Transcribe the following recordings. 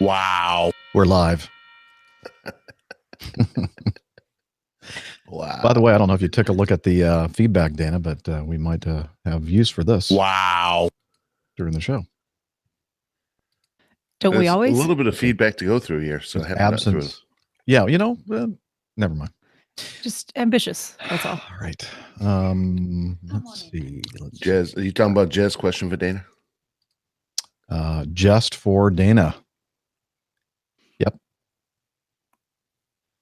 Wow. We're live. Wow. By the way, I don't know if you took a look at the feedback, Dana, but we might have use for this. Wow. During the show. Don't we always? A little bit of feedback to go through here. So absence. Yeah, never mind. Just ambitious. That's all. All right. Let's see. Jez, are you talking about Jez question for Dana? Just for Dana. Yep.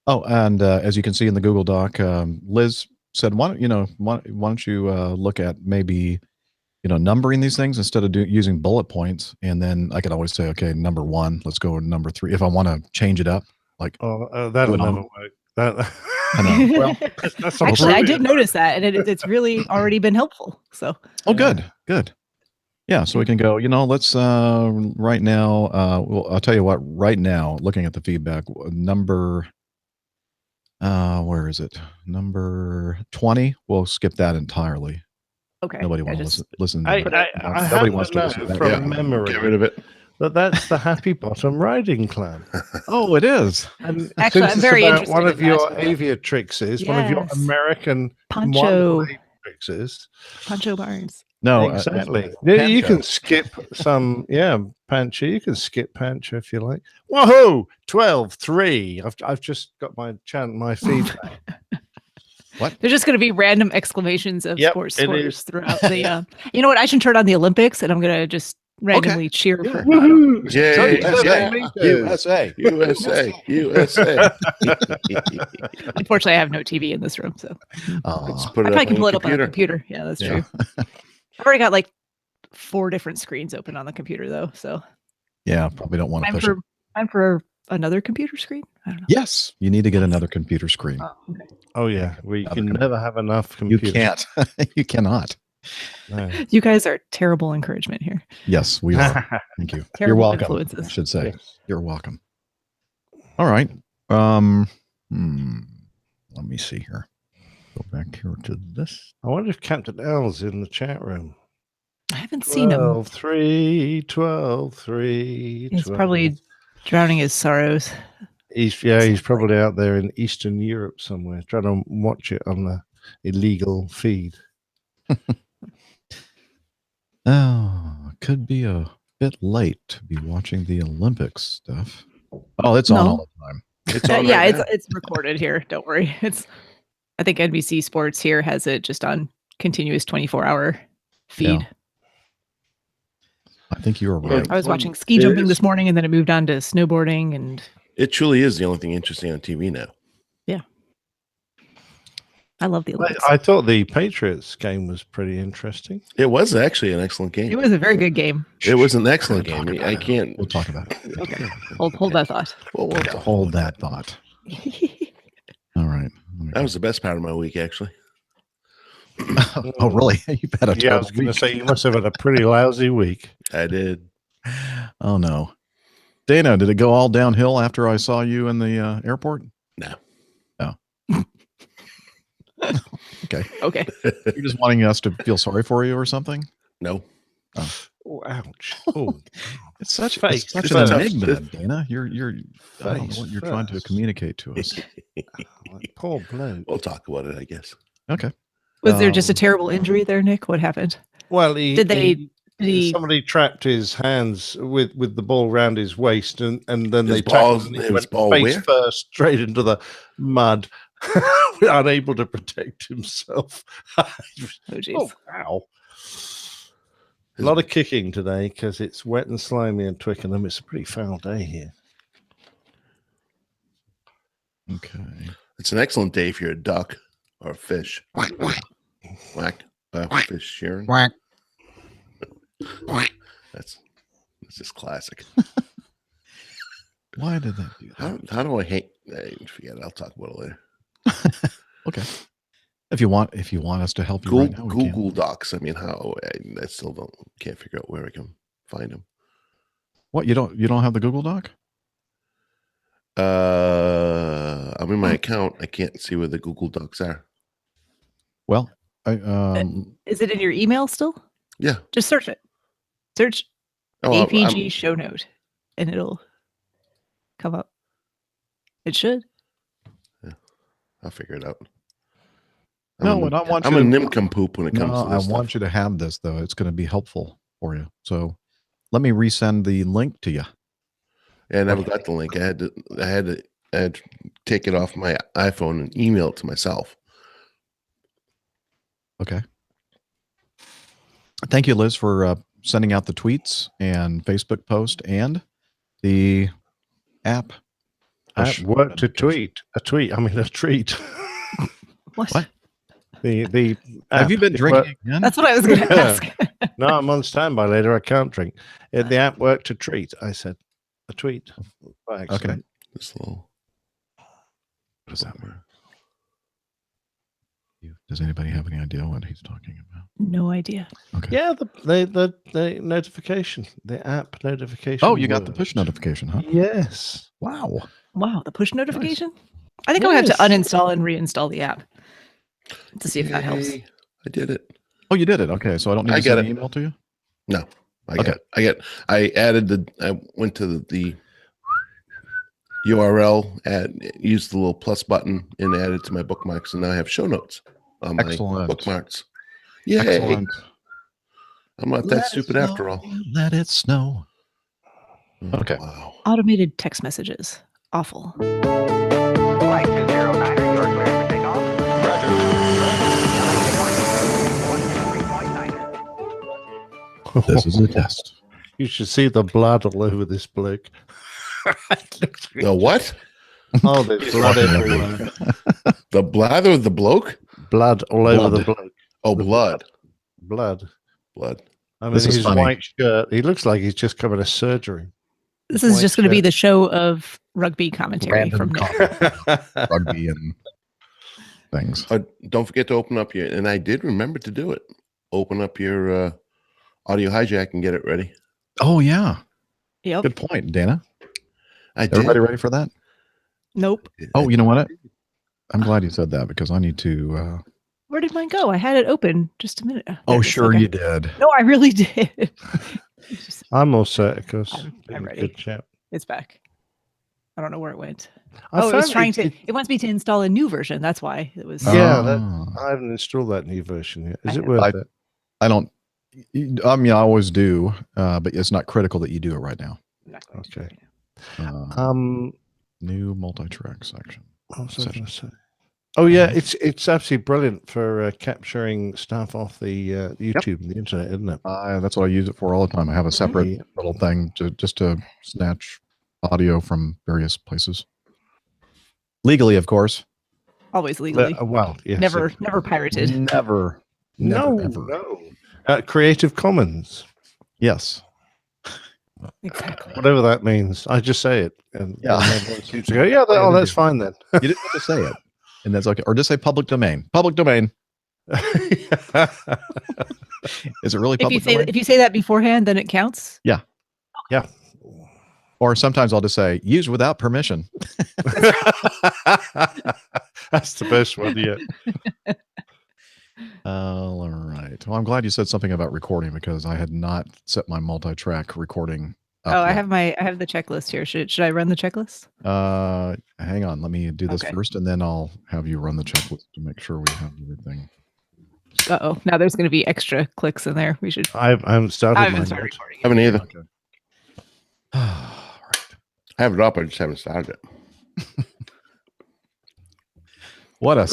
Oh, and as you can see in the Google Doc, Liz said, why don't you look at maybe, numbering these things instead of using bullet points. And then I could always say, okay, number 1, let's go with number 3. If I want to change it up, like, that would never work. I know. Well, that's actually, I did notice that, and it's really already been helpful. So, good. Yeah, so we can go, let's right now, I'll tell you what, right now, looking at the feedback, number, where is it? Number 20, we'll skip that entirely. Okay. Nobody wants to listen to that. Nobody wants to listen to that. From memory. Get rid of it. That's the Happy Bottom Riding Club. Oh, it is. And actually, I'm very interested. One of your aviatrixes, one of your American Poncho trixes. Poncho Barnes. No, exactly. You can skip some, Pancho. You can skip Pancho if you like. Whoa, 12-3. I've just got my feedback. What? There's just going to be random exclamations of sports scores throughout the. You know what? I should turn on the Olympics, and I'm going to just randomly cheer for. USA. Unfortunately, I have no TV in this room, so let's put it I can pull it up on the computer. Yeah, that's true. I've already got like 4 different screens open on the computer, though. So yeah, probably don't want to push it. Time for another computer screen. I don't know. Yes, you need to get another computer screen. Oh yeah, we can never have enough computers. You can't. You cannot. No. You guys are terrible encouragement here. Yes, we are. Thank you. You're welcome. Influences. I should say. Yes. You're welcome. All right. Let me see here. Go back here to this. I wonder if Captain L's in the chat room. I haven't seen him. 12-3. He's probably drowning his sorrows. He's probably out there in Eastern Europe somewhere, trying to watch it on the illegal feed. Could be a bit late to be watching the Olympics stuff. Oh, it's on all the time. It's on it's recorded here. Don't worry. I think NBC Sports here has it just on continuous 24-hour feed. Yeah. I think you were right. I was watching ski jumping this morning, and then it moved on to snowboarding, and it truly is the only thing interesting on TV now. Yeah. I love the Olympics. I thought the Patriots game was pretty interesting. It was actually an excellent game. It was a very good game. It was an excellent game. I can't. We'll talk about it. Okay. Hold that thought. Hold that thought. All right. That was the best part of my week, actually. Oh, really? You've had a I was going to say you must have had a pretty lousy week. I did. Oh no, Dana, did it go all downhill after I saw you in the airport? No. Okay. You're just wanting us to feel sorry for you or something? No. Oh, ouch. Oh, it's such an enigma, Dana. I don't know what you're trying to communicate to us. Poor bloke. We'll talk about it, I guess. Okay. Was there just a terrible injury there, Nick? What happened? Well, somebody trapped his hands with the ball around his waist, and then they tackled him. He went face first straight into the mud, unable to protect himself. Oh, jeez. Wow. A lot of kicking today because it's wet and slimy in Twickenham. It's a pretty foul day here. Okay. It's an excellent day if you're a duck or a fish. Whack. Fish shearing. Whack. That's just classic. Why did that do that? How do I hate? Forget it. I'll talk about it later. Okay. If you want us to help you right now, Google Docs. I mean, I still can't figure out where I can find them. What, you don't have the Google Doc? I'm in my account. I can't see where the Google Docs are. Well, is it in your email still? Yeah. Just search it. Search APG show note, and it'll come up. It should. I'll figure it out. No, and I want I'm you a to nincompoop when it comes to I this want stuff. you to have this though. It's going to be helpful for you. So let me resend the link to you. Yeah, I never got the link. I had to take it off my iPhone and email it to myself. Okay. Thank you, Liz, for sending out the tweets and Facebook post and the app. App worked to tweet. A tweet. I mean, a treat. What? The Have you app, been it drinking worked- again? That's what I was going to Yeah. ask. No, I'm on standby later. I can't drink. The app worked to treat. I said a tweet. By accident. This little. What does that mean? Does anybody have any idea what he's talking about? No idea. Okay. Yeah, the notification, the app notification. Oh, you got the worked. push notification, huh? Yes. Wow. Wow, the push notification? I think I'm going to have to uninstall and reinstall the app to see if that helps. Yay, I did it. Oh, you did it. Okay, so I don't need I to get send an it. email to you? No, I Okay. I went to the URL, used the little plus button and added to my bookmarks, and now I have show notes on my Excellent. bookmarks. Yay. Excellent. I'm not that stupid after all. Let it snow. Oh, Okay. wow. Automated text messages. Awful. Flight 209, you are clear for takeoff. Roger. This is a test. You should see the blood all over this bloke. The what? Oh, there's blood everywhere. The blather of the bloke? Blood all over the Blood. bloke. Oh, blood. Blood. Blood. I mean, This is his funny. white shirt. He looks like he's just come out of surgery. This is White just going to be shirt. the show of rugby commentary Random from now. Rugby and things. Don't forget to open up your, and I did remember to do it. Open up your audio hijack and get it ready. Oh, yeah. Yep. Good point, Dana. I did. Everybody ready for that? Nope. Oh, you know what? I'm glad you said that because I need to. Where did mine go? I had it open just a minute. There Oh, it is. sure Okay. you did. No, I really did. It's just- I'm all set because I'm ready. Good chat. it's back. I don't know where it went. I Oh, it was found trying to. It wants me to install a new version. That's why it was. Yeah, Ah. I haven't installed that new version yet. Is I it know. worth it? I don't. I mean, I always do, but it's not critical that you do it right now. I'm not going to Okay. right New multi-track section. What was I going to say? Oh yeah, it's absolutely brilliant for capturing stuff off the YouTube and the internet, isn't it? That's what I use it for all the time. I have a separate little thing just to snatch audio from various places. Legally, of course. Always legally. Well, yes, never pirated. Never. No, ever. no. Creative Commons, Yes. Exactly. whatever that means. I just say it, and Yeah. and everyone seems to go, "Yeah, that's fine then." You didn't have to say it, and that's okay. Or just say public domain. Public domain. Is it really If you public say domain? if you say that beforehand, then it counts. Yeah. Or sometimes I'll just say used without permission. That's the best one yet. All right. Well, I'm glad you said something about recording because I had not set my multi-track recording up Oh, I yet. have the checklist here. Should I run the checklist? Hang on. Let me do this Okay. first, and then I'll have you run the checklist to make sure we have everything. Uh-oh. Now there's going to be extra clicks in there. We should. I haven't started I mine haven't started yet. recording. I haven't either. Okay. All right. I have it up. I just haven't started it. What a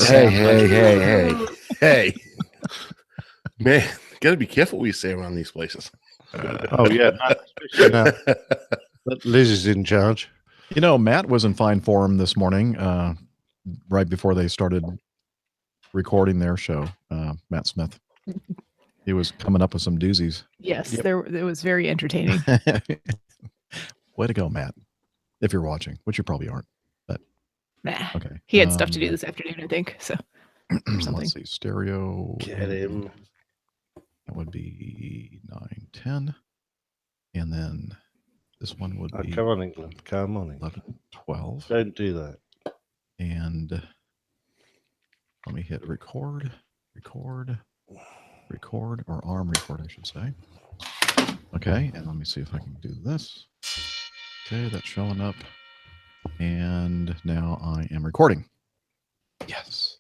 Hey. Man, gotta be careful what you say around these places. Oh yeah, especially now that Liz is in charge. You know, Matt was in fine form this morning, right before they started recording their show. Matt Smith. He was coming up with some doozies. Yes, it was very entertaining. Way to go, Matt. If you're watching, which you probably aren't. Nah. Okay. He had stuff to do this afternoon, I think. So something. Let's see. Stereo. Get him. That would be 9, 10. And then this one would be Come on, England. Come on, England. 11, 12. Don't do that. And let me hit record, or arm record, I should say. Okay, and let me see if I can do this. Okay, that's showing up. And now I am recording. Yes.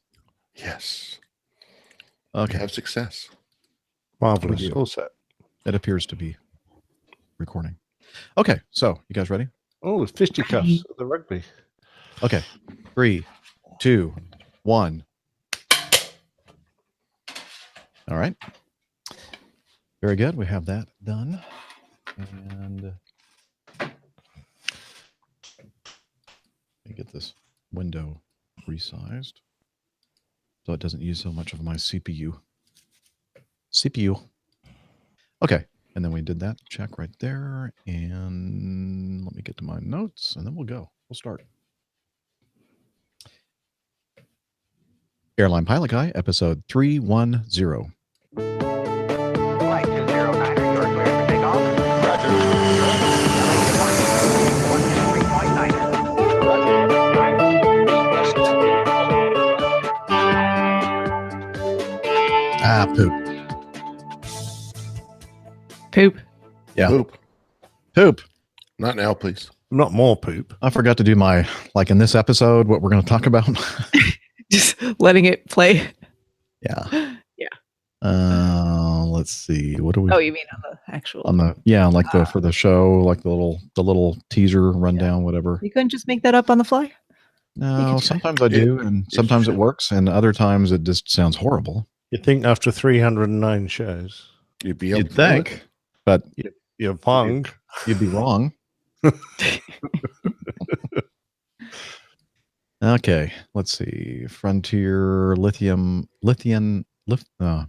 Yes. Okay. Have success. Marvelous. Thank you. All set. It appears to be recording. Okay. So, you guys ready? Oh, the fisticuffs at the rugby. Okay. 3, 2, 1. All right. Very good. We have that done. And let me get this window resized so it doesn't use so much of my CPU. Okay. And then we did that check right there. And let me get to my notes and then we'll go. We'll start. Airline Pilot Guy, episode 310. Flight 209, you are clear for takeoff. Roger. 13.9. Poop. Poop. Yeah. Poop. Not now, please. Not more poop. I forgot to do my, like in this episode, what we're going to talk about. Just letting it play. Yeah. Yeah. Let's see. What do we? Oh, you mean on the actual? Like for the show, like the little teaser rundown, whatever. You couldn't just make that up on the fly? No, sometimes I do, and sometimes it works, and other times it just sounds horrible. You think after 309 shows, You'd be able You'd to think, but you're pong. you'd be wrong. Okay, let's see. Frontier lithium. I'm not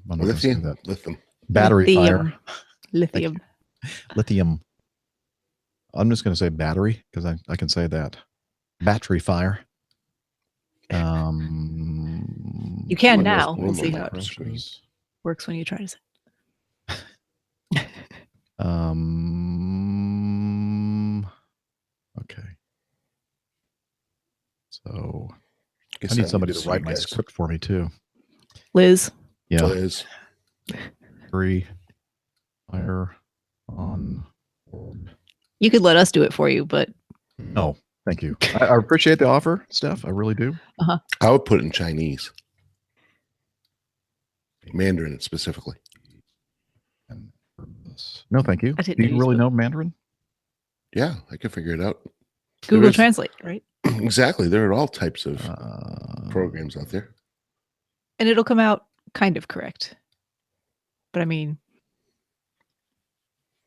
gonna say that. Lithium. Battery fire. Lithium. Lithium. I'm just going to say battery because I can say that. Battery fire. You can One now. less We'll room see on how my it pressures. works when you try to say. Okay. So Guess I need I somebody to to see write you my guys. script for me too. Liz. Yeah. Liz. 3 fire on board. You could let us do it for you, but No, thank you. I appreciate the offer, Steph. I really do. I would put it in Chinese. Mandarin specifically. No, thank you. I Do didn't you know you really spoke- know Mandarin? Yeah, I can figure it out. Google is- Translate, right? Exactly. There are all types of programs out there. And it'll come out kind of correct. But I mean,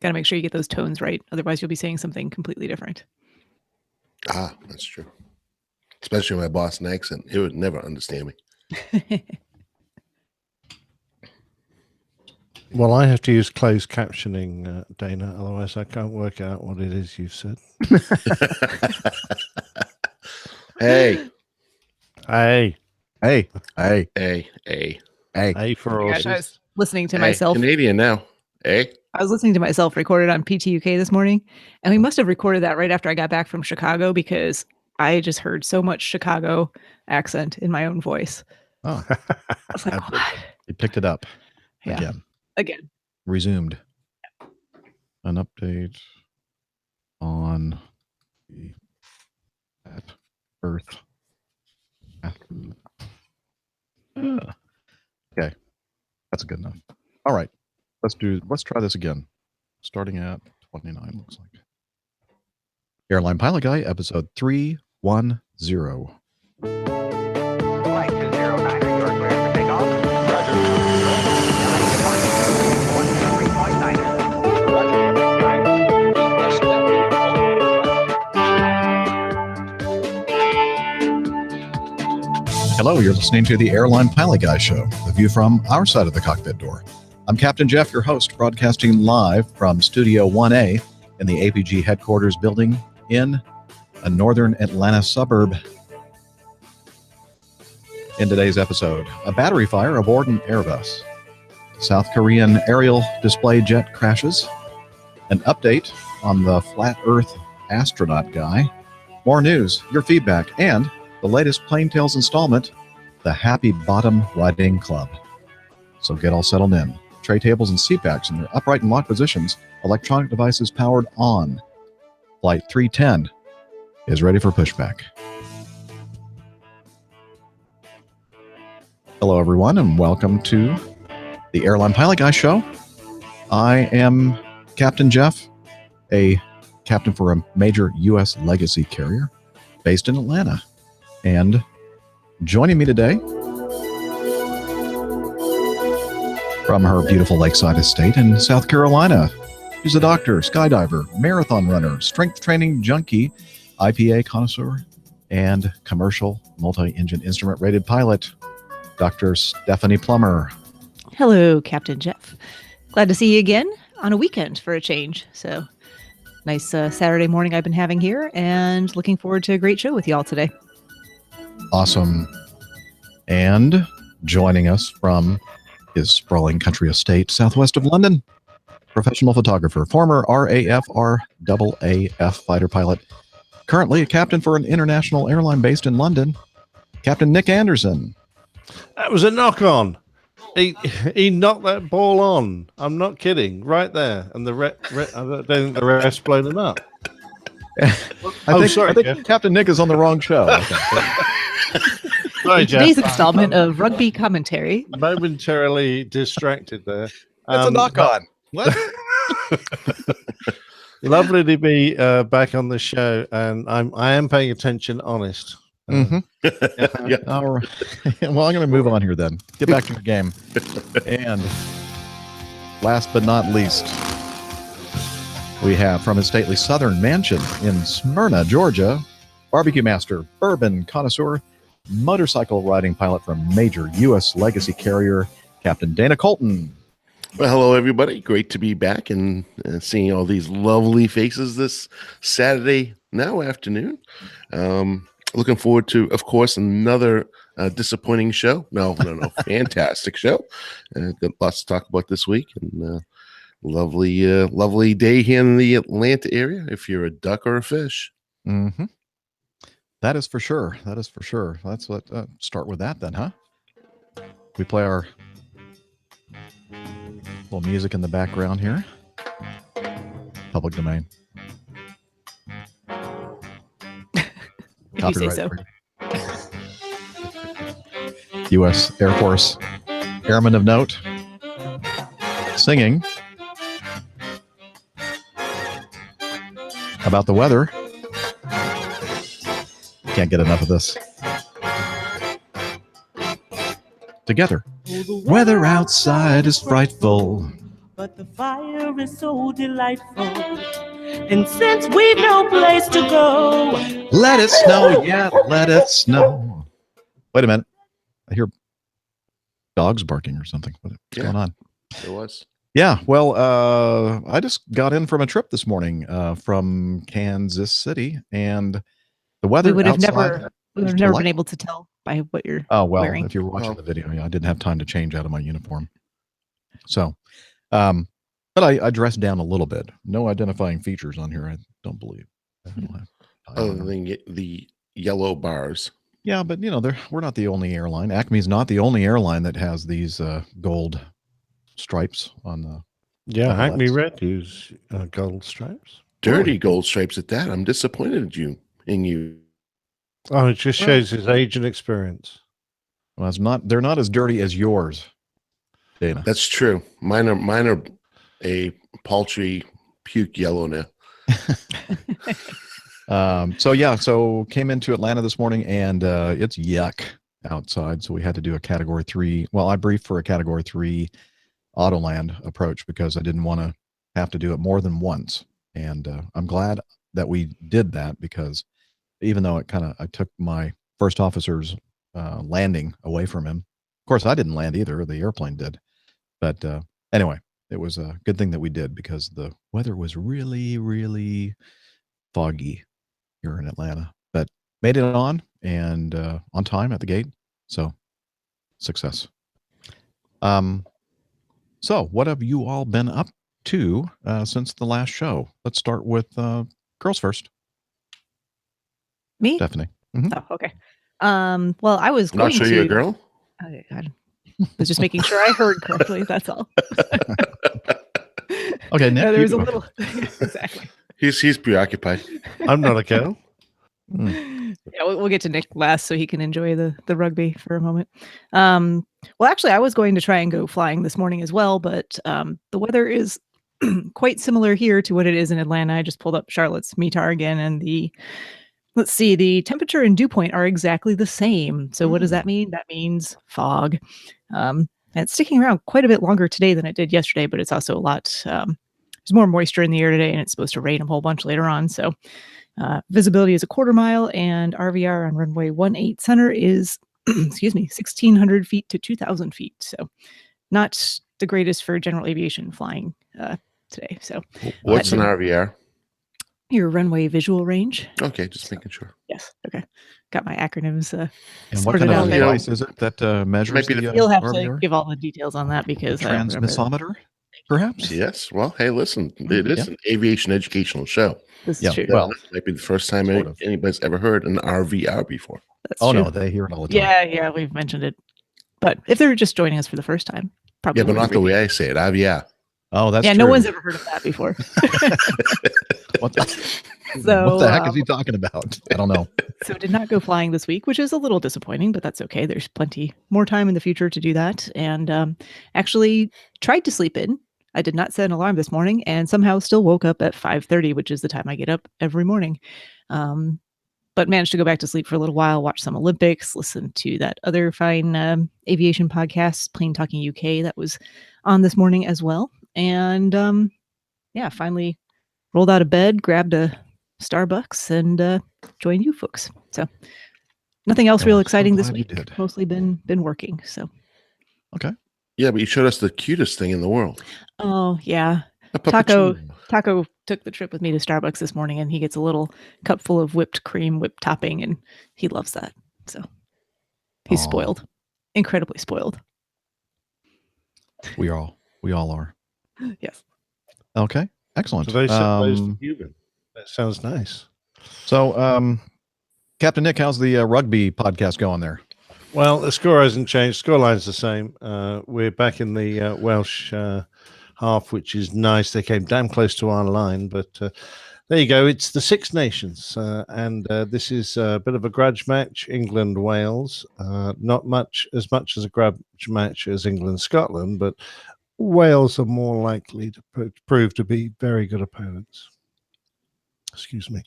got to make sure you get those tones right. Otherwise, you'll be saying something completely different. Ah, that's true. Especially my Boston accent. He would never understand me. Well, I have to use closed captioning, Dana. Otherwise, I can't work out what it is you've said. Hey. Hey. Hey For Gosh, I horses. was listening to Hey, myself. Canadian now. Hey. I was listening to myself recorded on PTUK this morning, and we must have recorded that right after I got back from Chicago because I just heard so much Chicago accent in my own voice. Oh, I was like, what? you picked it up Yeah. Again. Resumed. An update on the at Earth. Okay, that's good enough. All right, let's try this again. Starting at 29, looks like. Airline Pilot Guy, episode 310. Flight 209, you are clear for takeoff. Roger. 13.9. Hello, you're listening to the Airline Pilot Guy Show, the view from our side of the cockpit door. I'm Captain Jeff, your host, broadcasting live from Studio 1A in the APG headquarters building in a northern Atlanta suburb. In today's episode, a battery fire aboard an Airbus, South Korean aerial display jet crashes, an update on the flat Earth astronaut guy, more news, your feedback, and the latest Plain Tales installment, the Happy Bottom Riding Club. So get all settled in. Tray tables and seat backs in their upright and locked positions. Electronic devices powered on. Flight 310 is ready for pushback. Hello, everyone, and welcome to the Airline Pilot Guy Show. I am Captain Jeff, a captain for a major U.S. legacy carrier based in Atlanta. And joining me today from her beautiful lakeside estate in South Carolina, she's a doctor, skydiver, marathon runner, strength training junkie, IPA connoisseur, and commercial multi-engine instrument-rated pilot, Dr. Stephanie Plummer. Hello, Captain Jeff. Glad to see you again on a weekend for a change. So nice Saturday morning I've been having here, and looking forward to a great show with you all today. Awesome. And joining us from his sprawling country estate southwest of London, professional photographer, former RAF RAAF fighter pilot, currently a captain for an international airline based in London, Captain Nick Anderson. That was a knock on. He knocked that ball on. I'm not kidding. Right there. And I don't think the rest blown him up. I think Captain Nick is on the wrong show. Sorry, Today's Jeff. installment of rugby commentary. Momentarily distracted there. That's a knock on. What? Lovely to be back on the show, and I am paying attention, honest. Mm-hmm. Yeah. All right. Well, I'm going to move on here then. Get back to the game. And last but not least, we have from his stately southern mansion in Smyrna, Georgia, barbecue master, bourbon connoisseur, motorcycle riding pilot from major U.S. legacy carrier, Captain Dana Colton. Well, hello, everybody. Great to be back and seeing all these lovely faces this Saturday afternoon. Looking forward to, of course, another disappointing show. No, fantastic show. Got lots to talk about this week, and lovely day here in the Atlanta area. If you're a duck or a fish, Mm-hmm. That is for sure. That's what. Start with that then, huh? We play our little music in the background here. Public domain. If you say so. U.S. Air Force Airman of Note singing about the weather. Can't get enough of this. Together. Weather outside is frightful, but the fire is so delightful. And since we've no place to go, let it snow, yeah, let it snow. Wait a minute. I hear dogs barking or something. What's going on? it was. Yeah, well, I just got in from a trip this morning from Kansas City, and the weather We would have outside never been able to tell by what you're wearing. If you were watching the video, I didn't have time to change out of my uniform. So, but I dressed down a little bit. No identifying features on here, I don't believe. Other than the yellow bars. Yeah, but we're not the only airline. Acme's not the only airline that has these gold stripes on the. Yeah, Acme Red use gold stripes. Dirty gold stripes at that. I'm disappointed in you. Oh, it just shows his age and experience. Well, they're not as dirty as yours, Dana. That's true. Mine are a paltry puke yellow now. So came into Atlanta this morning, and it's yuck outside. So we had to do a Category 3. Well, I briefed for a Category 3 Autoland approach because I didn't want to have to do it more than once. And I'm glad that we did that, because even though I took my first officer's landing away from him. Of course, I didn't land either. The airplane did. But anyway, it was a good thing that we did, because the weather was really, really foggy here in Atlanta. But made it on, and on time at the gate. So success. So what have you all been up to since the last show? Let's start with girls first. Me? Stephanie. Oh, okay. Well, I was going Not sure to. you're a girl? Okay, I was just making sure I heard correctly. That's all. Okay, Nick. Yeah, there was a little. Exactly. He's preoccupied. I'm not a girl. Yeah, we'll get to Nick last so he can enjoy the rugby for a moment. Well, actually, I was going to try and go flying this morning as well, but the weather is quite similar here to what it is in Atlanta. I just pulled up Charlotte's METAR again, and let's see, the temperature and dew point are exactly the same. So what does that mean? That means fog. And it's sticking around quite a bit longer today than it did yesterday, but it's also a lot. There's more moisture in the air today, and it's supposed to rain a whole bunch later on. So visibility is a 1/4 mile, and RVR on runway 18 center is, excuse me, 1,600 feet to 2,000 feet. So not the greatest for general aviation flying today. So what's an RVR? Your runway visual range. Okay, just making sure. Yes. Okay. Got my acronyms. And what sorted kind out of there. device is it that measures Might be the the- You'll have to RVR? give all the details on that because I don't remember. Transmissometer, perhaps? Yes. Well, hey, listen, it is an aviation educational show. This is Yeah, true. well, It might be the first time sort of. anybody's ever heard an RVR before. That's Oh, true. no, they hear it all the time. Yeah, we've mentioned it. But if they're just joining us for the first time, probably. Yeah, but worth not the repeating. way I say it. RVR. Oh, that's Yeah, true. no one's ever heard of that before. What the, So, what the heck is he talking about? I don't know. So did not go flying this week, which is a little disappointing, but that's okay. There's plenty more time in the future to do that. And actually tried to sleep in. I did not set an alarm this morning and somehow still woke up at 5:30, which is the time I get up every morning. But managed to go back to sleep for a little while, watch some Olympics, listen to that other fine aviation podcast, Plane Talking UK, that was on this morning as well. And finally rolled out of bed, grabbed a Starbucks, and joined you folks. So nothing else Oh, real so exciting this glad you week. did. Mostly been working. So Yeah, but you showed us the cutest thing in the world. oh yeah. A puppeteer. Taco took the trip with me to Starbucks this morning, and he gets a little cup full of whipped cream, whipped topping, and he loves that. So he's Aw. spoiled, incredibly spoiled. We all are. Yes. Okay, excellent. So they suppose human. That sounds nice. So, Captain Nick, how's the rugby podcast going there? Well, the score hasn't changed. Scoreline's the same. We're back in the Welsh half, which is nice. They came damn close to our line, but there you go. It's the Six Nations, and this is a bit of a grudge match. England, Wales, not as much as a grudge match as England, Scotland, but Wales are more likely to prove to be very good opponents. Excuse me.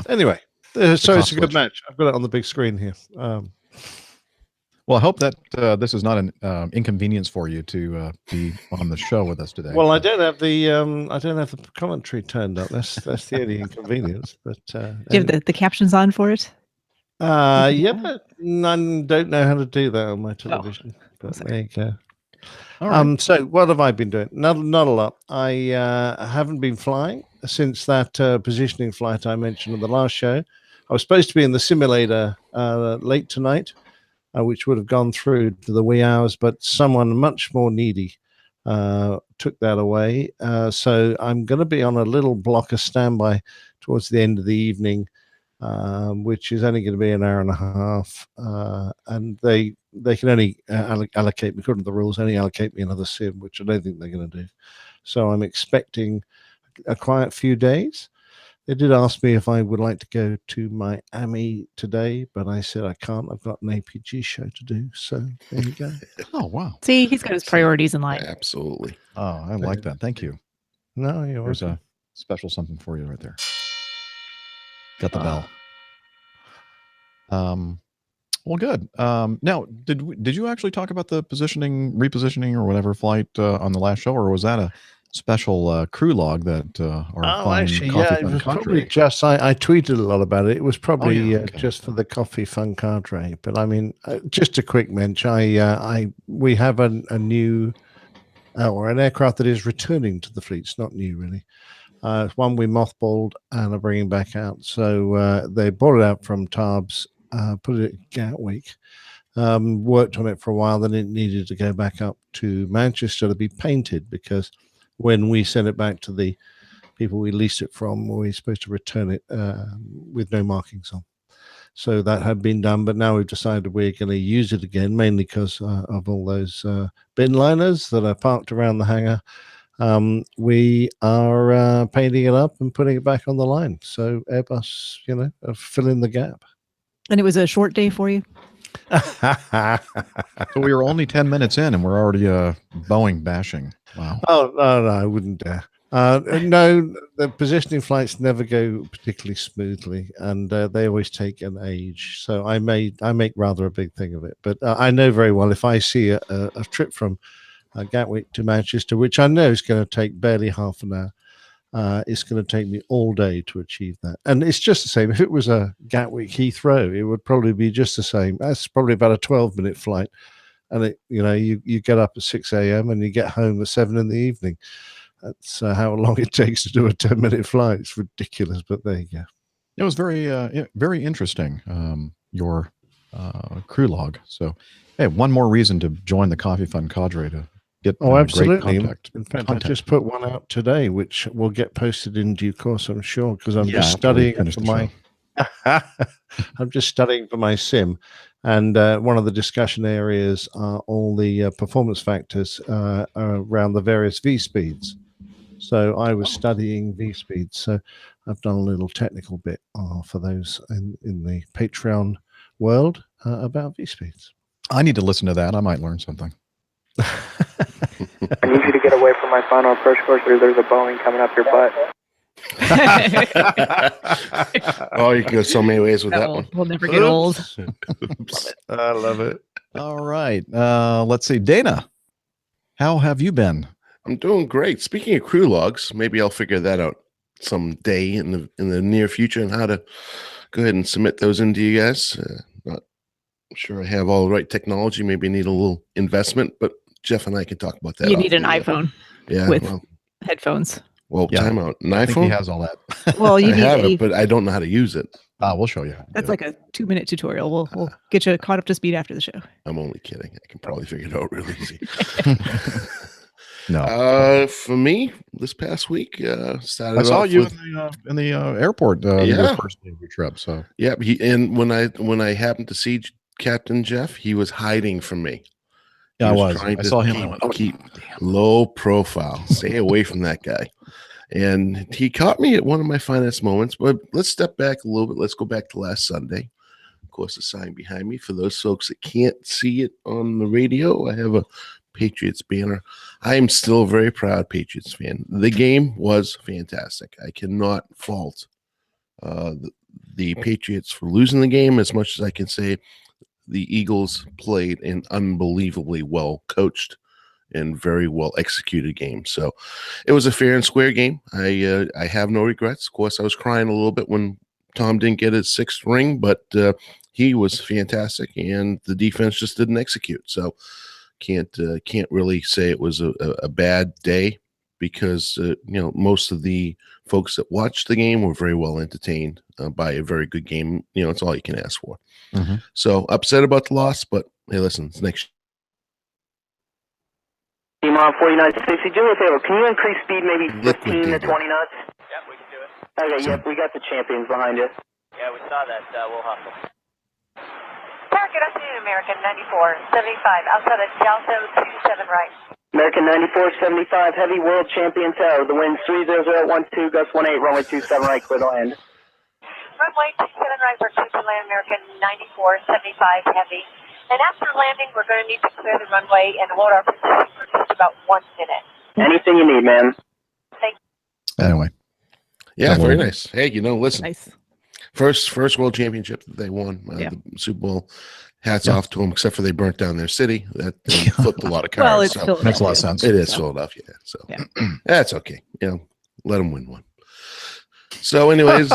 Anyway, so it's a good match. I've got it on the big screen here. Well, I hope that this is not an inconvenience for you to be on the show with us today. Well, I don't have the commentary turned up. That's the only inconvenience. But Do you have the captions on for it? yeah, but none don't know how to do that on my television. But sorry. there you go. All right. So what have I been doing? Not a lot. I haven't been flying since that positioning flight I mentioned in the last show. I was supposed to be in the simulator late tonight, which would have gone through to the wee hours, but someone much more needy took that away. So I'm going to be on a little block of standby towards the end of the evening, which is only going to be an hour and a half. And they can only allocate me, according to the rules, only allocate me another sim, which I don't think they're going to do. So I'm expecting a quiet few days. They did ask me if I would like to go to Miami today, but I said I can't. I've got an APG show to do. So there you go. Oh, wow. See, he's got his priorities in line. Absolutely. Oh, I like that. Thank you. No, you're There's welcome. a special something for you right there. Got the bell. Well, good. Now, did you actually talk about the repositioning or whatever flight on the last show, or was that a special crew log that Actually, yeah, it was probably just I tweeted a lot about it. It was probably just for the coffee fun cadre. But I mean, just a quick mention. We have a new or an aircraft that is returning to the fleet. It's not new really. It's one we mothballed and are bringing back out. So they brought it out from Tarbes, put it at Gatwick, worked on it for a while. Then it needed to go back up to Manchester to be painted because when we sent it back to the people we leased it from, we were supposed to return it with no markings on. So that had been done, but now we've decided we're going to use it again, mainly because of all those bin liners that are parked around the hangar. we are painting it up and putting it back on the line. So Airbus, are filling the gap. And it was a short day for you? So we were only 10 minutes in and we're already Boeing bashing. Wow. Oh, no, I wouldn't dare. No, the positioning flights never go particularly smoothly, and they always take an age. So I make rather a big thing of it. But I know very well if I see a trip from Gatwick to Manchester, which I know is going to take barely half an hour, it's going to take me all day to achieve that. And it's just the same. If it was a Gatwick Heathrow, it would probably be just the same. That's probably about a 12-minute flight. And you get up at 6 a.m. and you get home at 7 in the evening. That's how long it takes to do a 10-minute flight. It's ridiculous, but there you go. It was very interesting, your crew log. So, hey, one more reason to join the Coffee Fund cadre to get absolutely. Great contact. In fact, I just put one out today, which will get posted in due course, I'm sure, because I'm just after we studying finish for the my. I'm just studying for my sim, and one of the discussion areas are all the performance factors around the various V speeds. So I was studying V speeds. So I've done a little technical bit for those in the Patreon world about V speeds. I need to listen to that. I might learn something. I need you to get away from my final approach course, or there's a Boeing coming up your butt. Oh, you can go so many ways with that one. We'll never get old. I love it. All right. Let's see. Dana, how have you been? I'm doing great. Speaking of crew logs, maybe I'll figure that out someday in the near future and how to go ahead and submit those into you guys. Not sure I have all the right technology. Maybe need a little investment, but Jeff and I can talk about that. You need an iPhone with headphones. Well, time out. An I iPhone? think he has all that. Well, you I have it, but I don't know how to use it. We'll show you. That's like a 2-minute tutorial. We'll get you caught up to speed after the show. I'm only kidding. I can probably figure it out really easy. No. For me, this past week, started. I saw off you with, in the airport. Your first day of your trip. So yeah, and when I happened to see Captain Jeff, he was hiding from me. Yeah, I was. Trying I to saw him. Keep low profile. Stay away from that guy. And he caught me at one of my finest moments. But let's step back a little bit. Let's go back to last Sunday. Of course, the sign behind me. For those folks that can't see it on the radio, I have a Patriots banner. I am still a very proud Patriots fan. The game was fantastic. I cannot fault the Patriots for losing the game as much as I can say the Eagles played an unbelievably well coached and very well executed game. So it was a fair and square game. I have no regrets. Of course, I was crying a little bit when Tom didn't get his 6th ring, but he was fantastic, and the defense just didn't execute. So can't really say it was a bad day because most of the folks that watched the game were very well entertained by a very good game. It's all you can ask for. Mm-hmm. So upset about the loss, but hey, listen, it's next. Team on 4960, do me a favor. Can you increase speed maybe 15 to 20 Liquidated. knots? Yep, we can do it. Okay, yep, we got the champions behind you. Yeah, we saw that. We'll hustle. Good afternoon, American 9475, outside of Delta 27 right. American 9475, heavy world champion tower. The wind's 30012, gust 18, runway 27 right, clear to land. Runway 27 right, we're clear to land, American 9475 heavy. And after landing, we're going to need to clear the runway and hold our position for just about 1 minute. Anything you need, ma'am. Thank you. Anyway. Yeah, very nice. Hey, listen. Nice. First world championship that they won, the Super Bowl. Hats off to them, except for they burnt down their city. That flipped a lot of cars. Well, it's so Philadelphia. Makes a lot of sense. it is Philadelphia. So that's okay. Let them win one. So, anyways,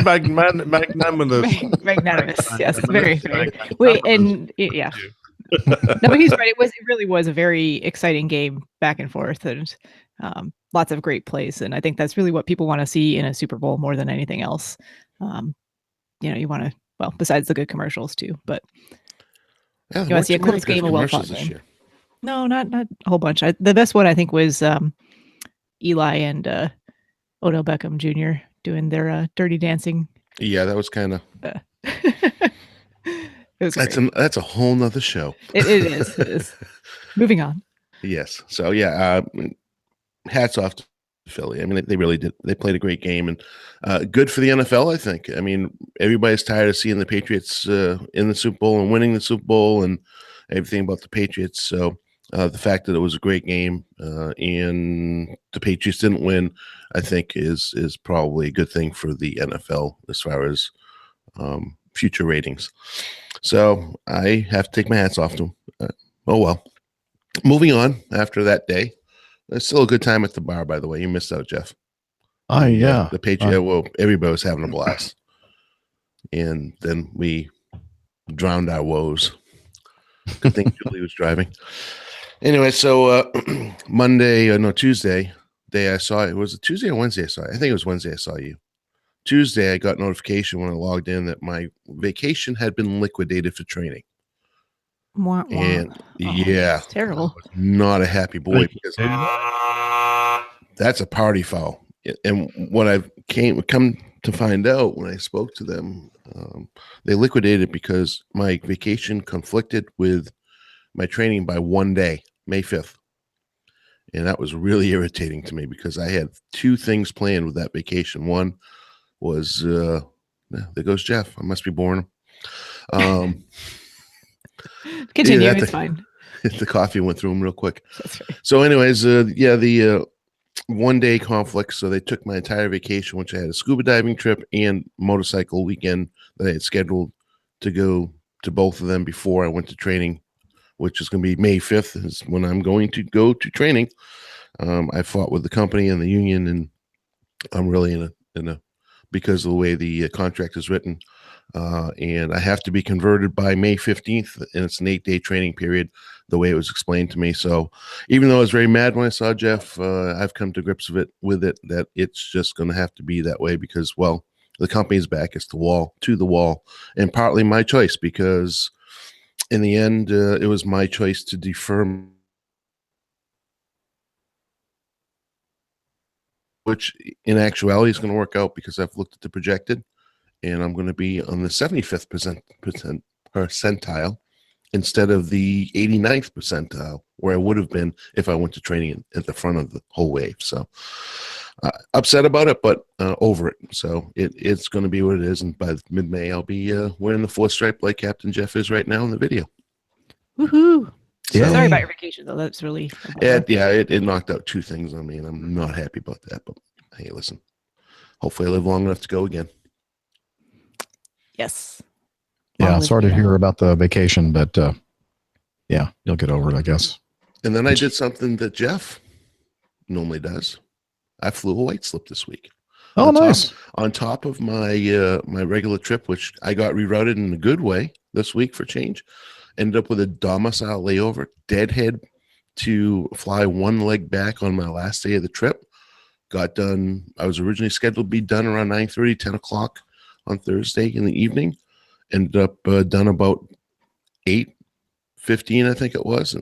magnanimous. Magnanimous. Yes, very, very. Wait, and yeah. No, but he's right. It really was a very exciting game, back and forth, and lots of great plays. And I think that's really what people want to see in a Super Bowl more than anything else. You want to, well, besides the good commercials too, but you want to see a close game, a well-fought game. No, not a whole bunch. The best one I think was Eli and Odell Beckham Jr. doing their Dirty Dancing. Yeah, that was kind of. It was that's a whole nother show. It is. Moving on. Yes. So yeah, hats off to Philly. I mean, they really did. They played a great game, and good for the NFL. I think. I mean, everybody's tired of seeing the Patriots in the Super Bowl and winning the Super Bowl and everything about the Patriots. So the fact that it was a great game and the Patriots didn't win, I think, is probably a good thing for the NFL as far as future ratings. So I have to take my hats off to them. Oh well. Moving on after that day. It's still a good time at the bar, by the way. You missed out, Jeff. The Patriot. Well, everybody was having a blast, and then we drowned our woes. Good thing Julie was driving. Anyway, so Tuesday day I saw it. Was it Tuesday or Wednesday? I saw it. I think it was Wednesday. I saw you. Tuesday, I got notification when I logged in that my vacation had been liquidated for training. Wah, wah. And yeah, It's terrible. Not a happy boy because that's a party foul. And what I've come to find out when I spoke to them, they liquidated it because my vacation conflicted with my training by 1 day, May 5th. And that was really irritating to me because I had two things planned with that vacation. One was, there goes Jeff. I must be boring him. Continue. Yeah, It's fine. The coffee went through him real quick. That's right. So anyways, the 1 day conflict. So they took my entire vacation, which I had a scuba diving trip and motorcycle weekend that I had scheduled to go to both of them before I went to training, which is going to be May 5th is when I'm going to go to training. I fought with the company and the union, and I'm really in a because of the way the contract is written. And I have to be converted by May 15th, and it's an 8-day training period, the way it was explained to me. So even though I was very mad when I saw Jeff, I've come to grips with it, that it's just going to have to be that way because, well, the company's back. It's to the wall, and partly my choice because in the end, it was my choice to defer, which in actuality is going to work out because I've looked at the projected, and I'm going to be on the 75th percentile instead of the 89th percentile, where I would have been if I went to training at the front of the whole wave. So upset about it, but over it. So it's going to be what it is. And by mid-May, I'll be wearing the 4th stripe like Captain Jeff is right now in the video. Woohoo! So, Sorry about your vacation, though. That's really it knocked out 2 things on me, and I'm not happy about that. But hey, listen, hopefully I live long enough to go again. Yes. Yeah, sorry to hear about the vacation, but yeah, you'll get over it, I guess. And then I did something that Jeff normally does. I flew a white slip this week. Oh, nice. On top of my my regular trip, which I got rerouted in a good way this week for change. Ended up with a domicile layover, deadhead to fly 1 leg back on my last day of the trip. Got done. I was originally scheduled to be done around 9:30, 10 o'clock on Thursday in the evening. Ended up done about 8:15, I think it was.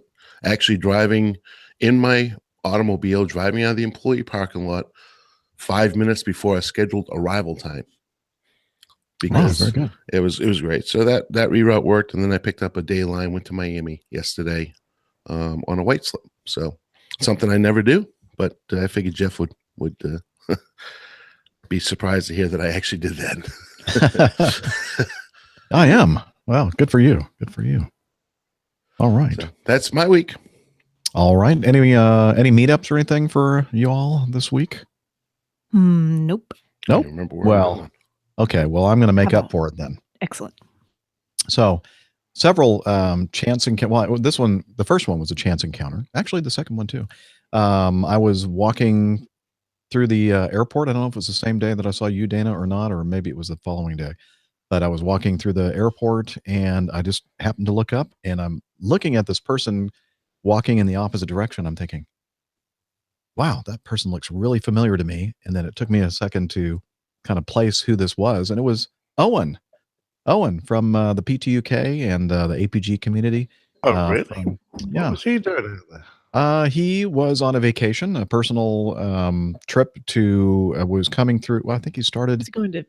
Actually driving in my automobile, driving out of the employee parking lot 5 minutes before our scheduled arrival time. Because very good. It was great. So that reroute worked, and then I picked up a day line, went to Miami yesterday on a white slip. So something I never do, but I figured Jeff would be surprised to hear that I actually did that. I am. Well, good for you. Good for you. All right. So that's my week. All right. Any meetups or anything for you all this week? Nope. Nope. Remember where I'm going. Okay. Well, I'm going to make up for it then. Excellent. So several chance encounter. Well, the first one was a chance encounter. Actually, the second one too. I was walking through the airport. I don't know if it was the same day that I saw you, Dana, or not, or maybe it was the following day. But I was walking through the airport, and I just happened to look up, and I'm looking at this person walking in the opposite direction. I'm thinking, wow, that person looks really familiar to me. And then it took me a second to kind of place who this was, and it was Owen from the PTUK and the APG community. Oh, really? Yeah. What was he doing out there? He was on a vacation, a personal trip to was coming through. Well, I think he started He's going to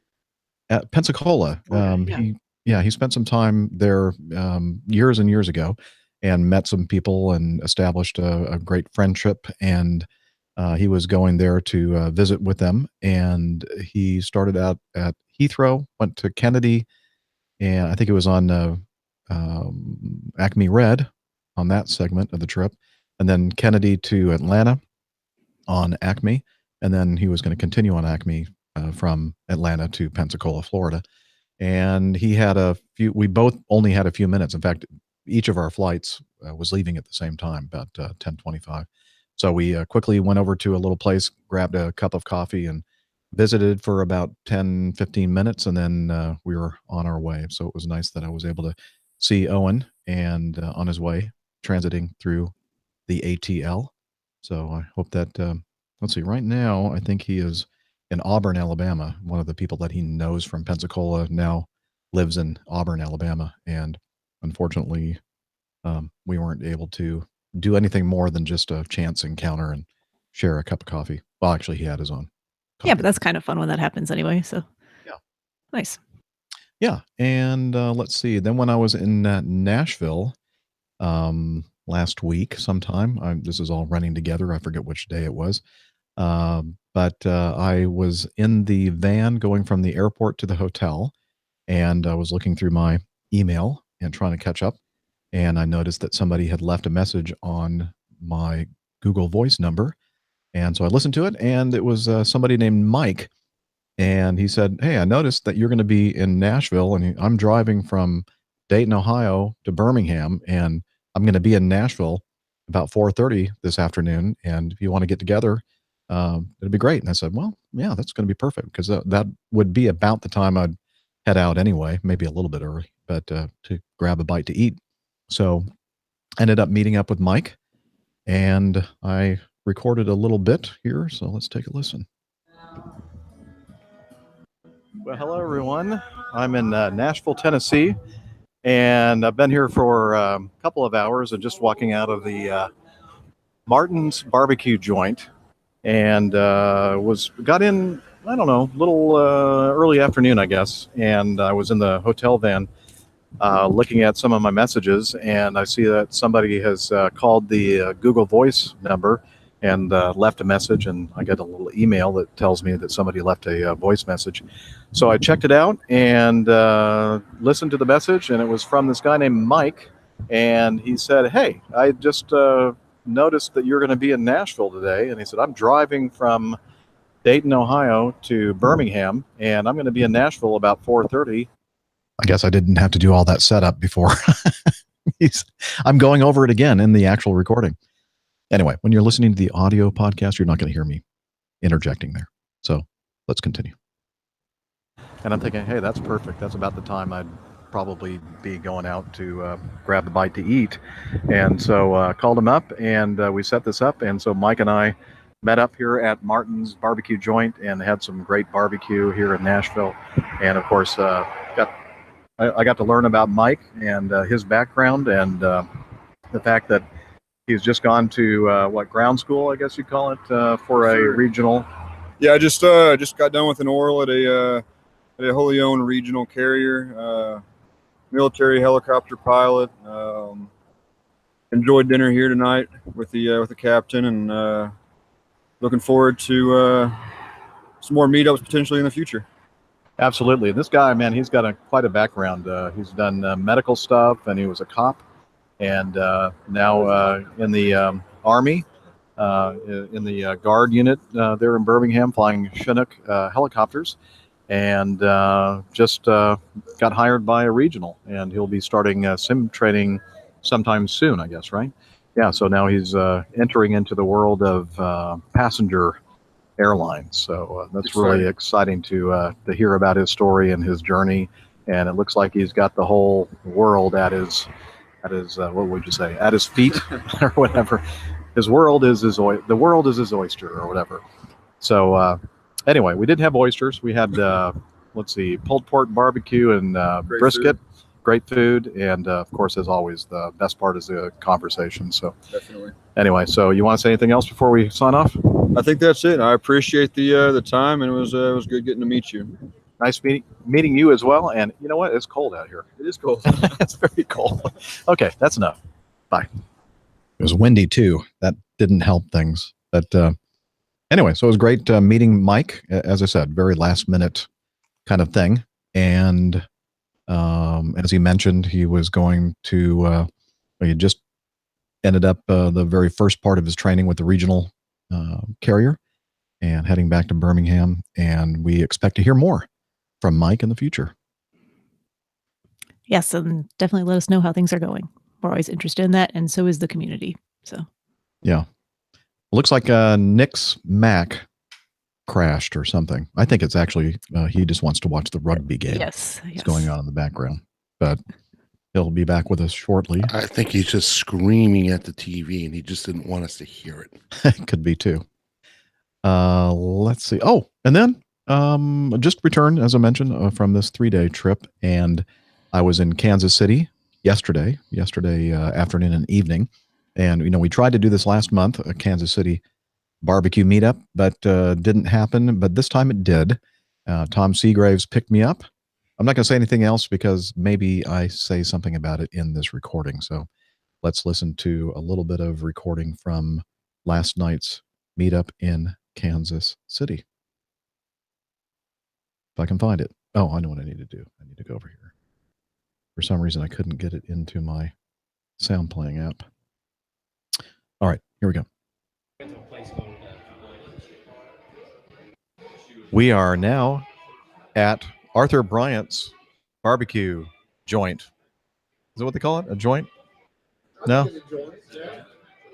at Pensacola. Yeah. He spent some time there years and years ago, and met some people and established a great friendship. And he was going there to visit with them. And he started out at Heathrow, went to Kennedy, and I think it was on Acme Red on that segment of the trip, and then Kennedy to Atlanta on Acme, and then he was going to continue on Acme from Atlanta to Pensacola, Florida. And he had we both only had a few minutes. In fact, each of our flights was leaving at the same time, about 10:25. So we quickly went over to a little place, grabbed a cup of coffee, and visited for about 10, 15 minutes, and then we were on our way. So it was nice that I was able to see Owen and on his way, transiting through the ATL. So I hope that, let's see, right now, I think he is in Auburn, Alabama. One of the people that he knows from Pensacola now lives in Auburn, Alabama. And unfortunately, we weren't able to do anything more than just a chance encounter and share a cup of coffee. Well, actually, he had his own. Yeah, but that's kind of fun when that happens anyway. So, yeah, nice. Yeah, and let's see. Then when I was in Nashville last week, sometime, this is all running together. I forget which day it was, but I was in the van going from the airport to the hotel, and I was looking through my email and trying to catch up, and I noticed that somebody had left a message on my Google Voice number. And so I listened to it, and it was somebody named Mike. And he said, "Hey, I noticed that you're going to be in Nashville, and I'm driving from Dayton, Ohio to Birmingham, and I'm going to be in Nashville about 4:30 this afternoon. And if you want to get together, it'd be great." And I said, "Well, yeah, that's going to be perfect, because that would be about the time I'd head out anyway, maybe a little bit early, but to grab a bite to eat." So I ended up meeting up with Mike, and I recorded a little bit here, so let's take a listen. Well, hello everyone. I'm in Nashville, Tennessee, and I've been here for a couple of hours and just walking out of the Martin's barbecue joint, and got in, I don't know, a little early afternoon, I guess, and I was in the hotel van looking at some of my messages, and I see that somebody has called the Google Voice number and left a message, and I get a little email that tells me that somebody left a voice message. So I checked it out and listened to the message, and it was from this guy named Mike, and he said, "Hey, I just noticed that you're going to be in Nashville today," and he said, "I'm driving from Dayton, Ohio to Birmingham, and I'm going to be in Nashville about 4:30. I guess I didn't have to do all that setup before. I'm going over it again in the actual recording. Anyway, when you're listening to the audio podcast, you're not going to hear me interjecting there. So let's continue. And I'm thinking, hey, that's perfect. That's about the time I'd probably be going out to grab a bite to eat. And so I called him up, and we set this up. And so Mike and I met up here at Martin's barbecue joint and had some great barbecue here in Nashville. And of course, I got to learn about Mike and his background, and the fact that he's just gone to ground school, I guess you call it, for a regional. Yeah, I just got done with an oral at a wholly owned regional carrier, military helicopter pilot. Enjoyed dinner here tonight with the captain, and looking forward to some more meetups potentially in the future. Absolutely. This guy, man, he's got quite a background. He's done medical stuff, and he was a cop, and now in the Army, in the Guard unit there in Birmingham, flying Chinook helicopters, and just got hired by a regional, and he'll be starting sim training sometime soon, I guess, right? Yeah, so now he's entering into the world of passenger airlines. So that's really exciting to hear about his story and his journey. And it looks like he's got the whole world at his what would you say, at his feet or whatever. His world is the world is his oyster or whatever. So anyway, we did have oysters. We had let's see, pulled pork barbecue and brisket. Great food, and of course, as always, the best part is the conversation. So Definitely. Anyway, so you want to say anything else before we sign off? I think that's it. I appreciate the time, and it was good getting to meet you. Nice meeting you as well. And you know what? It's cold out here. It is cold. It's very cold. Okay, that's enough. Bye. It was windy too. That didn't help things. But anyway, so it was great meeting Mike. As I said, very last minute kind of thing. And as he mentioned, he was going to, he just ended up the very first part of his training with the regional carrier and heading back to Birmingham. And we expect to hear more from Mike in the future. Yes, and definitely let us know how things are going. We're always interested in that, and so is the community. So, yeah. Looks like Nick's Mac crashed or something. I think it's actually he just wants to watch the rugby game. Yes. It's going on in the background, but he'll be back with us shortly. I think he's just screaming at the TV, and he just didn't want us to hear it. Could be too. Let's see. Oh, and then just returned, as I mentioned, from this 3-day trip, and I was in Kansas City yesterday afternoon and evening. And, we tried to do this last month, a Kansas City barbecue meetup, but didn't happen. But this time it did. Tom Seagraves picked me up. I'm not going to say anything else because maybe I say something about it in this recording. So let's listen to a little bit of recording from last night's meetup in Kansas City. If I can find it. Oh, I know what I need to do. I need to go over here. For some reason, I couldn't get it into my sound playing app. All right, here we go. We are now at Arthur Bryant's barbecue joint. Is that what they call it? A joint? No?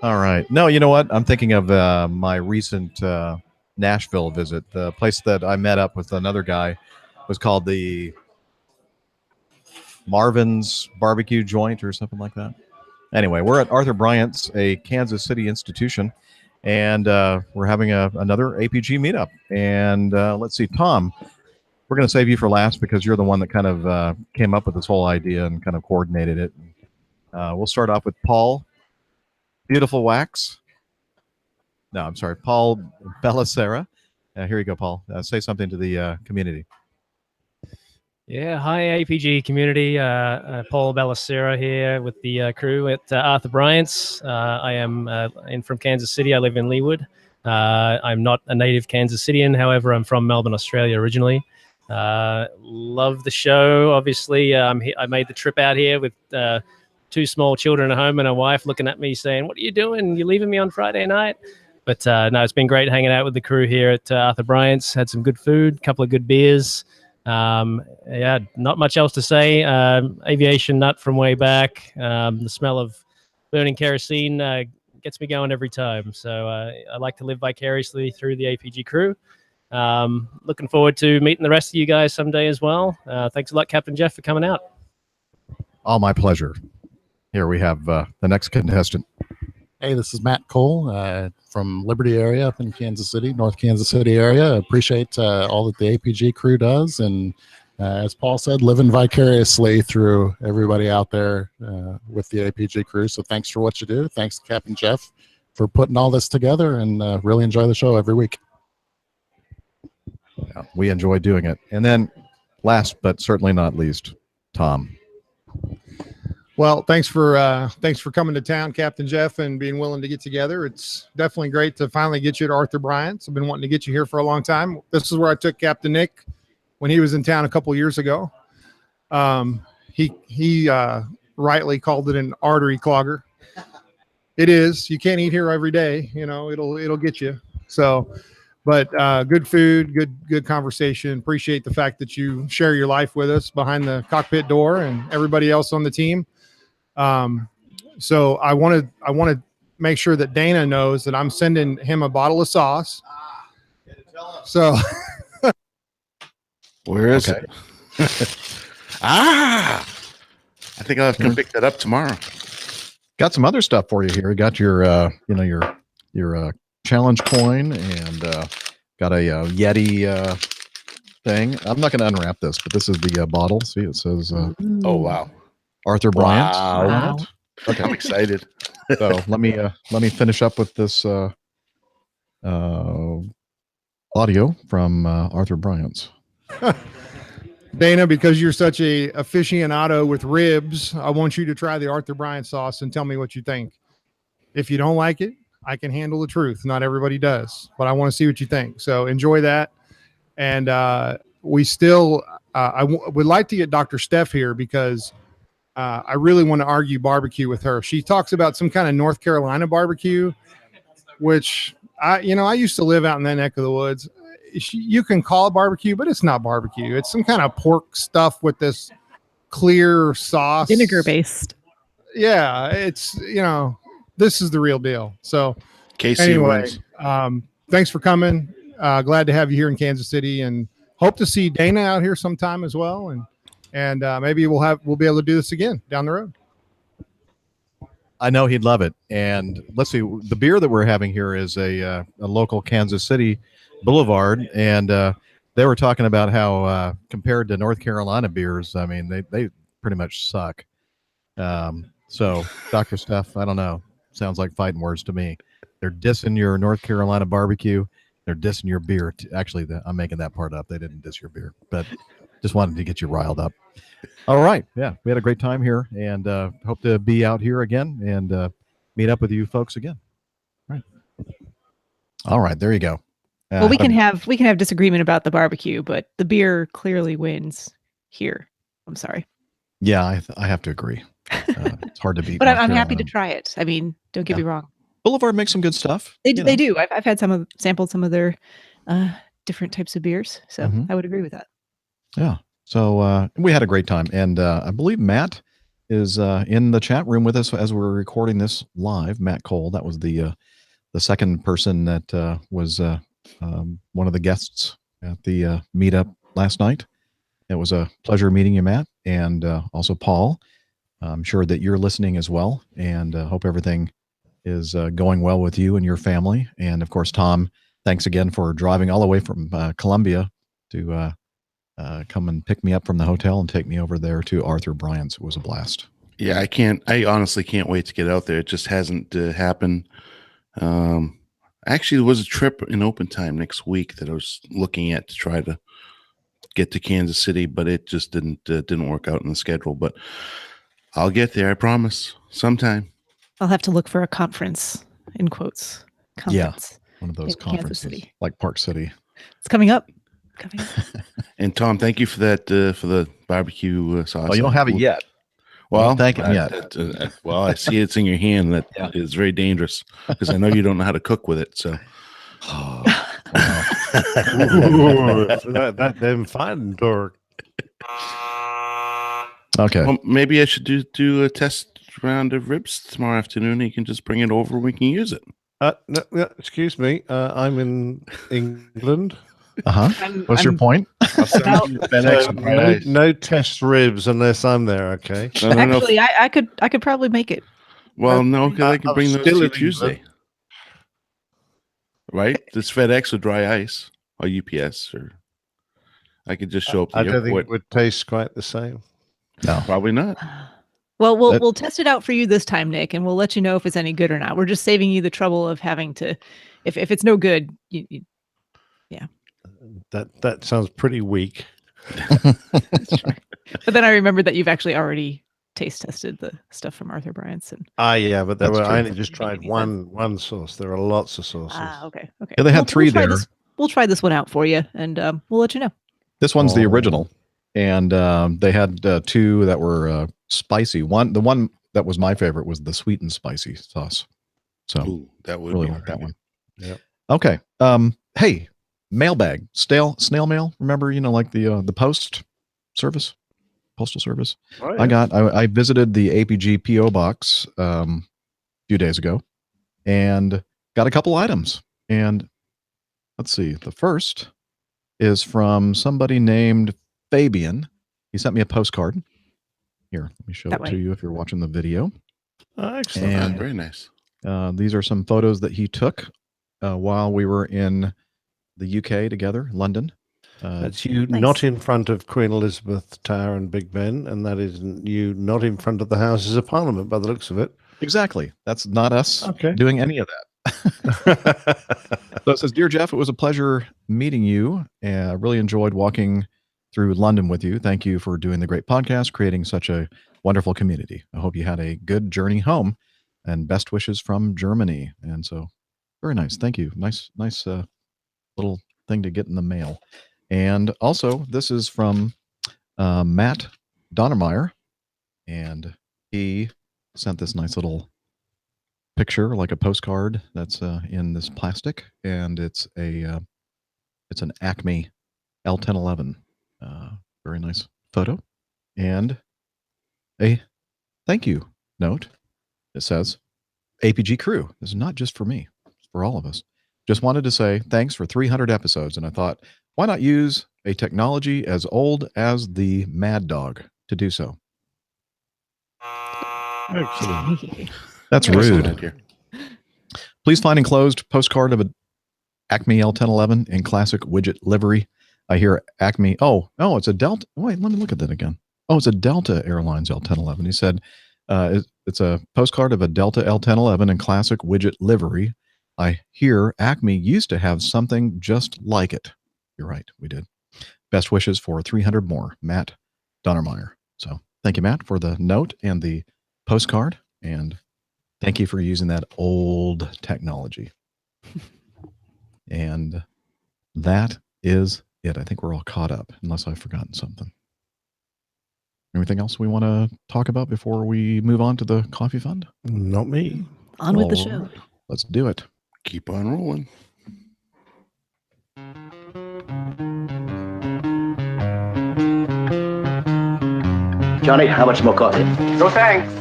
All right. No, you know what? I'm thinking of my recent Nashville visit. The place that I met up with another guy was called the Marvin's Barbecue Joint or something like that. Anyway, we're at Arthur Bryant's, a Kansas City institution, and we're having another APG meetup. And let's see, Tom, we're going to save you for last because you're the one that kind of came up with this whole idea and kind of coordinated it. We'll start off with Paul Beautiful Wax. No, I'm sorry, Paul Bellicera. Here you go, Paul. Say something to the community. Yeah, hi APG community. Paul Bellicera here with the crew at Arthur Bryant's. I am from Kansas City. I live in Leawood. I'm not a native Kansas Citian. However, I'm from Melbourne, Australia originally. Love the show. Obviously, I made the trip out here with 2 small children at home and a wife looking at me saying, "What are you doing? You're leaving me on Friday night?" But no, it's been great hanging out with the crew here at Arthur Bryant's. Had some good food, a couple of good beers. Yeah, not much else to say. Aviation nut from way back. The smell of burning kerosene gets me going every time. So I like to live vicariously through the APG crew. Looking forward to meeting the rest of you guys someday as well. Thanks a lot, Captain Jeff, for coming out. All my pleasure. Here we have the next contestant. Hey, this is Matt Cole from Liberty area up in Kansas City, North Kansas City area. Appreciate all that the APG crew does. And as Paul said, living vicariously through everybody out there with the APG crew. So thanks for what you do. Thanks, Captain Jeff, for putting all this together, and really enjoy the show every week. Yeah, we enjoy doing it. And then last but certainly not least, Tom. Well, thanks for coming to town, Captain Jeff, and being willing to get together. It's definitely great to finally get you to Arthur Bryant's. I've been wanting to get you here for a long time. This is where I took Captain Nick when he was in town a couple of years ago. He rightly called it an artery clogger. It is. You can't eat here every day. It'll get you. So, but good food, good conversation. Appreciate the fact that you share your life with us behind the cockpit door and everybody else on the team. So I want to make sure that Dana knows that I'm sending him a bottle of sauce. So where is it? I think I'll have to pick that up tomorrow. Got some other stuff for you here. You got your your challenge coin and got a Yeti thing. I'm not going to unwrap this, but this is the bottle. See, it says oh wow, Arthur Bryant. Wow. Okay, I'm excited. So let me finish up with this audio from Arthur Bryant's. Dana, because you're such a aficionado with ribs, I want you to try the Arthur Bryant sauce and tell me what you think. If you don't like it, I can handle the truth. Not everybody does, but I want to see what you think. So enjoy that. And we still, would like to get Dr. Steph here because I really want to argue barbecue with her. She talks about some kind of North Carolina barbecue, which I used to live out in that neck of the woods. You can call it barbecue, but it's not barbecue. It's some kind of pork stuff with this clear sauce, vinegar based. Yeah, it's this is the real deal. So KC anyway, runs. thanks for coming. Glad to have you here in Kansas City, and hope to see Dana out here sometime as well. And maybe we'll be able to do this again down the road. I know he'd love it. And let's see, the beer that we're having here is a local Kansas City Boulevard, and they were talking about how compared to North Carolina beers, I mean, they pretty much suck. So Dr. Steph, I don't know, sounds like fighting words to me. They're dissing your North Carolina barbecue. They're dissing your beer. Actually, I'm making that part up. They didn't diss your beer, but just wanted to get you riled up. All right. Yeah, we had a great time here, and hope to be out here again and meet up with you folks again. All right. There you go. Well, we can have disagreement about the barbecue, but the beer clearly wins here. I'm sorry. Yeah, I have to agree. It's hard to beat. But I'm happy to try it. I mean, don't get me wrong. Boulevard makes some good stuff. They do. I've had sampled some of their different types of beers, so I would agree with that. Yeah. So we had a great time, and I believe Matt is in the chat room with us as we're recording this live. Matt Cole, that was the second person that was one of the guests at the meetup last night. It was a pleasure meeting you, Matt, and also Paul. I'm sure that you're listening as well, and hope everything is going well with you and your family. And of course, Tom, thanks again for driving all the way from Columbia to come and pick me up from the hotel and take me over there to Arthur Bryant's. It was a blast. Yeah, I honestly can't wait to get out there. It just hasn't happened. Actually, there was a trip in open time next week that I was looking at to try to get to Kansas City, but it just didn't work out in the schedule. But I'll get there, I promise, sometime. I'll have to look for a conference, in quotes. Conference. Yeah, one of those conferences, like Park City. It's coming up. And Tom, thank you for that for the barbecue sauce. Oh, you don't have it yet. Well, thank him yet. Well, I see it's in your hand. That is very dangerous because I know you don't know how to cook with it. So, that them fighting dork. Okay. Well, maybe I should do a test round of ribs tomorrow afternoon. You can just bring it over. We can use it. No, excuse me. I'm in England. What's your point? No test ribs unless I'm there. Okay. Actually, I could probably make it. Well, no, because I can bring those to you Tuesday. Right? This FedEx or dry ice or UPS, or I could just show up. I don't think it would taste quite the same. No, probably not. Well, we'll test it out for you this time, Nick, and we'll let you know if it's any good or not. We're just saving you the trouble of having to, if it's no good, yeah. That sounds pretty weak. Sure. But then I remembered that you've actually already taste tested the stuff from Arthur Bryant's. Yeah, but I only just tried one sauce. There are lots of sauces. Okay. Yeah, they had three there. We'll try this one out for you, and we'll let you know. This one's the original, and they had two that were spicy. The one that was my favorite was the sweet and spicy sauce. So that would really be like that one. Yeah. Okay. Hey, mailbag, snail mail. Remember, like the postal service. Oh, yeah. I visited the APG PO box a few days ago, and got a couple items. And let's see, the first is from somebody named Fabian. He sent me a postcard. Here, let me show it to you if you're watching the video. Excellent. And very nice. These are some photos that he took while we were in the UK together, London. That's you not in front of Queen Elizabeth Tower and Big Ben, and that is you not in front of the Houses of Parliament by the looks of it. Exactly. That's not us doing any of that. So it says, "Dear Jeff, it was a pleasure meeting you. I really enjoyed walking through London with you. Thank you for doing the great podcast, creating such a wonderful community. I hope you had a good journey home, and best wishes from Germany. And so, very nice. Thank you. Nice little thing to get in the mail. And also, this is from Matt Donnermeyer, and he sent this nice little picture, like a postcard that's in this plastic, and it's an Acme L1011. Very nice photo, and a thank you note. It says, APG crew, this is not just for me, it's for all of us. Just wanted to say thanks for 300 episodes, and I thought, why not use a technology as old as the Mad Dog to do so? Excellent. That's rude. Please find enclosed postcard of a Acme L1011 in classic widget livery. I hear Acme. Oh, it's a Delta. Wait, let me look at that again. Oh, it's a Delta Airlines L1011. He said it's a postcard of a Delta L1011 in classic widget livery. I hear Acme used to have something just like it. You're right, we did. Best wishes for 300 more, Matt Donnermeyer. So thank you, Matt, for the note and the postcard, and thank you for using that old technology. And that is it. I think we're all caught up, unless I've forgotten something. Anything else we want to talk about before we move on to the coffee fund? Not me. On with the show. Let's do it. Keep on rolling. Johnny, how much more coffee? No thanks.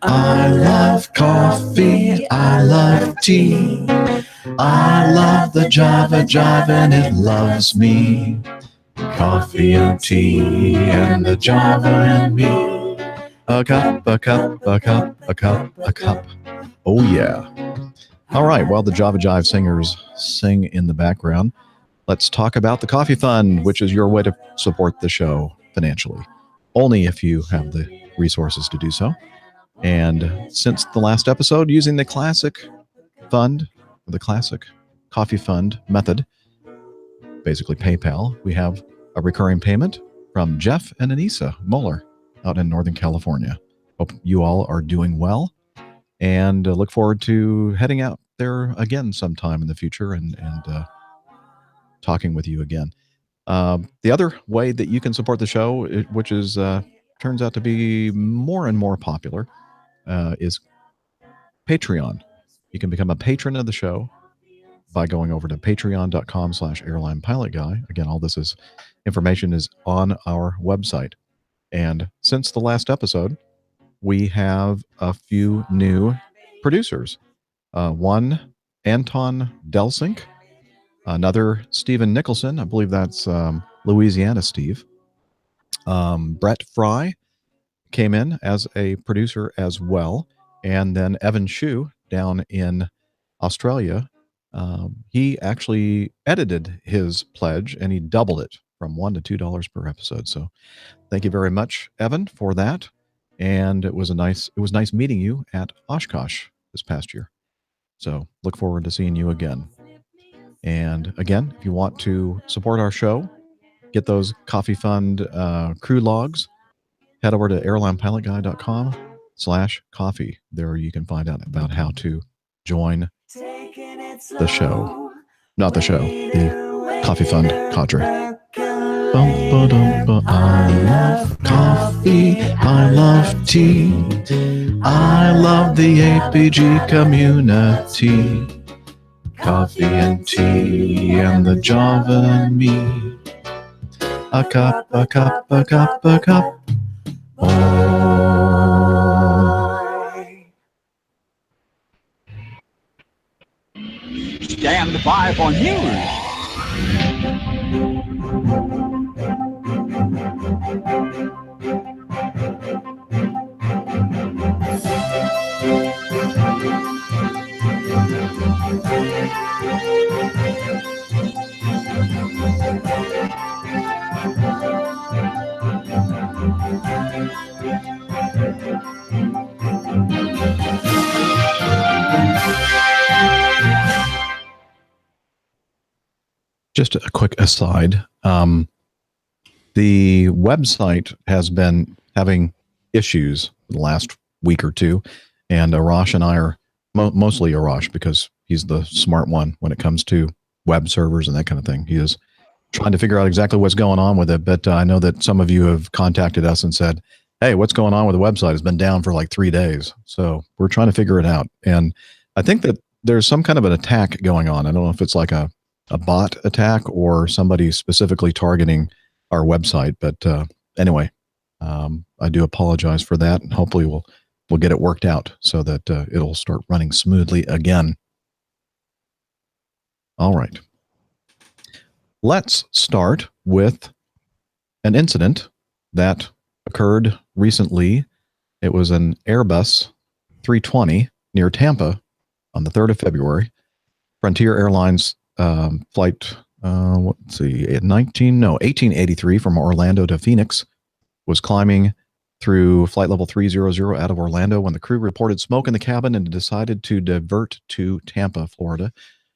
I love coffee, I love tea, I love the Java Jive and it loves me. Coffee and tea and the Java and me. A cup, a cup, a cup, a cup, a cup. Oh yeah. All right, while the Java Jive singers sing in the background, let's talk about the Coffee Fund, which is your way to support the show financially. Only if you have the resources to do so. And since the last episode, using the classic fund, or the classic coffee fund method, basically PayPal, we have a recurring payment from Jeff and Anissa Moeller out in Northern California. Hope you all are doing well, and look forward to heading out there again sometime in the future and talking with you again. The other way that you can support the show, which is turns out to be more and more popular, is Patreon. You can become a patron of the show by going over to patreon.com/airlinepilotguy. Again, all this information is on our website. And since the last episode, we have a few new producers. One, Anton Delsink. Another, Stephen Nicholson. I believe that's Louisiana Steve. Brett Fry came in as a producer as well. And then Evan Shu down in Australia. He actually edited his pledge and he doubled it from $1 to $2 per episode. So thank you very much, Evan, for that. And it was nice meeting you at Oshkosh this past year. So look forward to seeing you again. And again, if you want to support our show, get those Coffee Fund crew logs, head over to airlinepilotguy.com/coffee. There you can find out about how to join the show. Not the show, the Coffee Fund cadre. I love coffee, I love tea, I love the APG community. Coffee and tea and the Java and me. A cup, a cup, a cup, a cup. Stand by for news. Just a quick aside. The website has been having issues the last week or two, and Arash and I are mostly Arash because he's the smart one when it comes to web servers and that kind of thing. He is trying to figure out exactly what's going on with it, but I know that some of you have contacted us and said, hey, what's going on with the website? It's been down for like 3 days. So we're trying to figure it out. And I think that there's some kind of an attack going on. I don't know if it's like a bot attack or somebody specifically targeting our website. But anyway, I do apologize for that. And hopefully we'll get it worked out so that it'll start running smoothly again. All right. Let's start with an incident that occurred recently. It was an Airbus 320 near Tampa on the 3rd of February. Frontier Airlines flight, let's see, 1883 from Orlando to Phoenix was climbing through flight level 300 out of Orlando when the crew reported smoke in the cabin and decided to divert to Tampa, Florida.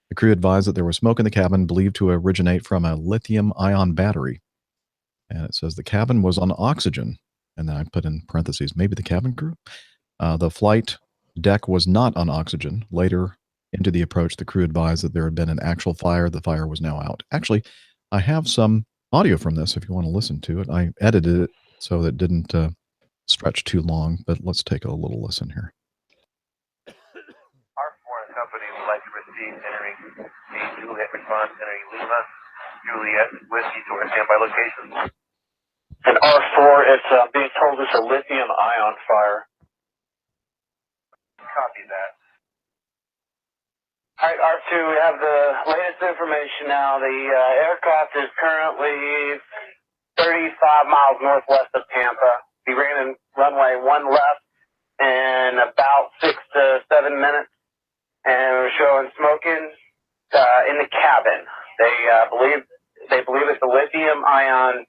The crew advised that there was smoke in the cabin believed to originate from a lithium-ion battery. And it says the cabin was on oxygen. And then I put in parentheses, maybe the cabin crew. The flight deck was not on oxygen. Later into the approach, the crew advised that there had been an actual fire. The fire was now out. Actually, I have some audio from this if you want to listen to it. I edited it so that it didn't stretch too long, but let's take a little listen here. R4 company would like to receive entering a Juliet response entering Lima, Juliet, Whiskey to our standby location. And R4, it's being told it's a lithium-ion fire. Copy that. All right, R2, we have the latest information now. The aircraft is currently 35 miles northwest of Tampa. We ran in runway 1 left in about 6 to 7 minutes, and we're showing smoking in the cabin. They believe it's a lithium-ion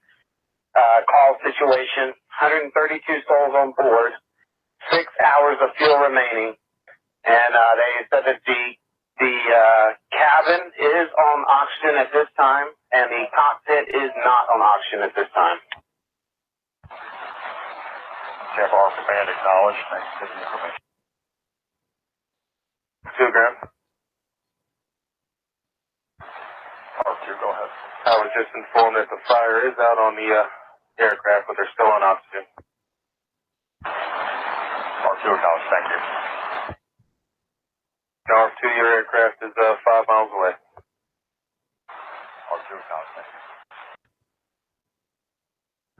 call situation. 132 souls on board, 6 hours of fuel remaining, and they said that the cabin is on oxygen at this time, and the cockpit is not on oxygen at this time. Tampa Arm Command acknowledged. Thanks for the information. 2 gram. R2, go ahead. I was just informed that the fire is out on the aircraft, but they're still on oxygen. R2 acknowledged. Thank you. R2, your aircraft is 5 miles away. R2 acknowledged. Thank you.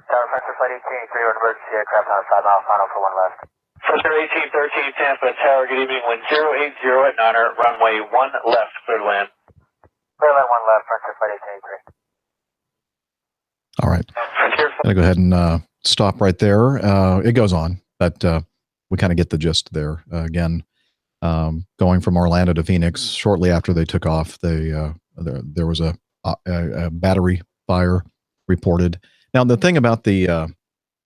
Tower Frontier Flight 1883 on emergency aircraft on a 5-mile final for 1 left. Frontier 1813 Tampa Tower, good evening, wind 080 at 9er, runway 1 left, clear to land. Clear to land 1 left, Frontier Flight 1883. All right. I'm going to go ahead and stop right there. It goes on, but we kind of get the gist there. Again, going from Orlando to Phoenix, shortly after they took off, there was a battery fire reported. Now, the thing about the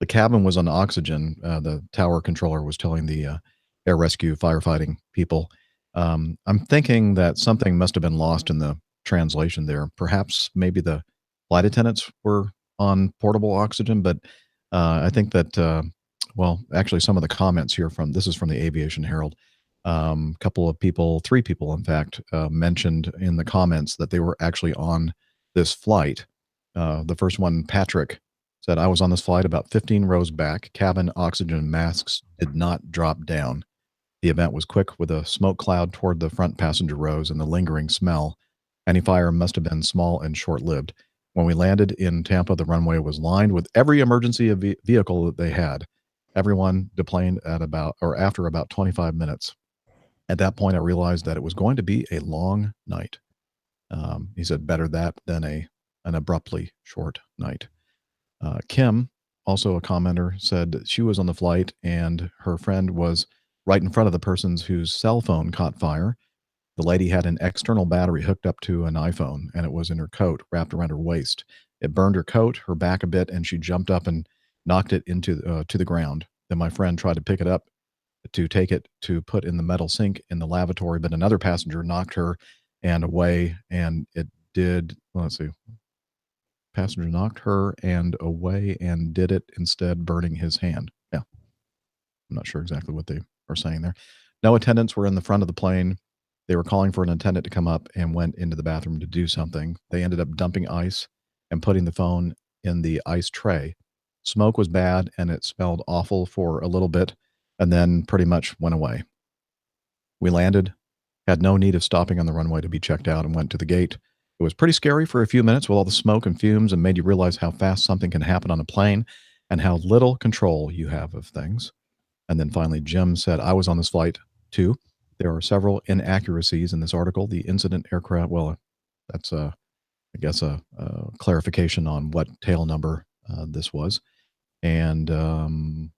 cabin was on oxygen. The tower controller was telling the air rescue firefighting people. I'm thinking that something must have been lost in the translation there. Perhaps maybe the flight attendants were on portable oxygen, but I think that, well, actually some of the comments here this is from the Aviation Herald. Couple of people, 3 people, in fact, mentioned in the comments that they were actually on this flight. The first one, Patrick, said, I was on this flight about 15 rows back. Cabin oxygen masks did not drop down. The event was quick with a smoke cloud toward the front passenger rows and the lingering smell. Any fire must have been small and short-lived. When we landed in Tampa, the runway was lined with every emergency vehicle that they had. Everyone deplaned after about 25 minutes. At that point, I realized that it was going to be a long night. He said, better that than an abruptly short night. Kim, also a commenter, said that she was on the flight and her friend was right in front of the person's whose cell phone caught fire. The lady had an external battery hooked up to an iPhone, and it was in her coat, wrapped around her waist. It burned her coat, her back a bit, and she jumped up and knocked it into to the ground. Then my friend tried to pick it up to take it to put in the metal sink in the lavatory, but another passenger knocked her and away, and it did, well, let's see, passenger knocked her and away and did it instead, burning his hand. Yeah. I'm not sure exactly what they are saying there. No attendants were in the front of the plane. They were calling for an attendant to come up and went into the bathroom to do something. They ended up dumping ice and putting the phone in the ice tray. Smoke was bad and it smelled awful for a little bit and then pretty much went away. We landed, had no need of stopping on the runway to be checked out, and went to the gate. It was pretty scary for a few minutes with all the smoke and fumes, and made you realize how fast something can happen on a plane and how little control you have of things. And then finally, Jim said, I was on this flight too. There are several inaccuracies in this article. The incident aircraft, well, that's I guess a clarification on what tail number this was. And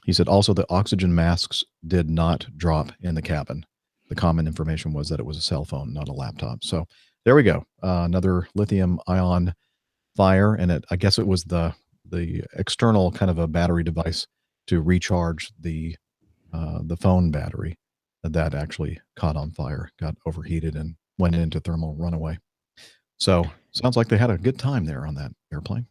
he said also the oxygen masks did not drop in the cabin. The common information was that it was a cell phone, not a laptop. So there we go. Another lithium ion fire. And I guess it was the external kind of a battery device to recharge the phone battery that actually caught on fire, got overheated, and went into thermal runaway. So sounds like they had a good time there on that airplane.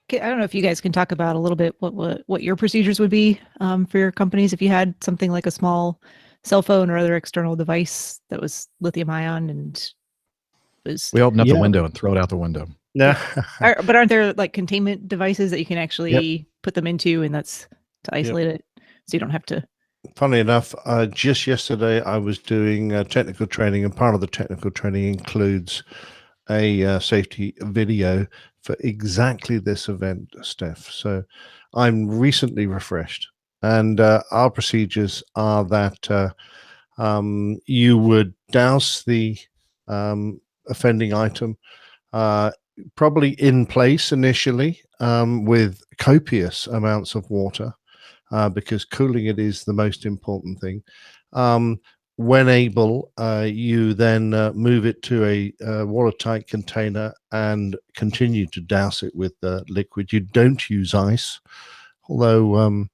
Okay, I don't know if you guys can talk about a little bit what your procedures would be for your companies if you had something like a small cell phone or other external device that was lithium ion and was. We open up the window and throw it out the window. Yeah. But aren't there like containment devices that you can actually put them into, and that's to isolate it, so you don't have to. Funny enough, just yesterday I was doing technical training, and part of the technical training includes a safety video for exactly this event, Steph. So I'm recently refreshed, and our procedures are that you would douse the offending item probably in place initially with copious amounts of water. Because cooling it is the most important thing. When able, you then move it to a watertight container and continue to douse it with liquid. You don't use ice, although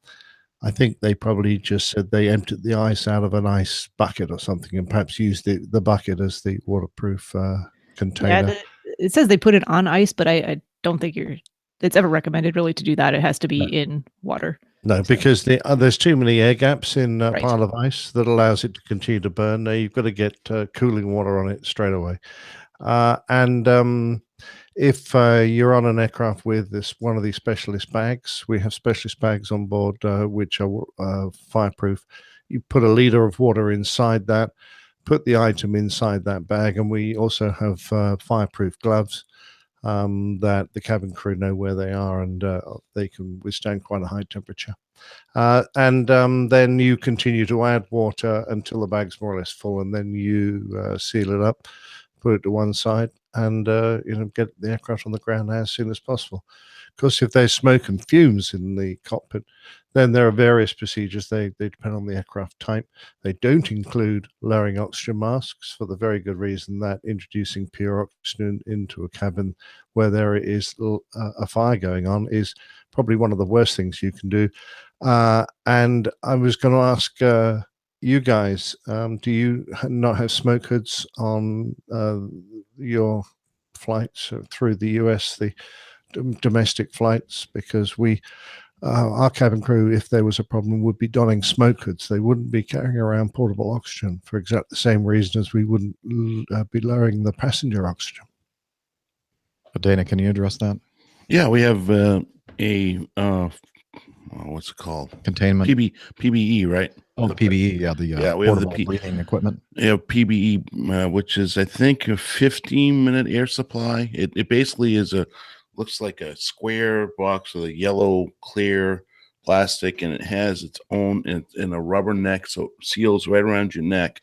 I think they probably just said they emptied the ice out of an ice bucket or something and perhaps used the bucket as the waterproof container. Yeah, it says they put it on ice, but I don't think it's ever recommended really to do that. It has to be in water. No, because there's too many air gaps in a pile of ice that allows it to continue to burn. No, you've got to get cooling water on it straight away. And if you're on an aircraft with one of these specialist bags, we have specialist bags on board which are fireproof. You put a liter of water inside that, put the item inside that bag, and we also have fireproof gloves. That the cabin crew know where they are, and they can withstand quite a high temperature. And then you continue to add water until the bag's more or less full, and then you seal it up, put it to one side, and get the aircraft on the ground as soon as possible. Of course, if there's smoke and fumes in the cockpit, then there are various procedures. They depend on the aircraft type. They don't include lowering oxygen masks for the very good reason that introducing pure oxygen into a cabin where there is a fire going on is probably one of the worst things you can do. And I was going to ask you guys, do you not have smoke hoods on your flights through the US, the domestic flights? Because our cabin crew, if there was a problem, would be donning smoke hoods. They wouldn't be carrying around portable oxygen for exactly the same reason as we wouldn't be lowering the passenger oxygen. Dana, can you address that? Yeah, we have what's it called? Containment. PBE, right? Oh, the PBE, yeah, we have the breathing equipment. Yeah, PBE, which is I think a 15-minute air supply. It basically looks like a square box with a yellow clear plastic, and it has its own in a rubber neck, so it seals right around your neck,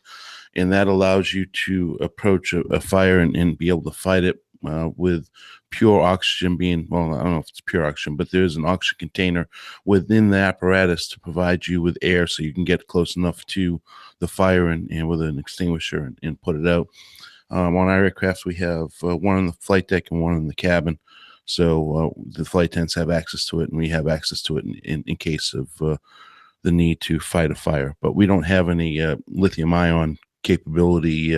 and that allows you to approach a fire and be able to fight it with pure oxygen being, well, I don't know if it's pure oxygen, but there's an oxygen container within the apparatus to provide you with air so you can get close enough to the fire and with an extinguisher and put it out. On our aircraft, we have one on the flight deck and one in the cabin. So the flight attendants have access to it, and we have access to it in case of the need to fight a fire. But we don't have any lithium ion capability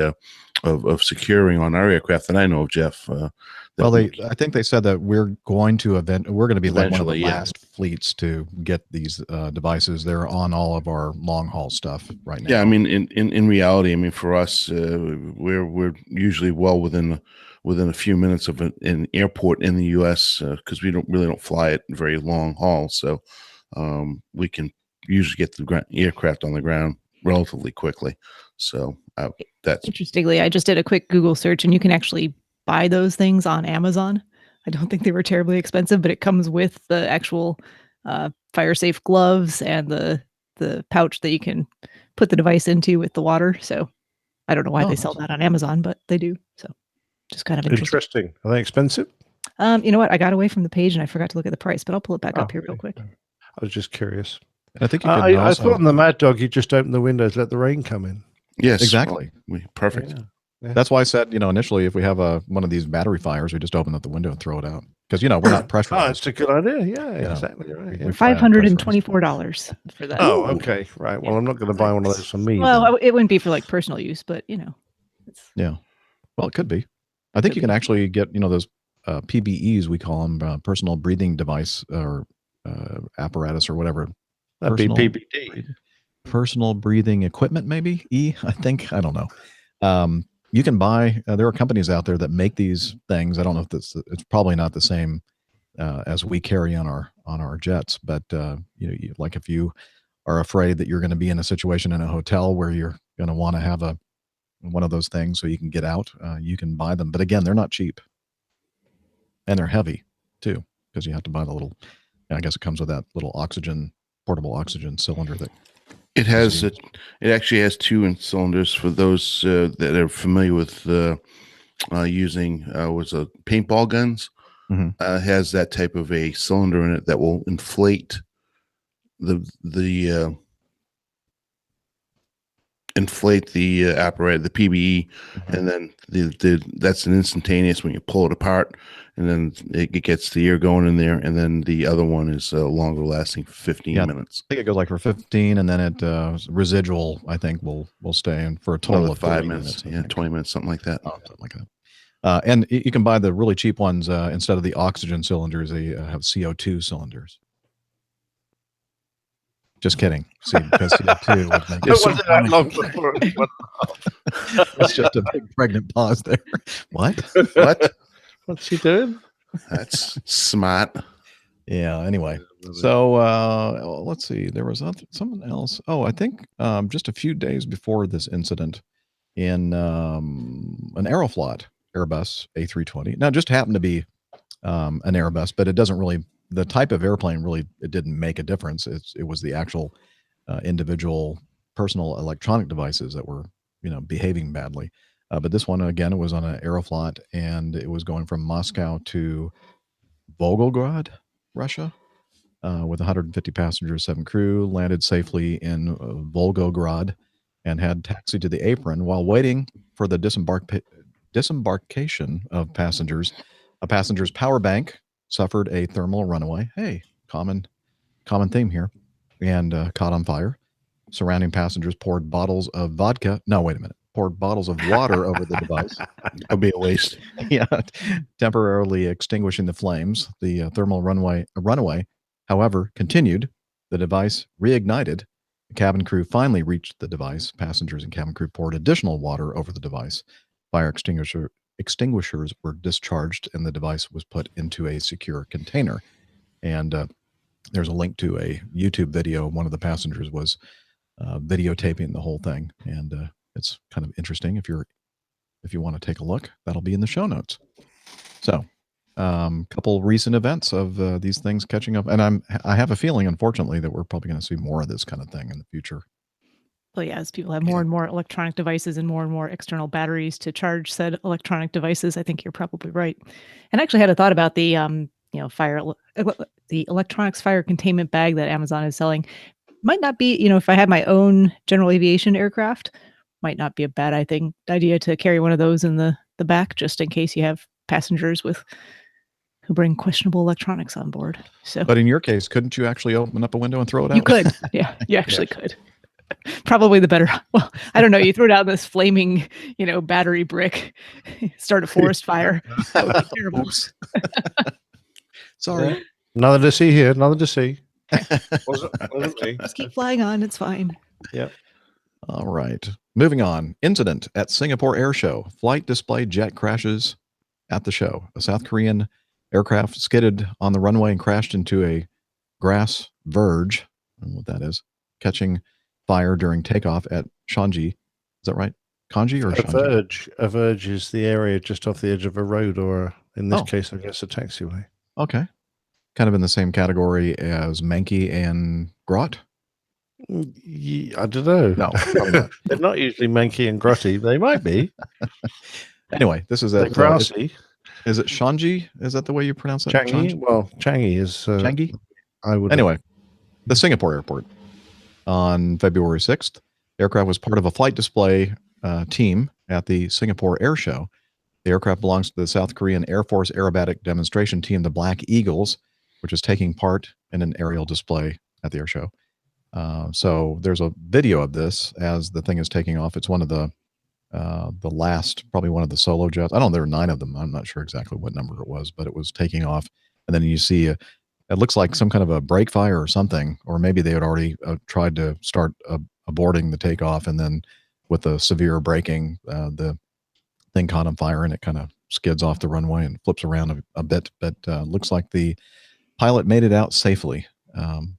of securing on our aircraft that I know of, Jeff. Well, I think they said that we're going to be like one of the Eventually, yeah. last fleets to get these devices. They're on all of our long haul stuff right now. Yeah, I mean, in reality, I mean, for us, we're usually well within a few minutes of an airport in the U.S. Because we don't fly it very long haul, so we can usually get the aircraft on the ground relatively quickly. So that's Interestingly, I just did a quick Google search, and you can actually buy those things on Amazon. I don't think they were terribly expensive, but it comes with the actual fire safe gloves and the pouch that you can put the device into with the water. So I don't know why they sell that on Amazon, but they do. So just kind of interesting. Are they expensive? You know what? I got away from the page and I forgot to look at the price, but I'll pull it back up here real quick. I was just curious. I think you can I also. thought in the Mad Dog you just open the windows, let the rain come in. yes, Exactly. perfect. Yeah. That's why I said, initially, if we have one of these battery fires, we just open up the window and throw it out because we're not pressurized. Oh, that's a good idea. Yeah, You know, exactly right. Yeah. we fly $524 for that. Oh, okay, right. Well, I'm not going to buy one of those for me. Well, it wouldn't be for like personal use, but Yeah. Well, it could be. I think you can actually get, those PBEs, we call them, personal breathing device or apparatus or whatever. That'd be Personal- PBD. Personal breathing equipment, maybe I think. I don't know. You can buy. There are companies out there that make these things. I don't know if it's probably not the same as we carry on our jets, but like if you are afraid that you're going to be in a situation in a hotel where you're going to want to have one of those things so you can get out, you can buy them. But again, they're not cheap, and they're heavy too because you have to buy the little. I guess it comes with that little portable oxygen cylinder that. It has it actually has two cylinders for those that are familiar with using paintball guns. Has that type of a cylinder in it that will inflate the apparatus, the PBE, and then that's an instantaneous when you pull it apart, and then it gets the air going in there, and then the other one is longer lasting, 15 minutes. I think it goes like for 15, and then it residual. I think will stay in for a total Another of 5 30 minutes. Yeah, 20 minutes, something like that. Oh, something like that. And you can buy the really cheap ones instead of the oxygen cylinders. They have CO2 cylinders. Just kidding. See, because CO2 would make It wasn't that long before it went off. It's just a big pregnant pause there. What? What? What's he doing? That's smart. Yeah. Anyway, so let's see. There was something else. Oh, I think just a few days before this incident in an Aeroflot Airbus A320. Now, it just happened to be an Airbus, but it doesn't really. The type of airplane really, it didn't make a difference. It was the actual individual personal electronic devices that were, behaving badly. But this one, again, it was on an Aeroflot, and it was going from Moscow to Volgograd, Russia, with 150 passengers, 7 crew, landed safely in Volgograd, and had taxied to the apron while waiting for the disembarkation of passengers. A passenger's power bank suffered a thermal runaway. Hey, common theme here, and caught on fire. Surrounding passengers poured bottles of vodka. No, wait a minute. Poured bottles of water over the device. That'd be a waste. Yeah, temporarily extinguishing the flames. The thermal runaway, however, continued. The device reignited. The cabin crew finally reached the device. Passengers and cabin crew poured additional water over the device. Fire extinguishers were discharged, and the device was put into a secure container. And there's a link to a YouTube video. One of the passengers was videotaping the whole thing, and it's kind of interesting. If you want to take a look, that'll be in the show notes. So, couple recent events of these things catching up, and I have a feeling, unfortunately, that we're probably going to see more of this kind of thing in the future. Well, yeah, as people have more and more electronic devices and more external batteries to charge said electronic devices, I think you're probably right. And I actually had a thought about the the electronics fire containment bag that Amazon is selling. Might not be, if I had my own general aviation aircraft, might not be a bad idea to carry one of those in the back, just in case you have passengers who bring questionable electronics on board. So, but in your case, couldn't you actually open up a window and throw it out? You could, yeah, you actually could. Probably the better. Well, I don't know. You throw down this flaming, battery brick, start a forest fire. That would be terrible. Oops. Sorry. Yeah. Nothing to see here. Nothing to see. wasn't me. Just keep flying on. It's fine. Yep. All right. Moving on. Incident at Singapore Air Show. Flight display jet crashes at the show. A South Korean aircraft skidded on the runway and crashed into a grass verge. I don't know what that is. Catching fire during takeoff at Shanji. Is that right? Kanji or Shanji? A verge is the area just off the edge of a road, or in this case, I guess, a taxiway. Okay. Kind of in the same category as Mankey and Grot? I don't know. No, probably not. They're not usually manky and grotty. They might be. Anyway, this is They're grassy. Is it Shanji? Is that the way you pronounce it? Changi? Well, Changi is... Changi? I would... Anyway, the Singapore airport. On February 6th, aircraft was part of a flight display team at the Singapore Air Show. The aircraft belongs to the South Korean Air Force aerobatic demonstration team, the Black Eagles, which is taking part in an aerial display at the air show. So there's a video of this as the thing is taking off. It's one of the last, probably one of the solo jets. I don't know, there were 9 of them. I'm not sure exactly what number it was, but it was taking off. And then you see, it looks like some kind of a brake fire or something, or maybe they had already tried to start aborting the takeoff. And then with the severe braking, the thing caught on fire and it kind of skids off the runway and flips around a bit. But looks like the pilot made it out safely.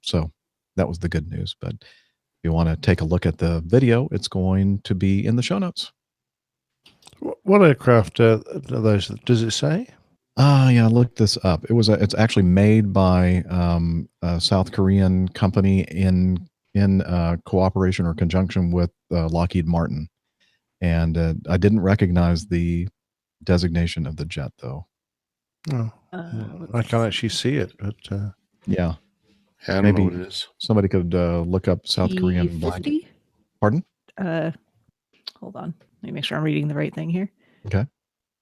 So that was the good news. But if you want to take a look at the video, it's going to be in the show notes. What aircraft are those? Does it say? Yeah, I looked this up. It's actually made by a South Korean company in cooperation or conjunction with Lockheed Martin. And I didn't recognize the designation of the jet, though. Oh, I can't actually see it, but yeah. I don't Maybe know what it is. Somebody could look up South Korean Black. Pardon? Hold on. Let me make sure I'm reading the right thing here. Okay.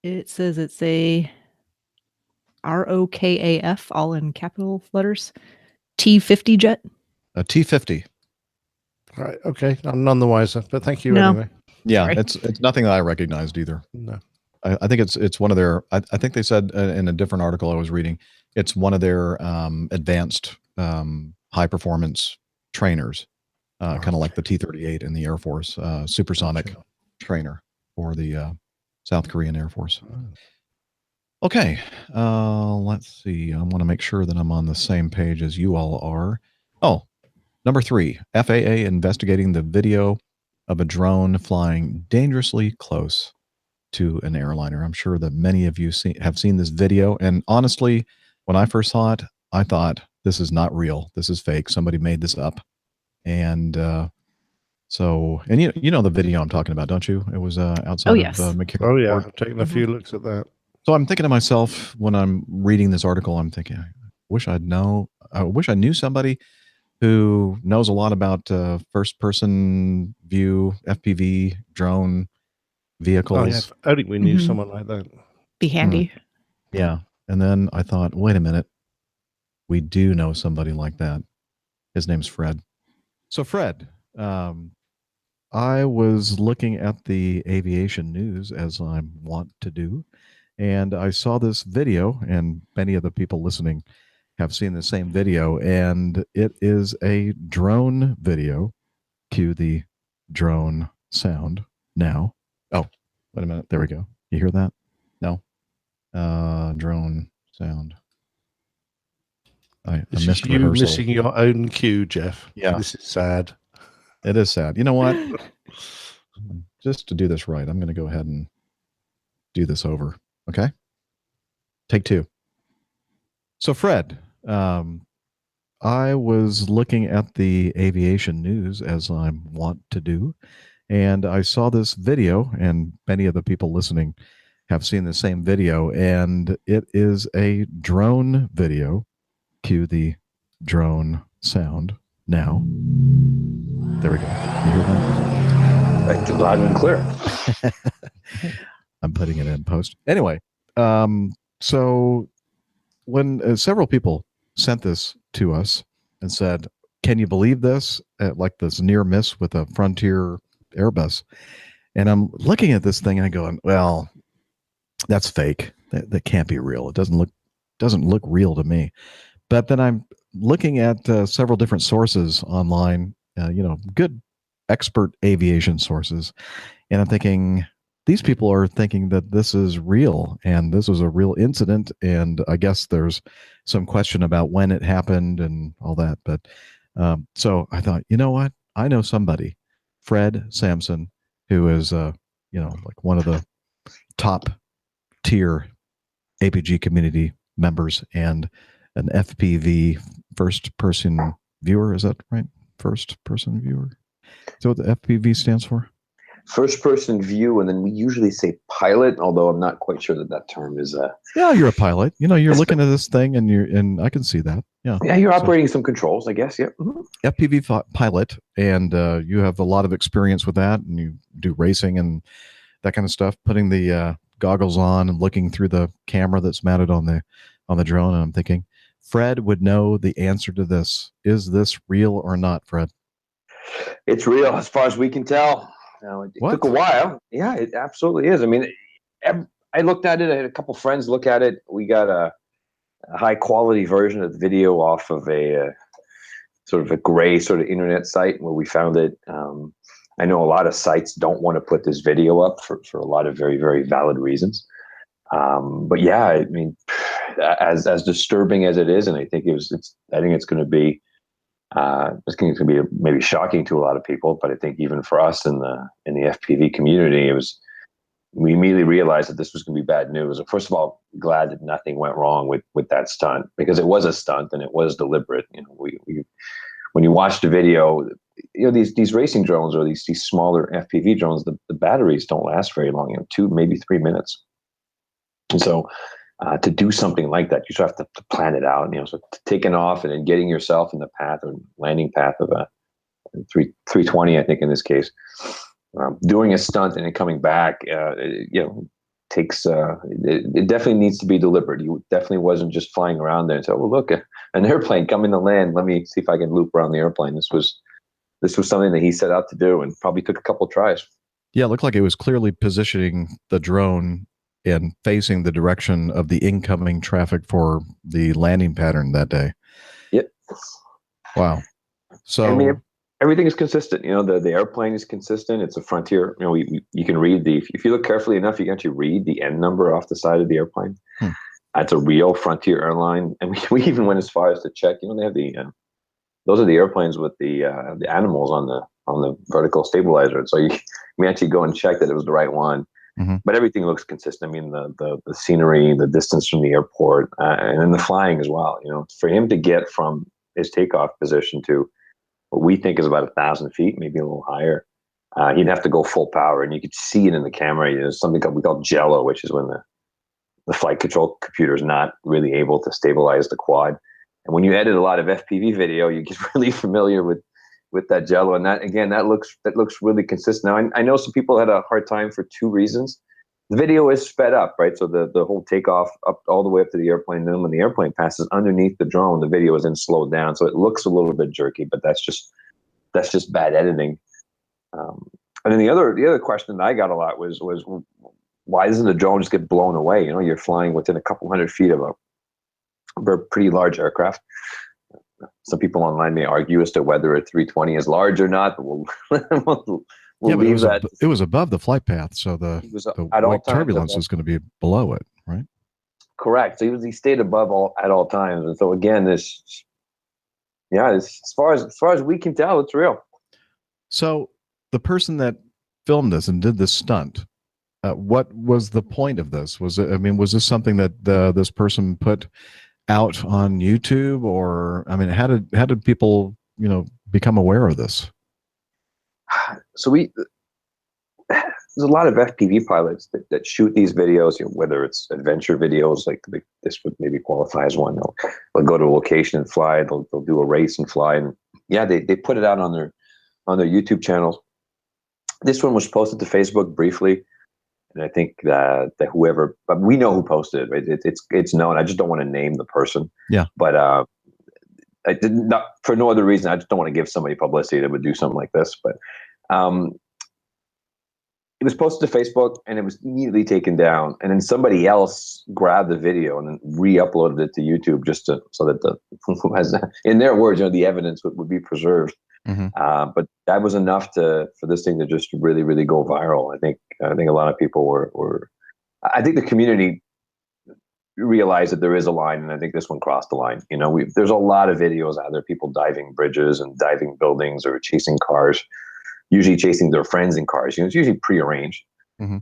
It says it's a ROKAF, all in capital letters, T-50 jet. A T-50. Right. Okay. I'm none the wiser, but thank you anyway. Yeah, Sorry. it's nothing that I recognized either. No. I think it's one of their. I think they said in a different article I was reading, it's one of their advanced high performance trainers, kind of like the T-38 in the Air Force, supersonic trainer for the South Korean Air Force. Okay, let's see. I want to make sure that I'm on the same page as you all are. Oh, number 3, FAA investigating the video of a drone flying dangerously close to an airliner. I'm sure that many of you have seen this video. And honestly, when I first saw it, I thought, this is not real. This is fake. Somebody made this up. And you know the video I'm talking about, don't you? It was outside of McCarran. Oh, yeah. I've taken a few looks at that. So I'm thinking to myself when I'm reading this article, I'm thinking, I wish I knew somebody who knows a lot about first person view, FPV, drone vehicles. Oh, yeah. I think we knew someone like that. Be handy. Yeah. And then I thought, wait a minute. We do know somebody like that. His name's Fred. So Fred, I was looking at the aviation news as I want to do. And I saw this video, and many of the people listening have seen the same video, and it is a drone video. Cue the drone sound now. Oh, wait a minute. There we go. You hear that? No. Drone sound. I missed you rehearsal. missing your own cue, Jeff. Yeah. This is sad. It is sad. You know what? Just to do this right, I'm going to go ahead and do this over. Okay. Take 2. So Fred, I was looking at the aviation news as I want to do, and I saw this video, and many of the people listening have seen the same video, and it is a drone video. Cue the drone sound now. There we go. You hear that? Right, loud and clear. I'm putting it in post. Anyway, so when several people sent this to us and said, can you believe this? Like this near miss with a Frontier Airbus. And I'm looking at this thing and I go, well, that's fake. That can't be real. It doesn't look real to me. But then I'm looking at several different sources online, good expert aviation sources. And I'm thinking, these people are thinking that this is real and this was a real incident. And I guess there's some question about when it happened and all that. But so I thought, you know what? I know somebody, Fred Sampson, who is, like one of the top tier APG community members and an FPV first person viewer. Is that right? First person viewer. So what the FPV stands for? First person view, and then we usually say pilot, although I'm not quite sure that term is yeah, you're a pilot. You're looking at this thing and I can see that. Yeah, you're operating some controls, I guess. Yep. Mm-hmm. FPV pilot, and you have a lot of experience with that, and you do racing and that kind of stuff, putting the goggles on and looking through the camera that's mounted on the drone. And I'm thinking Fred would know the answer to this. Is this real or not, Fred? It's real as far as we can tell. It took a while. Yeah, it absolutely is. I mean, I looked at it. I had a couple friends look at it. We got a high quality version of the video off of a sort of a gray sort of internet site where we found it. I know a lot of sites don't want to put this video up for a lot of very, very valid reasons. But yeah, I mean, as disturbing as it is, and I think it's going to be. It's going to be maybe shocking to a lot of people, but I think even for us in the FPV community, we immediately realized that this was going to be bad news. First of all, glad that nothing went wrong with that stunt, because it was a stunt and it was deliberate. When you watch the video, these racing drones or these smaller FPV drones, the batteries don't last very long, 2, maybe 3 minutes. And so to do something like that, you just have to plan it out. So taking off and then getting yourself in the path or landing path of a 320, I think in this case, doing a stunt and then coming back, takes. It definitely needs to be deliberate. You definitely wasn't just flying around there and say, "Oh, look, an airplane coming to land. Let me see if I can loop around the airplane." This was something that he set out to do and probably took a couple tries. Yeah, it looked like it was clearly positioning the drone and facing the direction of the incoming traffic for the landing pattern that day. Yep. Wow. So I mean, everything is consistent. The airplane is consistent. It's a Frontier. You can read if you look carefully enough, you can actually read the N number off the side of the airplane. That's a real Frontier Airline. And we even went as far as to check. They have those are the airplanes with the animals on the vertical stabilizer. So we actually go and check that it was the right one. Mm-hmm. But everything looks consistent. I mean, the scenery, the distance from the airport, and then the flying as well. For him to get from his takeoff position to what we think is about 1,000 feet, maybe a little higher, he'd have to go full power, and you could see it in the camera. There's something we call jello, which is when the flight control computer is not really able to stabilize the quad. And when you edit a lot of FPV video, you get really familiar with that jello, and that looks really consistent. Now, I know some people had a hard time for 2 reasons. The video is sped up, right? So the whole takeoff up all the way up to the airplane. And then when the airplane passes underneath the drone, the video is then slowed down, so it looks a little bit jerky. But that's just bad editing. And then the other question that I got a lot was why doesn't the drone just get blown away? You're flying within a couple hundred feet of a pretty large aircraft. Some people online may argue as to whether a 320 is large or not, but we'll leave that. It was above the flight path, so the white turbulence is going to be below it, right? Correct. So he stayed above at all times, and so again, as far as we can tell, it's real. So the person that filmed this and did this stunt, what was the point of this? Was this something that this person put out on YouTube, or how did people become aware of this? So there's a lot of FPV pilots that shoot these videos, whether it's adventure videos, like this would maybe qualify as one. They'll go to a location and fly. They'll do a race and fly, and they put it out on their YouTube channels. This one was posted to Facebook briefly. And I think that whoever, but we know who posted it. Right? It's known. I just don't want to name the person. Yeah. But I did not for no other reason. I just don't want to give somebody publicity that would do something like this. But it was posted to Facebook and it was immediately taken down. And then somebody else grabbed the video and then re-uploaded it to YouTube just so that in their words, the evidence would be preserved. But that was enough for this thing to just really, really go viral. I think a lot of people were. I think the community realized that there is a line, and I think this one crossed the line. There's a lot of videos out there, people diving bridges and diving buildings or chasing cars, usually chasing their friends in cars. It's usually prearranged, and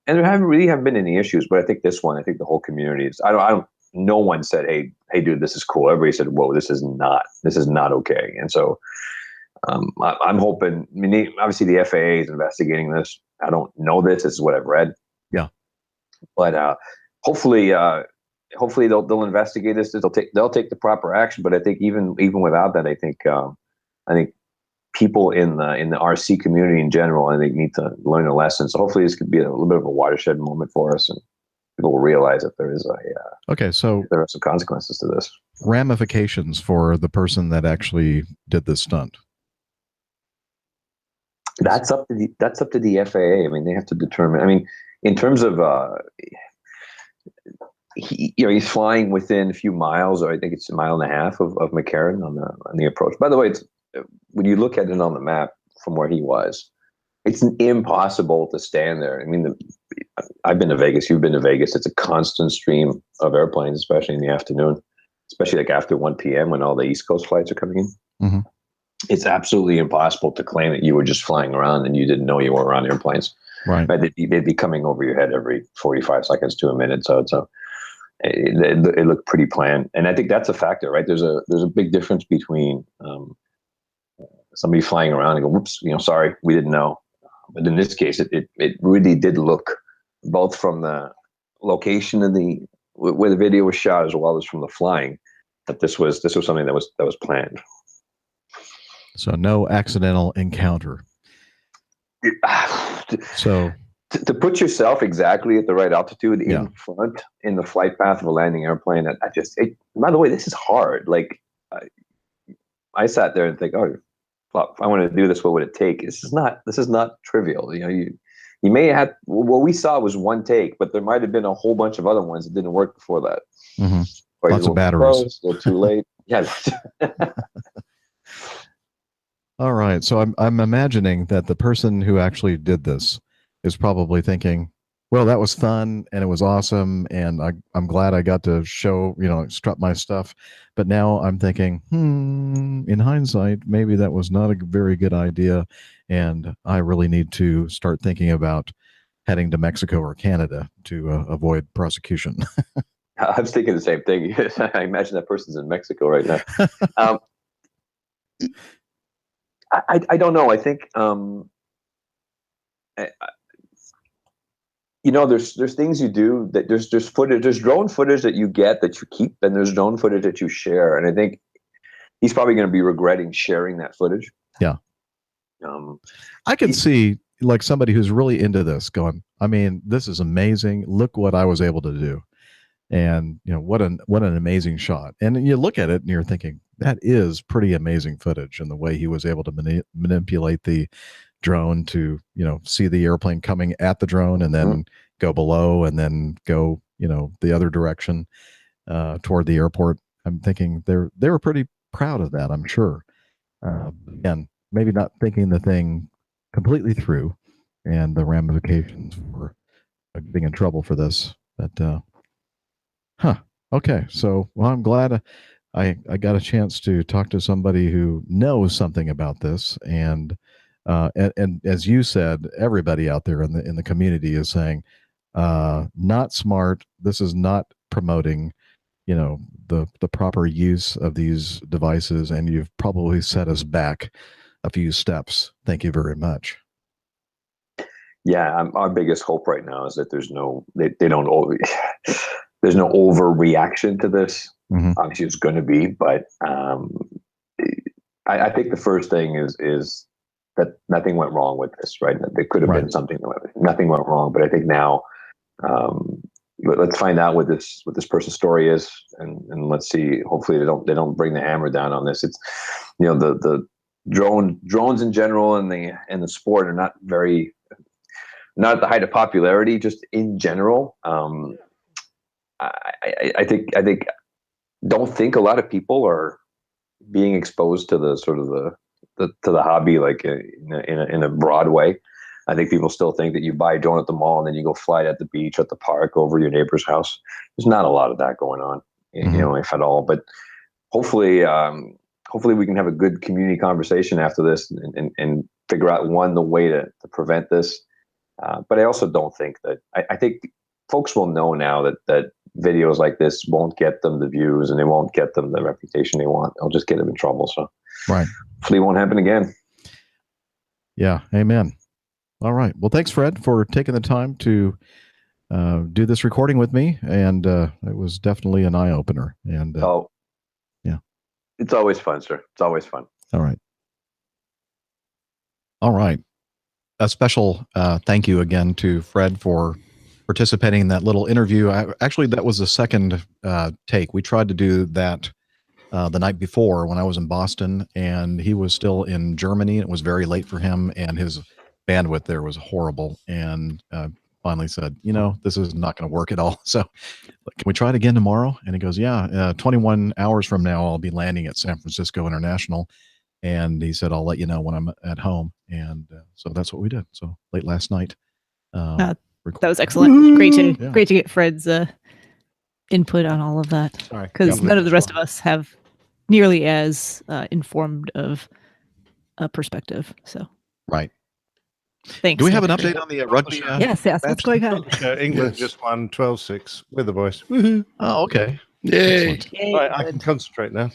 there haven't been any issues. But I think this one, the whole community is. I don't. No one said, "Hey, dude, this is cool." Everybody said, "Whoa, this is not okay." And so. I'm hoping. I mean, obviously the FAA is investigating this. I don't know this. This is what I've read. Yeah, but hopefully they'll investigate this. They'll take the proper action. But I think even without that, I think people in the RC community in general, I think, need to learn a lesson. So hopefully this could be a little bit of a watershed moment for us, and people will realize that there is so there are some consequences to this. Ramifications for the person that actually did this stunt. That's up to the FAA. I mean, they have to determine. I mean, in terms of he's flying within a few miles, or I think it's 1.5 miles of McCarran on the approach. By the way, when you look at it on the map from where he was, it's impossible to stand there. I mean, I've been to Vegas. You've been to Vegas. It's a constant stream of airplanes, especially in the afternoon, especially like after 1 p.m. when all the East Coast flights are coming in. It's absolutely impossible to claim that you were just flying around and you didn't know you were around airplanes. Right. But they'd be coming over your head every 45 seconds to a minute. So it looked pretty planned. And I think that's a factor, right? There's a big difference between somebody flying around and go, whoops, sorry, we didn't know. But in this case, it really did look, both from the location of where the video was shot as well as from the flying, that this was something that was planned. So no accidental encounter. So to put yourself exactly at the right altitude in front in the flight path of a landing airplane, by the way, this is hard. Like I sat there and think, oh, well, if I wanted to do this, what would it take? This is not trivial. You may have what we saw was one take, but there might have been a whole bunch of other ones that didn't work before that. Lots of batteries. A little too late. Yeah. All right. So I'm imagining that the person who actually did this is probably thinking, well, that was fun and it was awesome. And I'm glad I got to show, strut my stuff. But now I'm thinking, in hindsight, maybe that was not a very good idea. And I really need to start thinking about heading to Mexico or Canada to avoid prosecution. I was thinking the same thing. I imagine that person's in Mexico right now. I don't know. I think there's things you do that there's footage, there's drone footage that you get that you keep, and there's drone footage that you share. And I think he's probably going to be regretting sharing that footage. Yeah. I can see like somebody who's really into this going, I mean, this is amazing. Look what I was able to do. And what an amazing shot. And you look at it and you're thinking, that is pretty amazing footage, and the way he was able to manipulate the drone to see the airplane coming at the drone and then go below and then go the other direction toward the airport. I'm thinking they were pretty proud of that, I'm sure. Again, maybe not thinking the thing completely through and the ramifications for being in trouble for this, but okay. So, well, I'm glad I got a chance to talk to somebody who knows something about this, and as you said, everybody out there in the community is saying, not smart. This is not promoting, the proper use of these devices, and you've probably set us back a few steps. Thank you very much. Yeah, our biggest hope right now is that there's no there's no overreaction to this. Obviously, it's going to be, but I think the first thing is that nothing went wrong with this, right? There could have been something. Nothing went wrong, but I think now let's find out what this person's story is, and let's see. Hopefully they don't bring the hammer down on this. It's, you know, the drones in general and the sport are not at the height of popularity just in general. I think don't think a lot of people are being exposed to the sort of to the hobby like in a broad way. I think people still think that you buy a drone at the mall and then you go fly it at the beach, at the park, over your neighbor's house. There's not a lot of that going on, you know, if at all. But hopefully we can have a good community conversation after this and figure out the way to prevent this. But I also don't think that I think folks will know now that videos like this won't get them the views and they won't get them the reputation they want. They'll just get them in trouble. So right, hopefully it won't happen again. Yeah, amen. All right. Well, thanks, Fred, for taking the time to do this recording with me, and it was definitely an eye opener. And yeah, it's always fun, sir. It's always fun. All right. All right. A special thank you again to Fred for participating in that little interview. Actually, that was the second take. We tried to do that the night before when I was in Boston, and he was still in Germany. It was very late for him, and his bandwidth there was horrible. And finally said, you know, this is not going to work at all. So can we try it again tomorrow? And he goes, yeah, 21 hours from now, I'll be landing at San Francisco International. And he said, I'll let you know when I'm at home. And so that's what we did. So late last night. That was excellent. Great to get Fred's input on all of that. Because none of the rest of us have nearly as informed of a perspective. So right. Thanks. Do we have an update on the rugby? Yes. What's going on? England just won 12-6 with the boys. Oh, okay. Yay. Right, I can concentrate now.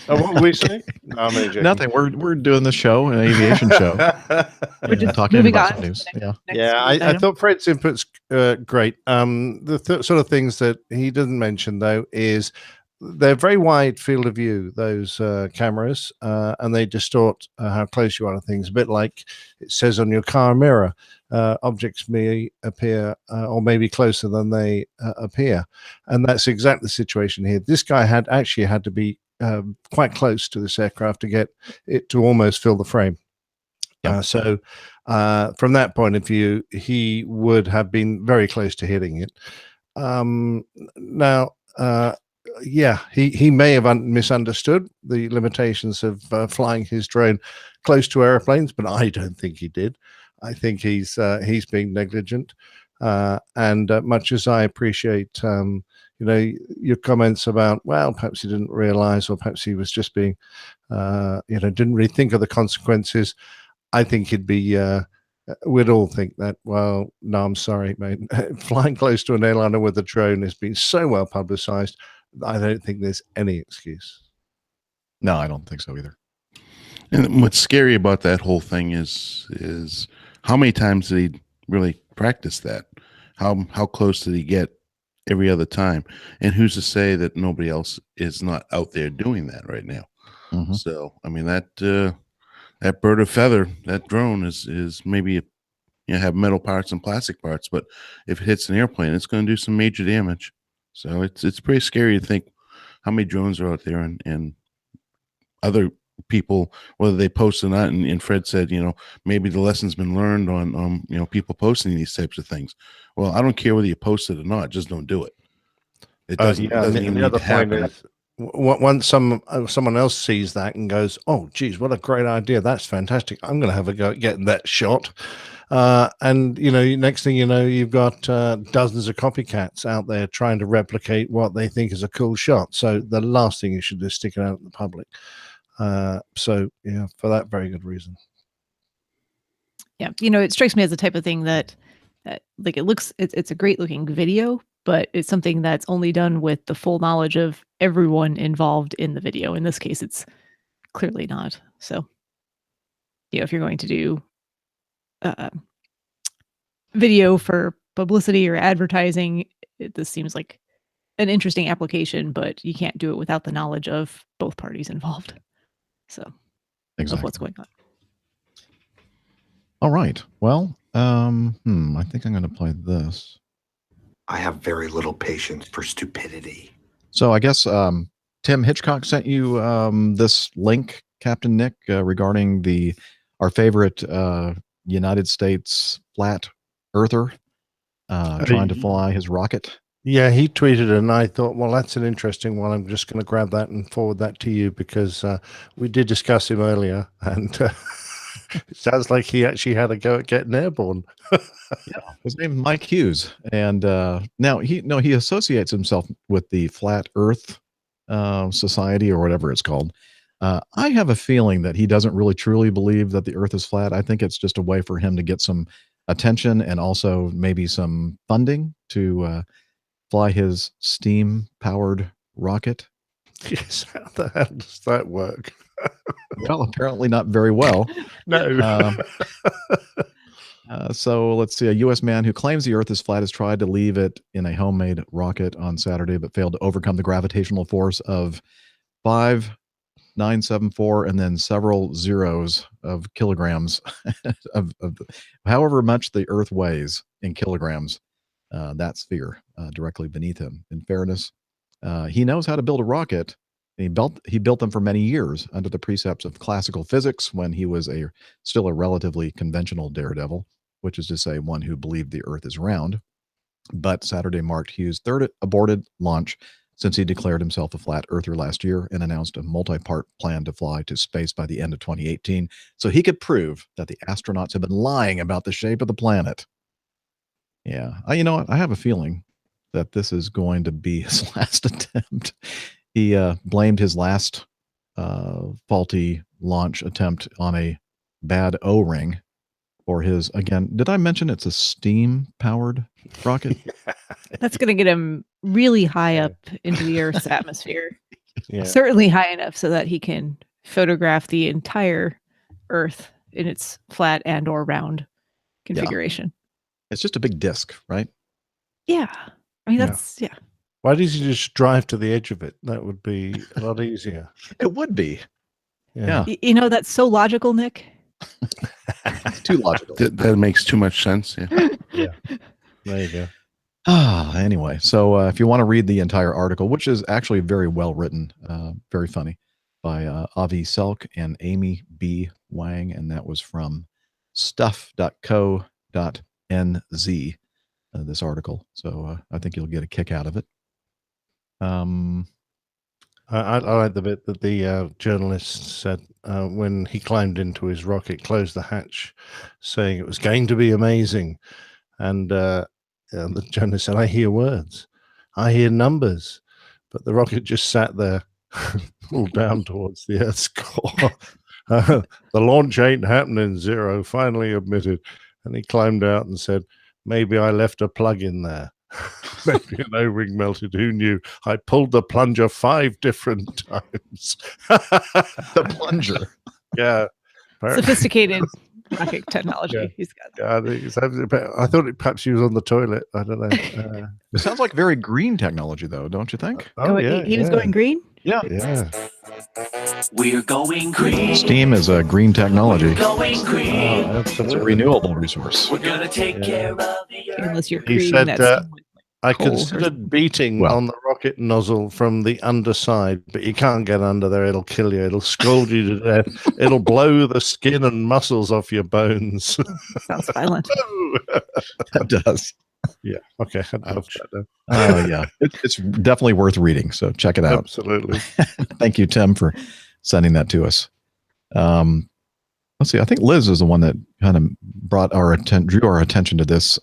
What were we saying? No, I'm only joking. Nothing. We're doing this show, an aviation show. We're just talking moving about on. some news. I thought Fred's input's great. The sort of things that he didn't mention, though, is they're very wide field of view, those cameras, and they distort how close you are to things, a bit like it says on your car mirror. Objects may appear or may be closer than they appear. And that's exactly the situation here. This guy had to be quite close to this aircraft to get it to almost fill the frame. So from that point of view, he would have been very close to hitting it. He may have misunderstood the limitations of flying his drone close to airplanes, but I don't think he did. I think he's being negligent. And much as I appreciate, your comments about, well, perhaps he didn't realize, or perhaps he was just being, didn't really think of the consequences. I think he'd be. We'd all think that. Well, no, I'm sorry, mate. Flying close to an airliner with a drone has been so well publicized. I don't think there's any excuse. No, I don't think so either. And what's scary about that whole thing is how many times did he really practice that? How close did he get every other time? And who's to say that nobody else is not out there doing that right now? Mm-hmm. So, I mean, that bird of feather, that drone is maybe have metal parts and plastic parts, but if it hits an airplane, it's going to do some major damage. So it's pretty scary to think how many drones are out there, and other people, whether they post or not. And Fred said, maybe the lesson's been learned on people posting these types of things. Well, I don't care whether you post it or not, just don't do it. It doesn't even need to happen. Once someone else sees that and goes, oh, geez, what a great idea. That's fantastic. I'm going to have a go at getting that shot. And, next thing you know, you've got dozens of copycats out there trying to replicate what they think is a cool shot. So the last thing you should do is stick it out in the public. For that very good reason. Yeah. It strikes me as the type of thing that like it's a great looking video, but it's something that's only done with the full knowledge of everyone involved in the video. In this case, it's clearly not. So, if you're going to do video for publicity or advertising, this seems like an interesting application, but you can't do it without the knowledge of both parties involved. So, exactly. Of what's going on. All right. Well, I think I'm going to play this. I have very little patience for stupidity. So I guess Tim Hitchcock sent you this link, Captain Nick, regarding our favorite United States flat earther trying to fly his rocket. Yeah, he tweeted it, and I thought, well, that's an interesting one. I'm just going to grab that and forward that to you because we did discuss him earlier, and it sounds like he actually had a go at getting airborne. Yeah, his name is Mike Hughes, and now he associates himself with the Flat Earth Society or whatever it's called. I have a feeling that he doesn't really truly believe that the Earth is flat. I think it's just a way for him to get some attention and also maybe some funding to fly his steam-powered rocket. Yes, how the hell does that work? Well, apparently not very well. No. So let's see. A U.S. man who claims the Earth is flat has tried to leave it in a homemade rocket on Saturday, but failed to overcome the gravitational force of 5,974 and then several zeros of kilograms of however much the Earth weighs in kilograms. That sphere directly beneath him. In fairness, he knows how to build a rocket. He built them for many years under the precepts of classical physics when he was still a relatively conventional daredevil, which is to say one who believed the Earth is round. But Saturday marked Hughes' third aborted launch since he declared himself a flat earther last year and announced a multi-part plan to fly to space by the end of 2018 so he could prove that the astronauts had been lying about the shape of the planet. Yeah, you know what? I have a feeling that this is going to be his last attempt. He blamed his last faulty launch attempt on a bad O-ring for his, again, did I mention it's a steam-powered rocket? That's going to get him really high up into the Earth's atmosphere. Yeah. Certainly high enough so that he can photograph the entire Earth in its flat and or round configuration. It's just a big disc, right? Yeah. I mean, that's, yeah. Why does he just drive to the edge of it? That would be a lot easier. It would be. Yeah. You know, that's so logical, Nick. It's too logical. That makes too much sense. Yeah. Yeah. There you go. Anyway, so if you want to read the entire article, which is actually very well written, very funny, by Avi Selk and Amy B. Wang, and that was from stuff.co.nz, this article. So I think you'll get a kick out of it. I like the bit that the journalist said when he climbed into his rocket, closed the hatch, saying it was going to be amazing. And the journalist said, I hear words, I hear numbers. But the rocket just sat there, pulled down towards the Earth's core. The launch ain't happening, Zero finally admitted. And he climbed out and said, maybe I left a plug in there. Maybe an O-ring melted. Who knew? I pulled the plunger 5 different times. The plunger. Yeah. Sophisticated rocket technology. Yeah. He's got. Yeah, I thought perhaps he was on the toilet. I don't know. It sounds like very green technology, though, don't you think? He was going green? Yeah. Yeah. We're going green. Steam is a green technology. Going green. It's a renewable resource. We're gonna take care of the Unless you're He green, said, that's I coal or considered beating on the rocket nozzle from the underside, but you can't get under there. It'll kill you. It'll scald you to death. It'll blow the skin and muscles off your bones. sounds violent. That does. Yeah. Okay. I'd love that. Yeah. It's definitely worth reading. So check it out. Absolutely. Thank you, Tim, for sending that to us. Let's see. I think Liz is the one that kind of drew our attention to this.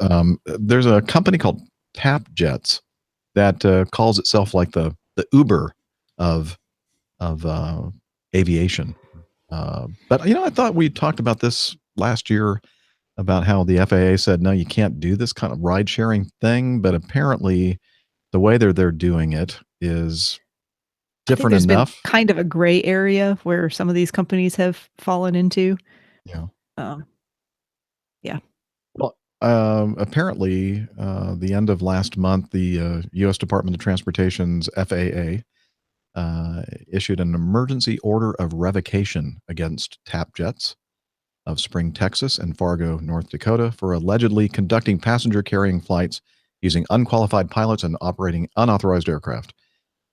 There's a company called Tap Jets that calls itself like the Uber of aviation. But I thought we talked about this last year about how the FAA said, no, you can't do this kind of ride sharing thing. But apparently the way they're doing it is different enough. Been kind of a gray area where some of these companies have fallen into. Yeah. Yeah. Well, apparently, the end of last month, the U.S. Department of Transportation's FAA issued an emergency order of revocation against Tap Jets of Spring, Texas, and Fargo, North Dakota, for allegedly conducting passenger carrying flights using unqualified pilots and operating unauthorized aircraft.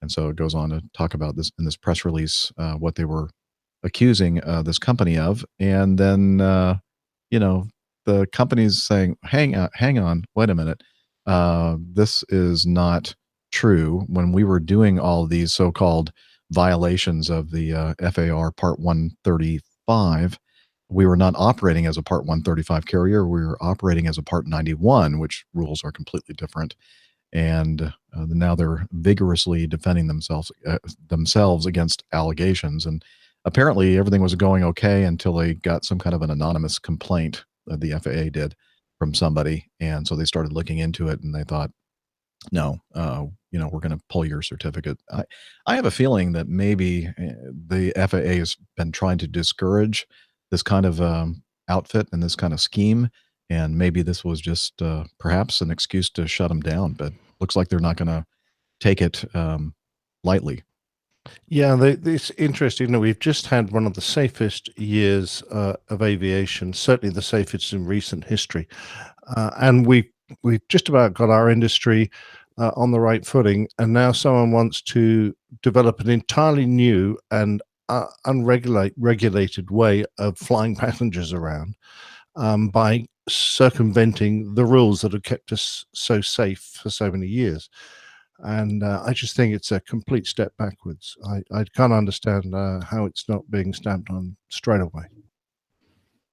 And so it goes on to talk about this in this press release, what they were accusing this company of. And then, the company's saying, hang on, wait a minute. This is not true. When we were doing all these so-called violations of the FAR Part 135, we were not operating as a Part 135 carrier. We were operating as a Part 91, which rules are completely different. And now they're vigorously defending themselves against allegations. And apparently everything was going okay until they got some kind of an anonymous complaint that the FAA did from somebody. And so they started looking into it, and they thought, no, we're going to pull your certificate. I have a feeling that maybe the FAA has been trying to discourage this kind of outfit and this kind of scheme. And maybe this was just perhaps an excuse to shut them down, but looks like they're not going to take it lightly. Yeah, it's interesting. We've just had one of the safest years of aviation, certainly the safest in recent history, and we've just about got our industry on the right footing. And now someone wants to develop an entirely new and unregulated way of flying passengers around by circumventing the rules that have kept us so safe for so many years. And I just think it's a complete step backwards. I can't understand how it's not being stamped on straight away.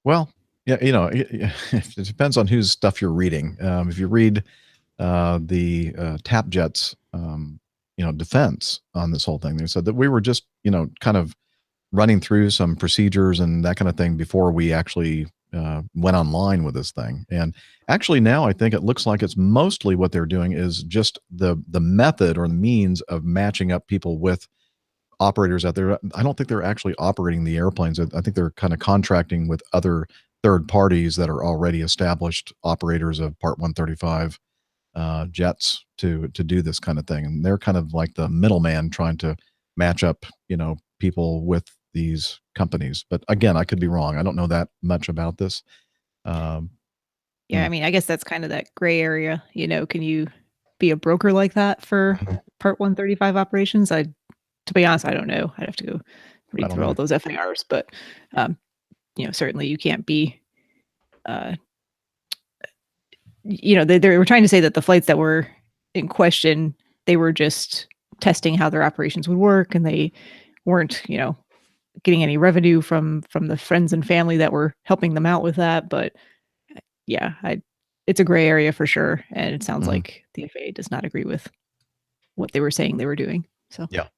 Well, yeah, it depends on whose stuff you're reading. If you read the Tap Jet's, defense on this whole thing, they said that we were just, kind of running through some procedures and that kind of thing before we actually went online with this thing. And actually now I think it looks like it's mostly what they're doing is just the method or the means of matching up people with operators out there. I don't think they're actually operating the airplanes. I think they're kind of contracting with other third parties that are already established operators of Part 135 jets to do this kind of thing. And they're kind of like the middleman trying to match up, people with these companies. But again, I could be wrong. I don't know that much about this. Yeah, I mean, I guess that's kind of that gray area. Can you be a broker like that for Part 135 operations? To be honest, I don't know. I'd have to go read through all those FARs, but certainly you can't be. They were trying to say that the flights that were in question, they were just testing how their operations would work, and they weren't, getting any revenue from the friends and family that were helping them out with that. But yeah, it's a gray area for sure, and it sounds like the FAA does not agree with what they were saying they were doing. So yeah,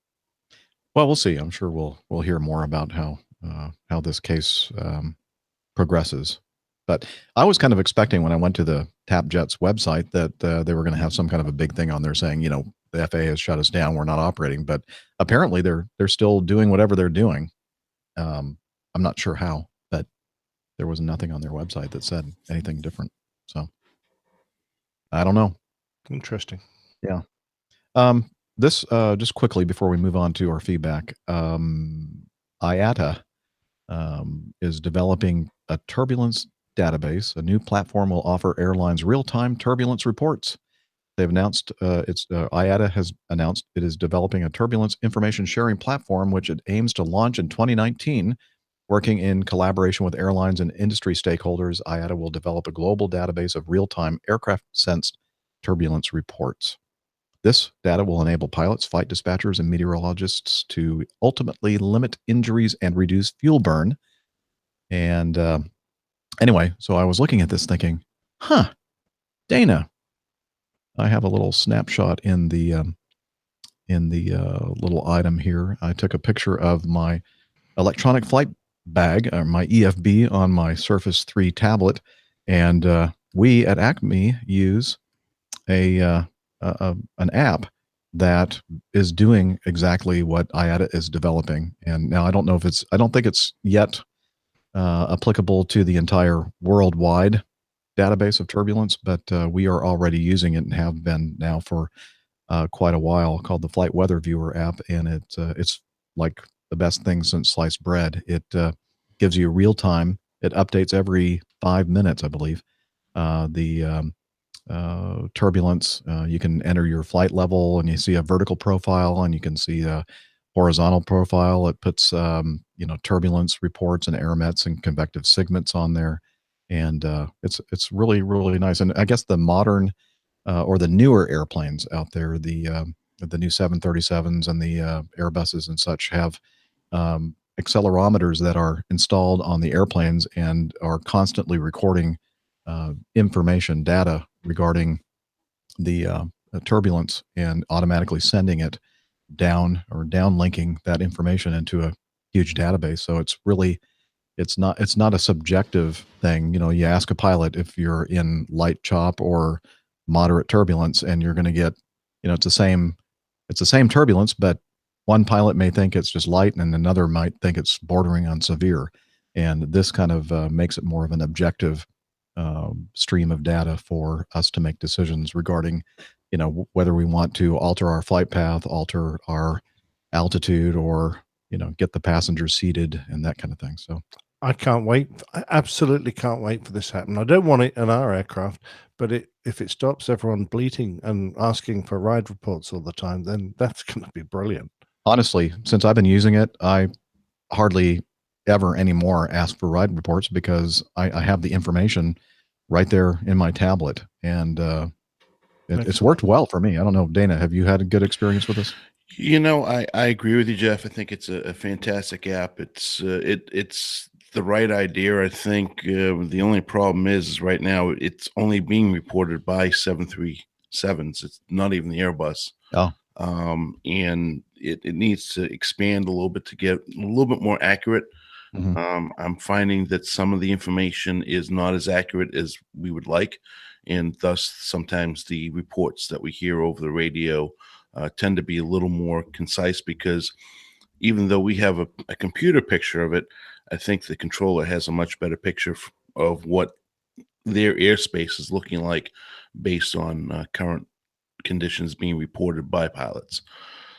well, we'll see. I'm sure we'll hear more about how this case progresses. But I was kind of expecting when I went to the TapJet's website that they were going to have some kind of a big thing on there saying, the FAA has shut us down, we're not operating. But apparently they're still doing whatever they're doing. I'm not sure how, but there was nothing on their website that said anything different. So I don't know. Interesting. Yeah. This just quickly before we move on to our feedback, IATA is developing a turbulence database. A new platform will offer airlines real-time turbulence reports. They've announced IATA has announced it is developing a turbulence information sharing platform, which it aims to launch in 2019. Working in collaboration with airlines and industry stakeholders, IATA will develop a global database of real-time aircraft-sensed turbulence reports. This data will enable pilots, flight dispatchers, and meteorologists to ultimately limit injuries and reduce fuel burn. And anyway, so I was looking at this thinking, Dana, I have a little snapshot in the little item here. I took a picture of my electronic flight bag, or my EFB on my Surface 3 tablet, and we at Acme use an app that is doing exactly what IATA is developing. And now I don't think it's yet applicable to the entire worldwide database of turbulence, but we are already using it and have been now for quite a while, called the Flight Weather Viewer app. And it's like the best thing since sliced bread. It gives you real time. It updates every 5 minutes, I believe, the turbulence. You can enter your flight level, and you see a vertical profile, and you can see a horizontal profile. It puts turbulence reports and aeromets and convective segments on there, and it's really really nice. And I guess the modern or the newer airplanes out there, the new 737s and the Airbuses and such have accelerometers that are installed on the airplanes and are constantly recording information, data regarding the turbulence and automatically sending it down or downlinking that information into a huge database. So it's not a subjective thing. You ask a pilot if you're in light chop or moderate turbulence, and you're going to get, it's the same turbulence, but one pilot may think it's just light and another might think it's bordering on severe. And this kind of makes it more of an objective stream of data for us to make decisions regarding, whether we want to alter our flight path, alter our altitude, or, get the passengers seated and that kind of thing. So I can't wait. I absolutely can't wait for this to happen. I don't want it in our aircraft, but if it stops everyone bleating and asking for ride reports all the time, then that's going to be brilliant. Honestly, since I've been using it, I hardly ever anymore ask for ride reports because I have the information right there in my tablet, and it's worked well for me. I don't know, Dana, have you had a good experience with this? I agree with you, Jeff. I think it's a fantastic app. It's the right idea. I think the only problem is right now it's only being reported by 737s. It's not even the Airbus. Oh. And it needs to expand a little bit to get a little bit more accurate. Mm-hmm. I'm finding that some of the information is not as accurate as we would like, and thus sometimes the reports that we hear over the radio tend to be a little more concise, because even though we have a computer picture of it, I think the controller has a much better picture of what their airspace is looking like based on current conditions being reported by pilots.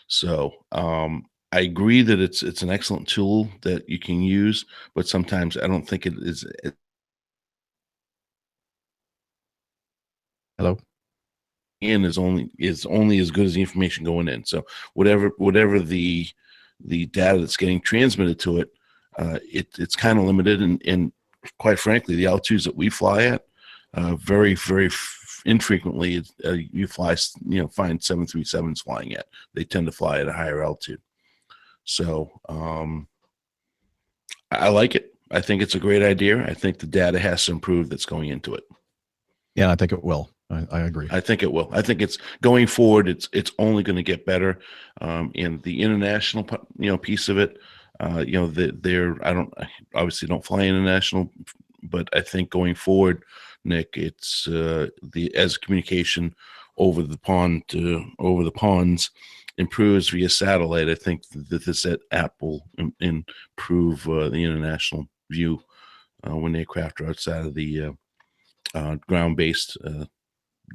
So I agree that it's an excellent tool that you can use, but sometimes I don't think it is. Hello. In is only as good as the information going in. So whatever the data that's getting transmitted to it, it's kind of limited, and quite frankly, the altitudes that we fly at, very infrequently you find 737s flying at. They tend to fly at a higher altitude. So I like it. I think it's a great idea. I think the data has to improve that's going into it. Yeah, I think it will. I agree. I think it will. I think it's going forward. It's only going to get better. In the international, piece of it, I don't fly international, but I think going forward, Nick, it's as communication over the ponds improves via satellite. I think that this app will improve the international view when aircraft are outside of the ground-based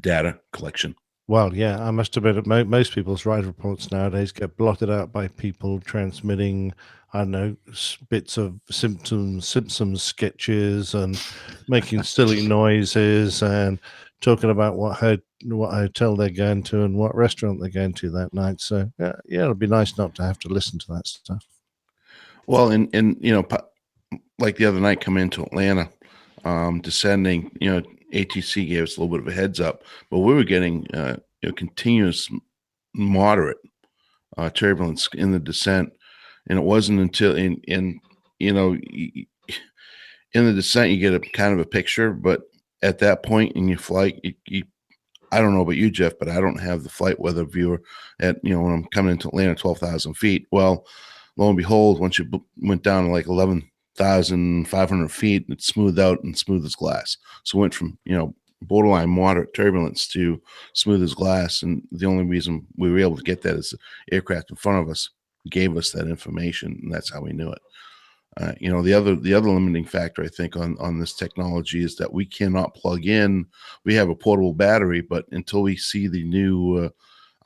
data collection. Well, yeah, I must admit that most people's ride reports nowadays get blotted out by people transmitting, I don't know, bits of Simpsons sketches and making silly noises and talking about what hotel they're going to and what restaurant they're going to that night. So yeah, it'll be nice not to have to listen to that stuff. Well, and like the other night coming into Atlanta, descending, ATC gave us a little bit of a heads up, but we were getting continuous moderate turbulence in the descent, and it wasn't until in the descent you get a kind of a picture, but at that point in your flight, I don't know about you, Jeff, but I don't have the flight weather viewer at when I'm coming into Atlanta 12,000 feet. Well, lo and behold, once you went down to like 11,500 feet, it's smoothed out and smooth as glass. So it went from borderline moderate turbulence to smooth as glass, and the only reason we were able to get that is the aircraft in front of us gave us that information, and that's how we knew it. The other limiting factor I think on this technology is that we cannot plug in. We have a portable battery, but until we see the new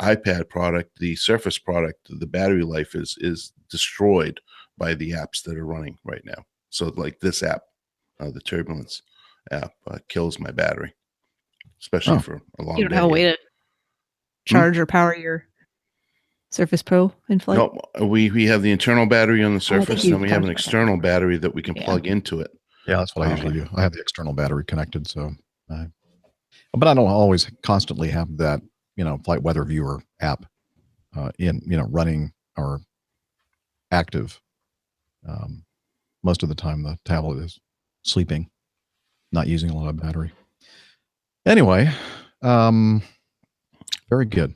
iPad product, the Surface product, the battery life is destroyed by the apps that are running right now. So like this app, the Turbulence app, kills my battery. especially for a long You don't day. have a way to charge or power your Surface Pro in flight? No, we have the internal battery on the I think Surface, you and we have an talked about that external battery that we can Yeah. plug into it. Yeah, that's what I usually do. I have the external battery connected, so. But I don't always constantly have that, Flight Weather Viewer app running or active. Most of the time, the tablet is sleeping, not using a lot of battery. Anyway, very good.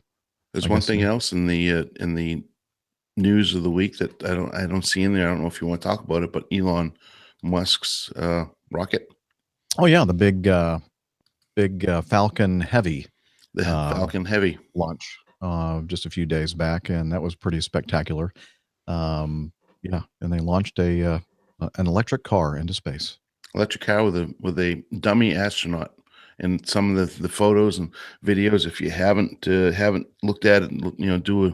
There's I one guess, thing else in the news of the week that I don't see in there. I don't know if you want to talk about it, but Elon Musk's rocket. Oh yeah, the big Falcon Heavy. The Falcon Heavy launch just a few days back, and that was pretty spectacular. Yeah, and they launched an electric car into space. Electric car with a dummy astronaut. And some of the photos and videos, if you haven't looked at it, do a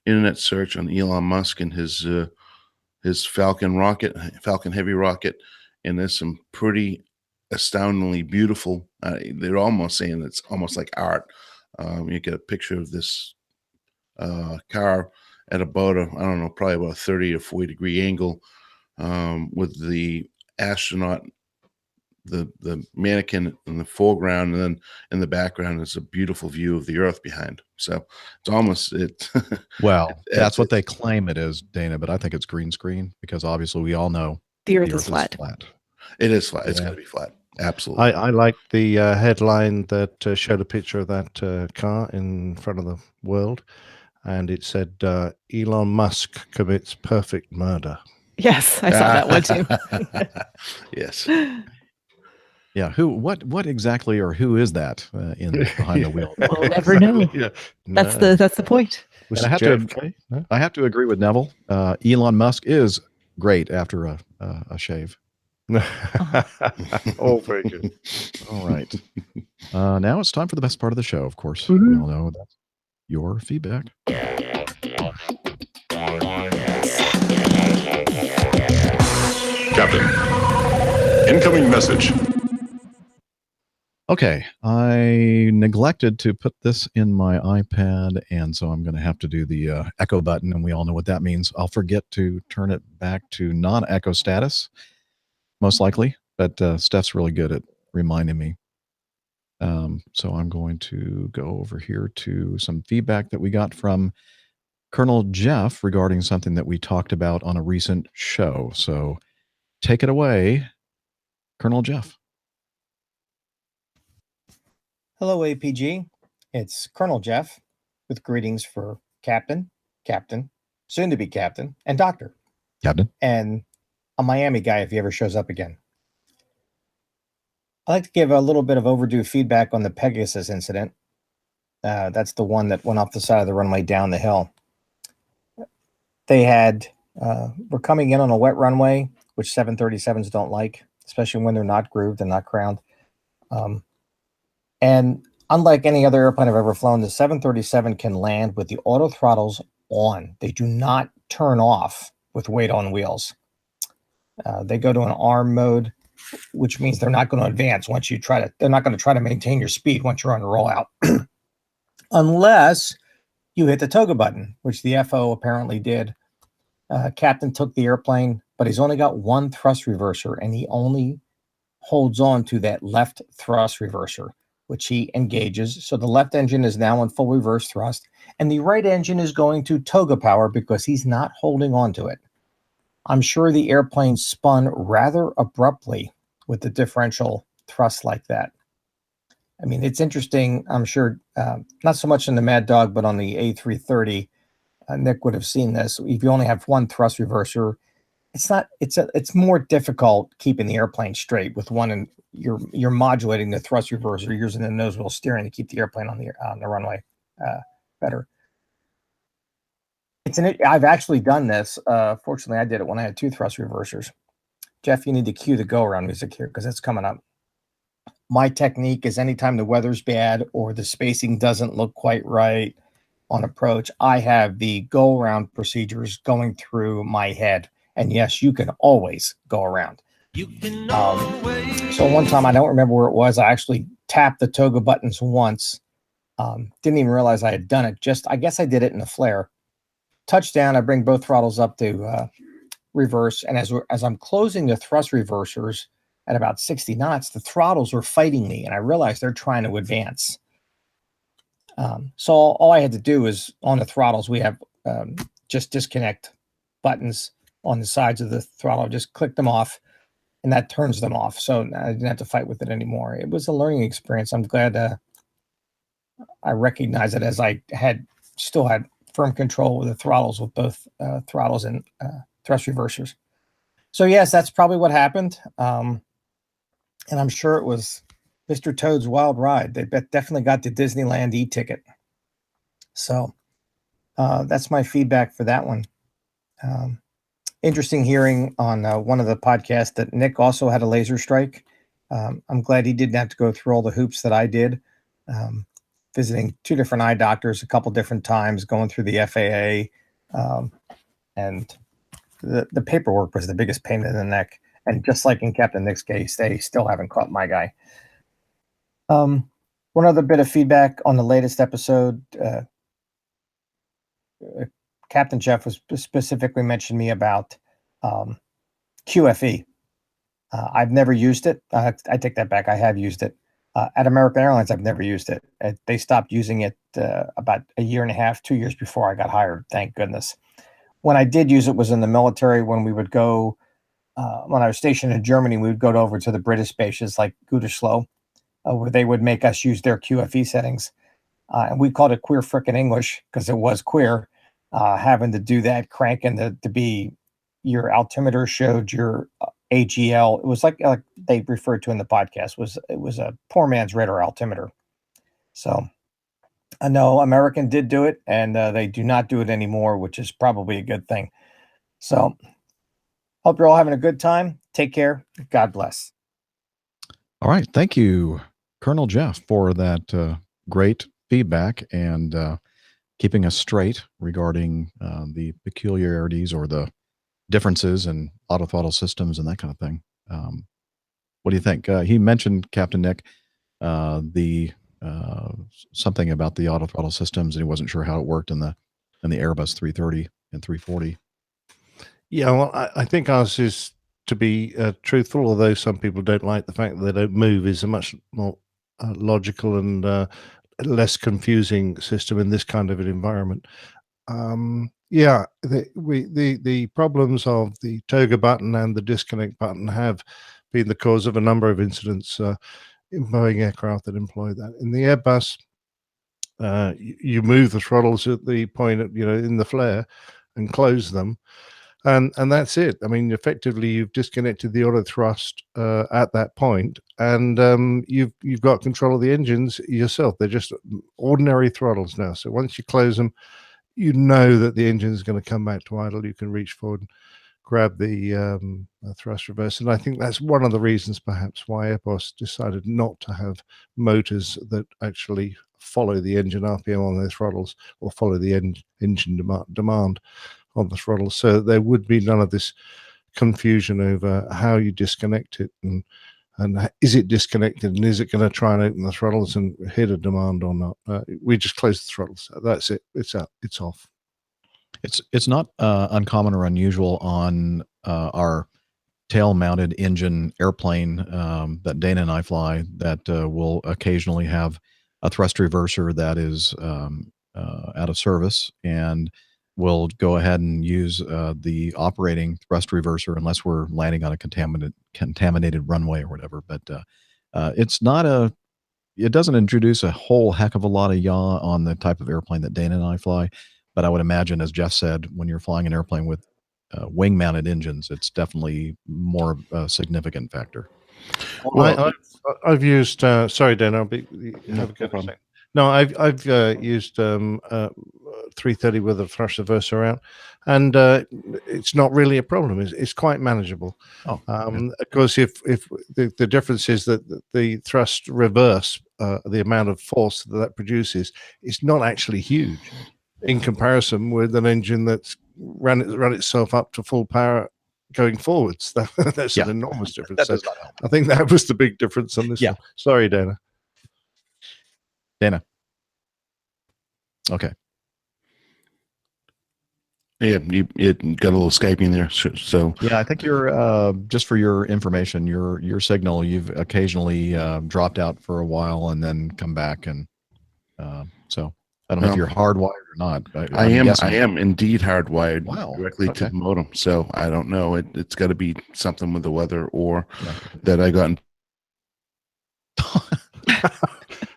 internet search on Elon Musk and his Falcon Heavy rocket, and there's some pretty astoundingly beautiful. They're almost saying it's almost like art. You get a picture of this car at about probably about a 30 or 40 degree angle, with the astronaut, the mannequin in the foreground, and then in the background is a beautiful view of the Earth behind. So it's almost it. Well, that's what they claim it is, Dana, but I think it's green screen because obviously we all know the Earth is flat. It is flat. It's Yeah. got to be flat. Absolutely. I like the headline that showed a picture of that car in front of the world, and it said Elon Musk commits perfect murder. Yes, I saw that one too. Yes. Yeah, what exactly, or who is that in behind the wheel? We'll never know. Yeah. That's the point. Was And it JFK? No? I have to agree with Neville. Elon Musk is great after a shave. Oh, very good. All right. Now it's time for the best part of the show, of course. We all know that's your feedback. Captain, incoming message. Okay, I neglected to put this in my iPad, and so I'm going to have to do the echo button, and we all know what that means. I'll forget to turn it back to non-echo status, most likely, but Steph's really good at reminding me. So I'm going to go over here to some feedback that we got from Colonel Jeff regarding something that we talked about on a recent show. So take it away, Colonel Jeff. Hello, APG. It's Colonel Jeff with greetings for Captain, soon to be Captain, and Doctor. Captain. And a Miami guy if he ever shows up again. I'd like to give a little bit of overdue feedback on the Pegasus incident. That's the one that went off the side of the runway down the hill. They were coming in on a wet runway, which 737s don't like, especially when they're not grooved and not crowned. And unlike any other airplane I've ever flown, the 737 can land with the auto throttles on. They do not turn off with weight on wheels. They go to an arm mode, which means they're not going to advance once you try to. They're not going to try to maintain your speed once you're on the rollout, unless you hit the toga button, which the FO apparently did. Captain took the airplane, but he's only got one thrust reverser, and he only holds on to that left thrust reverser, which he engages. So the left engine is now in full reverse thrust, and the right engine is going to toga power because he's not holding on to it. I'm sure the airplane spun rather abruptly with the differential thrust like that. I mean, it's interesting. I'm sure not so much in the Mad Dog, but on the A330, Nick would have seen this. If you only have one thrust reverser, it's more difficult keeping the airplane straight with one, and you're modulating the thrust reverser using the nose wheel steering to keep the airplane on the runway better. I've actually done this. Fortunately, I did it when I had two thrust reversers. Jeff, you need to cue the go-around music here because it's coming up. My technique is anytime the weather's bad or the spacing doesn't look quite right on approach, I have the go-around procedures going through my head. And yes, you can always go around. So one time, I don't remember where it was, I actually tapped the toga buttons once. Didn't even realize I had done it. I guess I did it in a flare. Touchdown, I bring both throttles up to reverse, and as I'm closing the thrust reversers at about 60 knots, the throttles were fighting me, and I realized they're trying to advance. So all I had to do is, on the throttles, we have just disconnect buttons on the sides of the throttle. Just click them off, and that turns them off. So I didn't have to fight with it anymore. It was a learning experience. I'm glad I recognized it, as I still had firm control with the throttles, with both throttles and thrust reversers. So yes, that's probably what happened. And I'm sure it was Mr. Toad's Wild Ride. They definitely got the Disneyland e-ticket. So that's my feedback for that one. Interesting hearing on one of the podcasts that Nick also had a laser strike. I'm glad he didn't have to go through all the hoops that I did. Visiting 2 different eye doctors a couple different times, going through the FAA, and the paperwork was the biggest pain in the neck. And just like in Captain Nick's case, they still haven't caught my guy. One other bit of feedback on the latest episode. Captain Jeff was specifically mentioned me about QFE. I've never used it. I take that back. I have used it. At American Airlines, I've never used it. They stopped using it about a year and a half, 2 years before I got hired. Thank goodness. When I did use it was in the military, when we would go, when I was stationed in Germany, we would go over to the British bases like Gütersloh, where they would make us use their QFE settings. And we called it queer frickin' English because it was queer, having to do that, cranking to be, your altimeter showed your AGL. It was like they referred to in the podcast, it was a poor man's radar altimeter. So I know American did do it, and they do not do it anymore, which is probably a good thing. So hope you're all having a good time. Take care. God bless. All right. Thank you, Colonel Jeff, for that great feedback and keeping us straight regarding the peculiarities or the differences in auto throttle systems and that kind of thing. What do you think? He mentioned, Captain Nick, the something about the auto throttle systems, and he wasn't sure how it worked in the Airbus 330 and 340. Yeah, well, I think ours is, to be truthful, although some people don't like the fact that they don't move, is a much more logical and less confusing system in this kind of an environment. Yeah, the problems of the toga button and the disconnect button have been the cause of a number of incidents in Boeing aircraft that employ that. In the Airbus, you move the throttles at the point, in the flare, and close them, and that's it. I mean, effectively, you've disconnected the auto thrust at that point, and you've got control of the engines yourself. They're just ordinary throttles now. So once you close them, you know that the engine is going to come back to idle. You can reach forward and grab the thrust reverse. And I think that's one of the reasons perhaps why Airbus decided not to have motors that actually follow the engine RPM on their throttles, or follow the engine demand on the throttles, so that there would be none of this confusion over how you disconnect it, and is it disconnected, and is it going to try and open the throttles and hit a demand or not. We just close the throttles. That's it. It's out. It's off. It's not uncommon or unusual on our tail-mounted engine airplane that Dana and I fly, that will occasionally have a thrust reverser that is out of service, and we'll go ahead and use the operating thrust reverser unless we're landing on a contaminated runway or whatever. But it's not it doesn't introduce a whole heck of a lot of yaw on the type of airplane that Dana and I fly. But I would imagine, as Jeff said, when you're flying an airplane with wing-mounted engines, it's definitely more a significant factor. Well, I've used. Sorry, Dan. Have a good second. No, I've used 330 with a thrust reverser out, and it's not really a problem. It's quite manageable. Of course, if the difference is that the thrust reverse, the amount of force that produces, is not actually huge in comparison with an engine that's run itself up to full power going forwards. That's Yeah. an enormous difference. That So does not help. I think that was the big difference on this Yeah. one. Sorry, Dana. Dana. Okay. Yeah, it got a little Skyping there. So Yeah, I think you're just for your information, your signal, you've occasionally dropped out for a while and then come back, and so I don't know if Well, you're hardwired or not. I I'm am. guessing. I am indeed hardwired Wow. directly to Okay. the modem. So I don't know. It's got to be something with the weather, or that I got.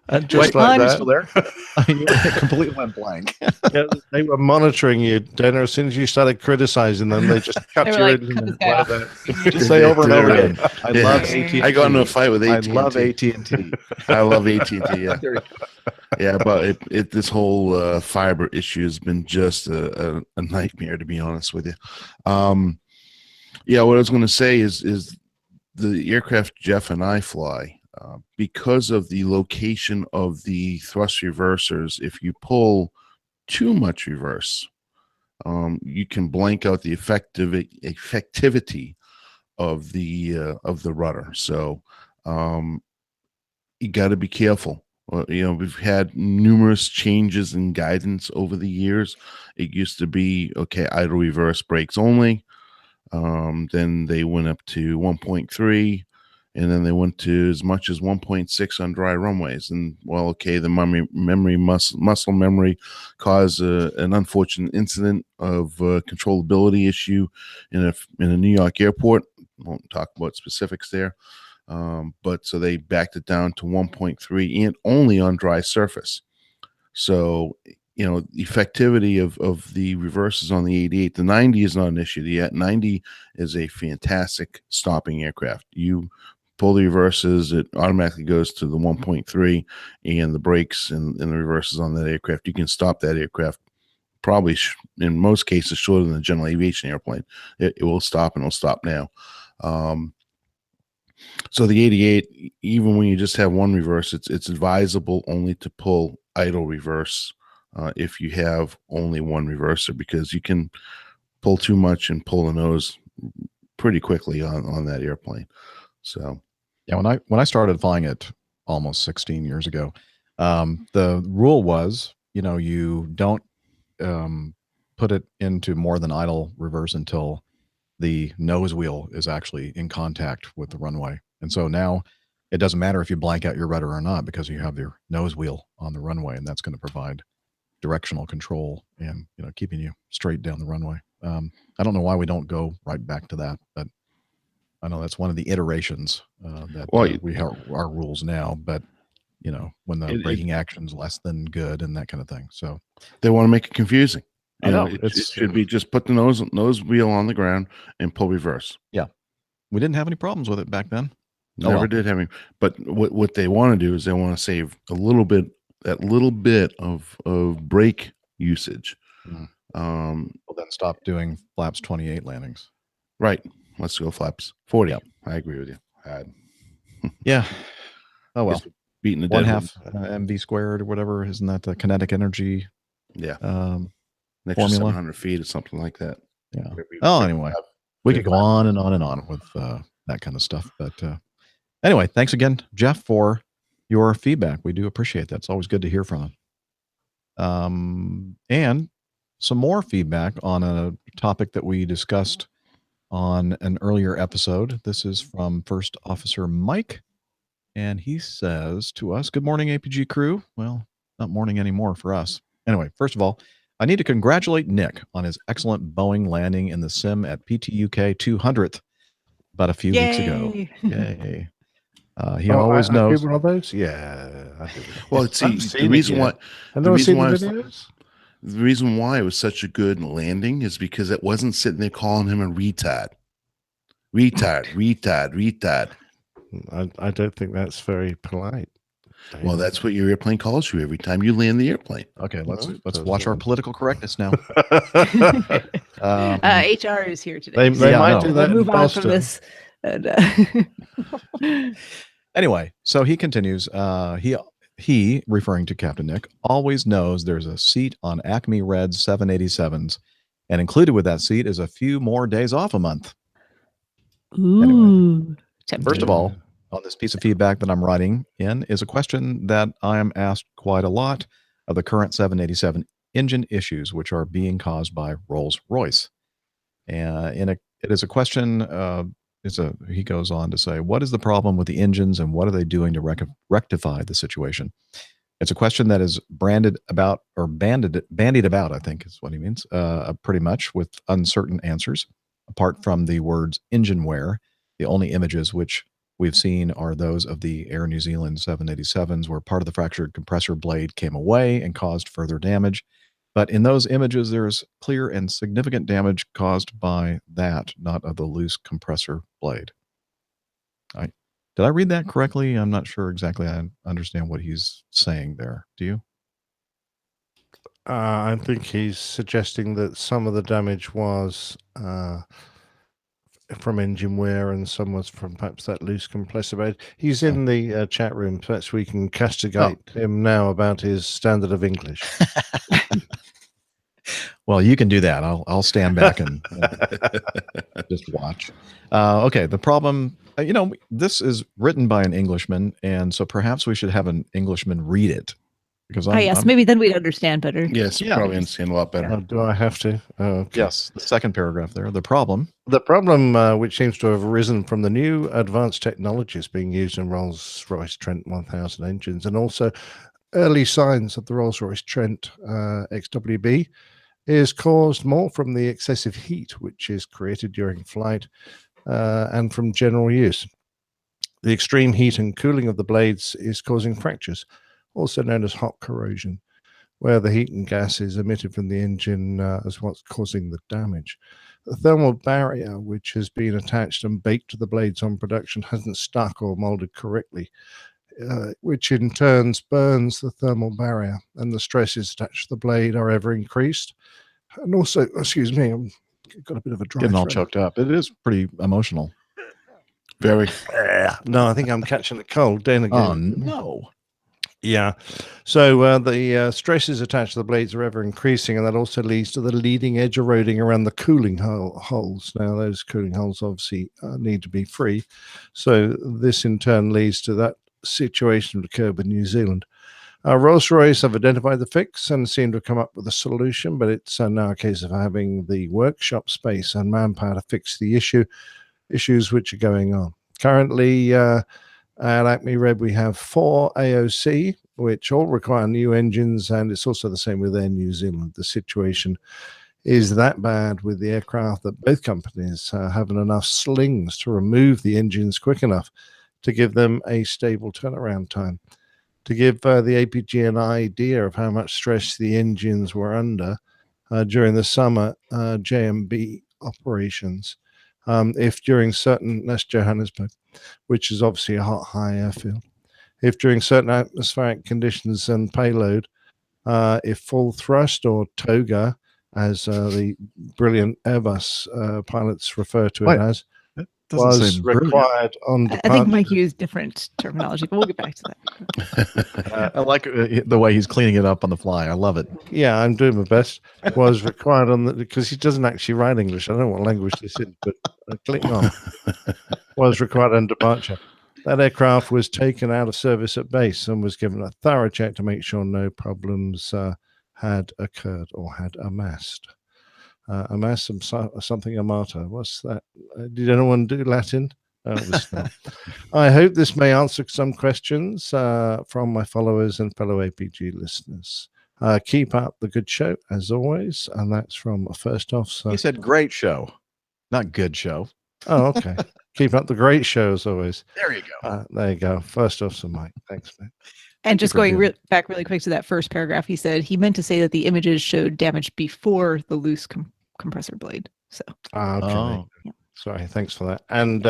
And just like that, there. You completely went blank. Yeah, they were monitoring you, Dana. As soon as you started criticizing them, they just cut They were your like, internet "Cut this guy like off." that. Just say over and over Really? again. I Yeah. love AT&T. I got into a fight with I AT&T. love AT&T. I love AT&T. Yeah, There you yeah. But this whole fiber issue has been just a nightmare, to be honest with you. Yeah, what I was going to say is the aircraft Jeff and I fly. Because of the location of the thrust reversers, if you pull too much reverse, you can blank out the effectivity of the rudder. So you got to be careful. We've had numerous changes in guidance over the years. It used to be idle reverse brakes only. Then they went up to 1.3. And then they went to as much as 1.6 on dry runways. And the muscle memory caused an unfortunate incident of controllability issue in a New York airport. Won't talk about specifics there. But so they backed it down to 1.3 and only on dry surface. So, effectivity of the reverses on the 88, the 90 is not an issue yet. 90 is a fantastic stopping aircraft. You pull the reverses, it automatically goes to the 1.3, and the brakes and the reverses on that aircraft. You can stop that aircraft probably in most cases shorter than a general aviation airplane. It will stop, and it'll stop now. So the 88, even when you just have one reverse, it's advisable only to pull idle reverse if you have only one reverser, because you can pull too much and pull the nose pretty quickly on that airplane. So Yeah, when I started flying it almost 16 years ago, the rule was, you don't put it into more than idle reverse until the nose wheel is actually in contact with the runway. And so now it doesn't matter if you blank out your rudder or not, because you have your nose wheel on the runway, and that's going to provide directional control and keeping you straight down the runway. I don't know why we don't go right back to that, but I know that's one of the iterations that we have our rules now. But when the braking action's less than good and that kind of thing, so they want to make it confusing. It should be just put the nose wheel on the ground and pull reverse. Yeah, we didn't have any problems with it back then. Never did have any. But what they want to do is they want to save that little bit of brake usage. Well, then stop doing flaps 28 landings. Right. Let's go flaps 40. Yep. I agree with you. Yeah. Oh well. Beating the one dead half mv squared or whatever, isn't that the kinetic energy? Yeah. Formula. 700 feet or something like that. Yeah. Oh, anyway, we could go on and on and on with that kind of stuff. But anyway, thanks again, Jeff, for your feedback. We do appreciate that. It's always good to hear from them. And some more feedback on a topic that we discussed on an earlier episode. This is from First Officer Mike, and he says to us, "Good morning, APG crew." Well, not morning anymore for us. Anyway, first of all, I need to congratulate Nick on his excellent Boeing landing in the sim at PTUK 200th about a few weeks ago. Yay. He always knows. One of those? Yeah. I did. Well, see, the reason why it was such a good landing is because it wasn't sitting there calling him a retard. Retard. I don't think that's very polite. Well, that's what your airplane calls you every time you land the airplane. Okay, let's watch our political correctness now. HR is here today. They might do that. Move on from this. Anyway, so he continues. He, referring to Captain Nick, always knows there's a seat on Acme Red's 787s, and included with that seat is a few more days off a month. Ooh. First of all, on this piece of feedback that I'm writing in is a question that I am asked quite a lot of the current 787 engine issues, which are being caused by Rolls-Royce. And it is a question. He goes on to say, "What is the problem with the engines, and what are they doing to rectify the situation?" It's a question that is bandied about, I think is what he means, pretty much with uncertain answers. Apart from the words engine wear, the only images which we've seen are those of the Air New Zealand 787s, where part of the fractured compressor blade came away and caused further damage. But in those images, there's clear and significant damage caused by that, not of the loose compressor blade. Did I read that correctly? I'm not sure exactly I understand what he's saying there. Do you? I think he's suggesting that some of the damage was from engine wear and some was from perhaps that loose compressor blade. He's in the chat room. Perhaps we can castigate him now about his standard of English. Well, you can do that. I'll stand back and just watch. Okay, the problem, this is written by an Englishman, and so perhaps we should have an Englishman read it. Because yes, maybe then we'd understand better. Yes, probably understand a lot better. Do I have to? Okay. Yes, the second paragraph there. The problem, which seems to have arisen from the new advanced technologies being used in Rolls-Royce Trent 1000 engines, and also early signs of the Rolls-Royce Trent XWB, is caused more from the excessive heat which is created during flight and from general use. The extreme heat and cooling of the blades is causing fractures, also known as hot corrosion, where the heat and gas is emitted from the engine as what's causing the damage. The thermal barrier, which has been attached and baked to the blades on production, hasn't stuck or molded correctly, which in turn burns the thermal barrier, and the stresses attached to the blade are ever increased. And also, excuse me, I've got a bit of a dry getting all throat. choked up. It is pretty emotional. Very. No, I think I'm catching a cold. Then again. Oh, no. Yeah. So the stresses attached to the blades are ever increasing, and that also leads to the leading edge eroding around the cooling holes. Now, those cooling holes obviously need to be free. So this in turn leads to that situation that occurred with New Zealand. Rolls-Royce have identified the fix and seem to have come up with a solution, but it's now a case of having the workshop space and manpower to fix the issues which are going on. Currently, at Acme Red, we have 4 AOC, which all require new engines, and it's also the same with Air New Zealand. The situation is that bad with the aircraft that both companies haven't enough slings to remove the engines quick enough to give them a stable turnaround time. To give the APG an idea of how much stress the engines were under during the summer JMB operations, if during certain, that's Johannesburg, which is obviously a high airfield, if during certain atmospheric conditions and payload, if full thrust or toga, as the brilliant Airbus pilots refer to it as, was required on departure. I think Mike used different terminology, but we'll get back to that. I like the way he's cleaning it up on the fly. I love it. Yeah, I'm doing my best. Was required on because he doesn't actually write English. I don't know what language this is, but click on. Was required on departure. That aircraft was taken out of service at base and was given a thorough check to make sure no problems had occurred or had amassed. Amass something amata. What's that? Did anyone do Latin? It was not. I hope this may answer some questions from my followers and fellow APG listeners. Keep up the good show as always, and that's from a first officer. He said great show, not good show. Oh, okay. Keep up the great show as always. There you go. There you go. First officer Mike. Thanks, man. And just going back really quick to that first paragraph, he said he meant to say that the images showed damage before the loose compressor blade. So. Okay. Oh. Yeah. Sorry. Thanks for that. And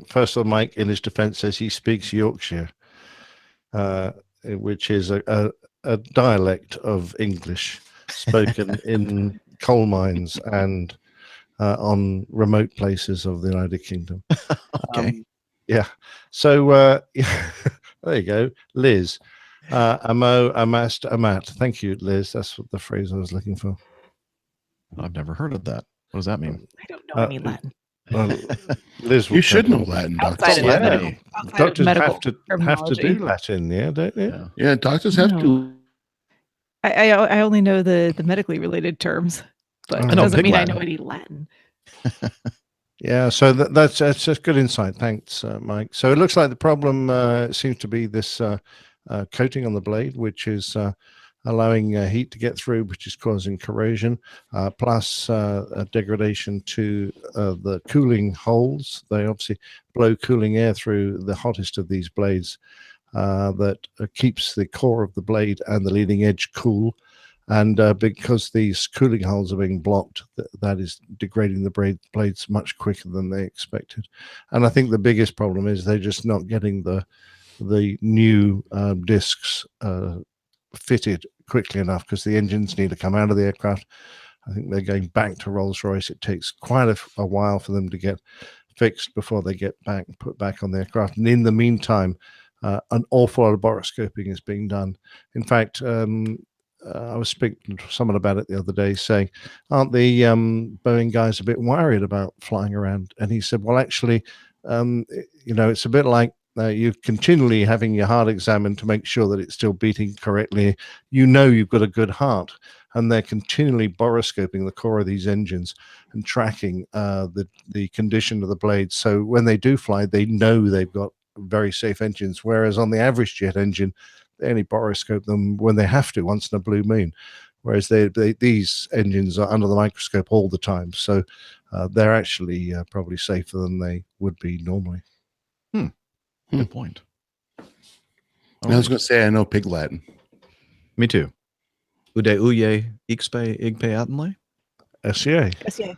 first of all, Mike, in his defence, says he speaks Yorkshire, which is a dialect of English spoken in coal mines and on remote places of the United Kingdom. Okay. Yeah. So there you go, Liz. Amo, amast, amat. Thank you, Liz. That's what the phrase I was looking for. I've never heard of that. What does that mean? I don't know any Latin. Well, Liz, You should know Latin, doctor. Outside of Yeah, medical, outside of doctors medical have to terminology. do Latin, yeah, don't they? Yeah, doctors have No. to. I only know the medically related terms, but I that know doesn't Pig mean I Latin. know any Latin. Yeah, so that's just good insight. Thanks, Mike. So it looks like the problem seems to be this coating on the blade, which is allowing heat to get through, which is causing corrosion, plus a degradation to the cooling holes. They obviously blow cooling air through the hottest of these blades that keeps the core of the blade and the leading edge cool. And because these cooling holes are being blocked, that is degrading the blades much quicker than they expected. And I think the biggest problem is they're just not getting the new discs fitted quickly enough, because the engines need to come out of the aircraft. I think they're going back to Rolls-Royce. It takes quite a while for them to get fixed before they get put back on the aircraft. And in the meantime, an awful lot of boroscoping is being done. In fact, I was speaking to someone about it the other day, saying, aren't the Boeing guys a bit worried about flying around? And he said, well, actually, it's a bit like you're continually having your heart examined to make sure that it's still beating correctly. You've got a good heart. And they're continually boroscoping the core of these engines and tracking the condition of the blades. So when they do fly, they know they've got very safe engines. Whereas on the average jet engine, they only boroscope them when they have to, once in a blue moon. Whereas these engines are under the microscope all the time. So they're actually probably safer than they would be normally. Good point. I was going to say I know Pig Latin. Me too. Ude uye igpe atenle? SCA. SCA.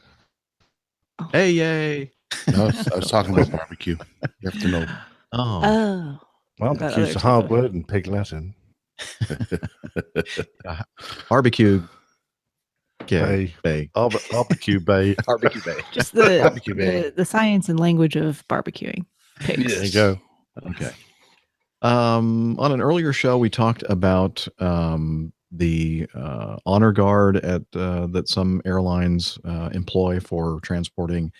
Hey, yay. No, I was talking about barbecue. You have to know. Oh. Barbecue's a hard word in Pig Latin. Barbecue. Bay. Barbecue bay. Barbecue bay. Just the Barbecue bay. the science and language of barbecuing pigs. There you go. Okay. On an earlier show, we talked about the honor guard that some airlines employ for transporting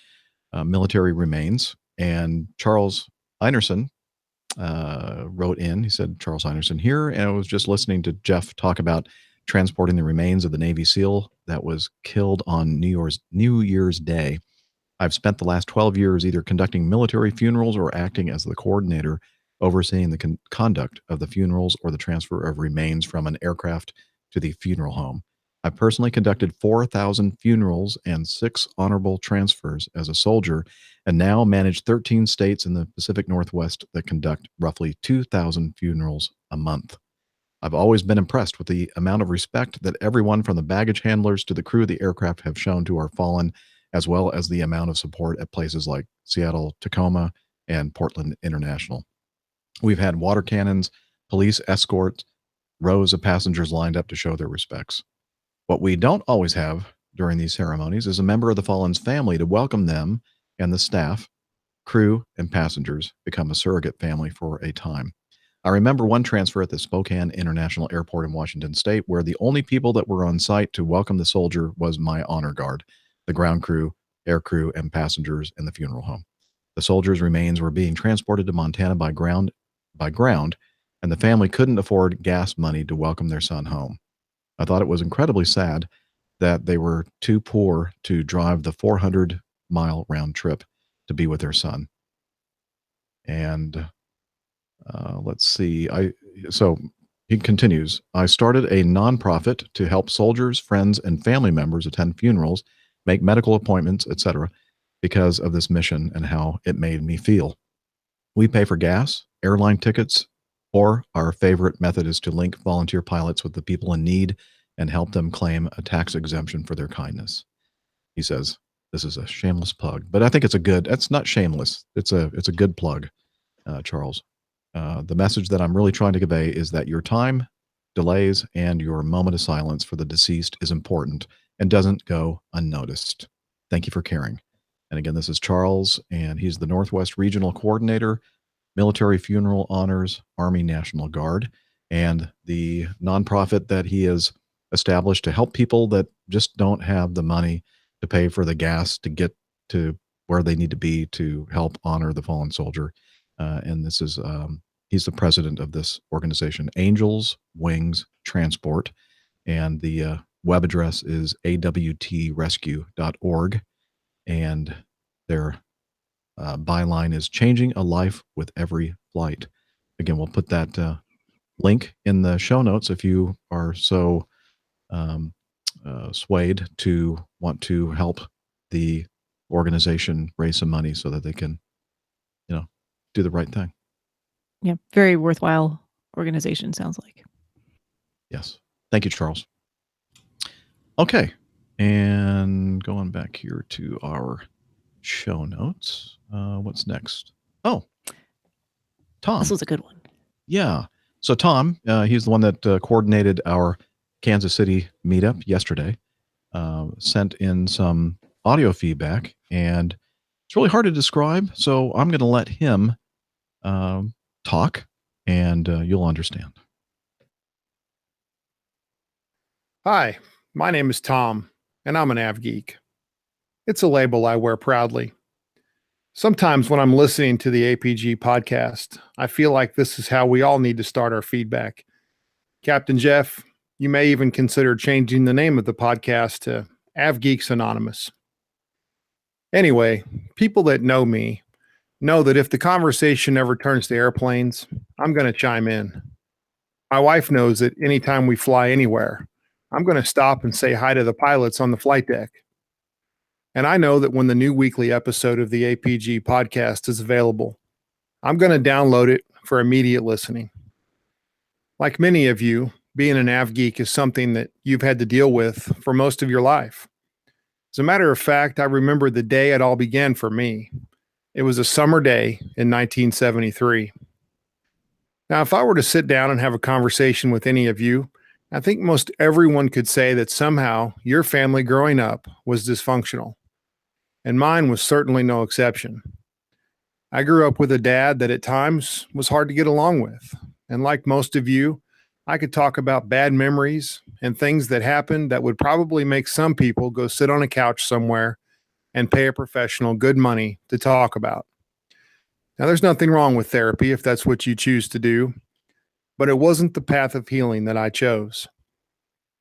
military remains. And Charles Einerson wrote in. He said, Charles Einerson here, and I was just listening to Jeff talk about transporting the remains of the Navy SEAL that was killed on New Year's Day. I've spent the last 12 years either conducting military funerals or acting as the coordinator overseeing the conduct of the funerals or the transfer of remains from an aircraft to the funeral home. I personally conducted 4,000 funerals and 6 honorable transfers as a soldier, and now manage 13 states in the Pacific Northwest that conduct roughly 2,000 funerals a month. I've always been impressed with the amount of respect that everyone from the baggage handlers to the crew of the aircraft have shown to our fallen, as well as the amount of support at places like Seattle, Tacoma, and Portland International. We've had water cannons, police escorts, rows of passengers lined up to show their respects. What we don't always have during these ceremonies is a member of the fallen's family to welcome them, and the staff, crew, and passengers become a surrogate family for a time. I remember one transfer at the Spokane International Airport in Washington State where the only people that were on site to welcome the soldier was my honor guard, the ground crew, air crew, and passengers in the funeral home. The soldier's remains were being transported to Montana by ground, and the family couldn't afford gas money to welcome their son home. I thought it was incredibly sad that they were too poor to drive the 400-mile round trip to be with their son. And let's see. So he continues, I started a nonprofit to help soldiers, friends, and family members attend funerals, make medical appointments, etc., because of this mission and how it made me feel. We pay for gas, airline tickets, or our favorite method is to link volunteer pilots with the people in need and help them claim a tax exemption for their kindness. He says, this is a shameless plug, but I think it's not shameless. It's a good plug, Charles. The message that I'm really trying to convey is that your time, delays, and your moment of silence for the deceased is important and doesn't go unnoticed. Thank you for caring. And again, this is Charles, and he's the Northwest Regional Coordinator, Military Funeral Honors, Army National Guard, and the nonprofit that he has established to help people that just don't have the money to pay for the gas to get to where they need to be to help honor the fallen soldier. And this is he's the president of this organization, Angels Wings Transport, and the web address is awtrescue.org, and their byline is "Changing a Life with Every Flight." Again, we'll put that link in the show notes if you are so swayed to want to help the organization raise some money so that they can, do the right thing. Yeah, very worthwhile organization, sounds like. Yes. Thank you, Charles. Okay. And going back here to our show notes. What's next? Oh, Tom. This was a good one. Yeah. So Tom, he's the one that coordinated our Kansas City meetup yesterday, sent in some audio feedback, and it's really hard to describe. So I'm going to let him talk, and you'll understand. Hi, my name is Tom, and I'm an Av Geek. It's a label I wear proudly. Sometimes when I'm listening to the APG podcast, I feel like this is how we all need to start our feedback. Captain Jeff, you may even consider changing the name of the podcast to Av Geeks Anonymous. Anyway, people that know me know that if the conversation ever turns to airplanes, I'm going to chime in. My wife knows that anytime we fly anywhere, I'm going to stop and say hi to the pilots on the flight deck. And I know that when the new weekly episode of the APG podcast is available, I'm going to download it for immediate listening. Like many of you, being an Av Geek is something that you've had to deal with for most of your life. As a matter of fact, I remember the day it all began for me. It was a summer day in 1973. Now, if I were to sit down and have a conversation with any of you, I think most everyone could say that somehow your family growing up was dysfunctional. And mine was certainly no exception. I grew up with a dad that at times was hard to get along with. And like most of you, I could talk about bad memories and things that happened that would probably make some people go sit on a couch somewhere and pay a professional good money to talk about. Now, there's nothing wrong with therapy if that's what you choose to do, but it wasn't the path of healing that I chose.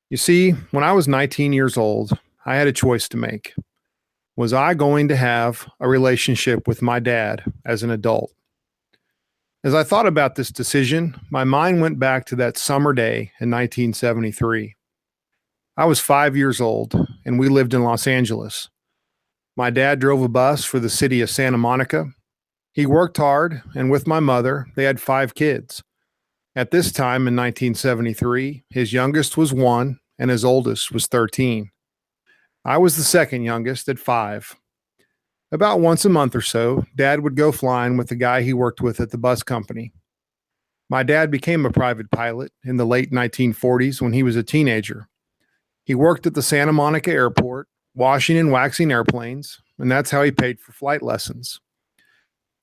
You see, when I was 19 years old, I had a choice to make. Was I going to have a relationship with my dad as an adult? As I thought about this decision, my mind went back to that summer day in 1973. I was 5 years old, and we lived in Los Angeles. My dad drove a bus for the city of Santa Monica. He worked hard, and with my mother, they had 5 kids. At this time in 1973, his youngest was 1, and his oldest was 13. I was the second youngest at 5. About once a month or so, Dad would go flying with the guy he worked with at the bus company. My dad became a private pilot in the late 1940s when he was a teenager. He worked at the Santa Monica airport, washing and waxing airplanes, and that's how he paid for flight lessons.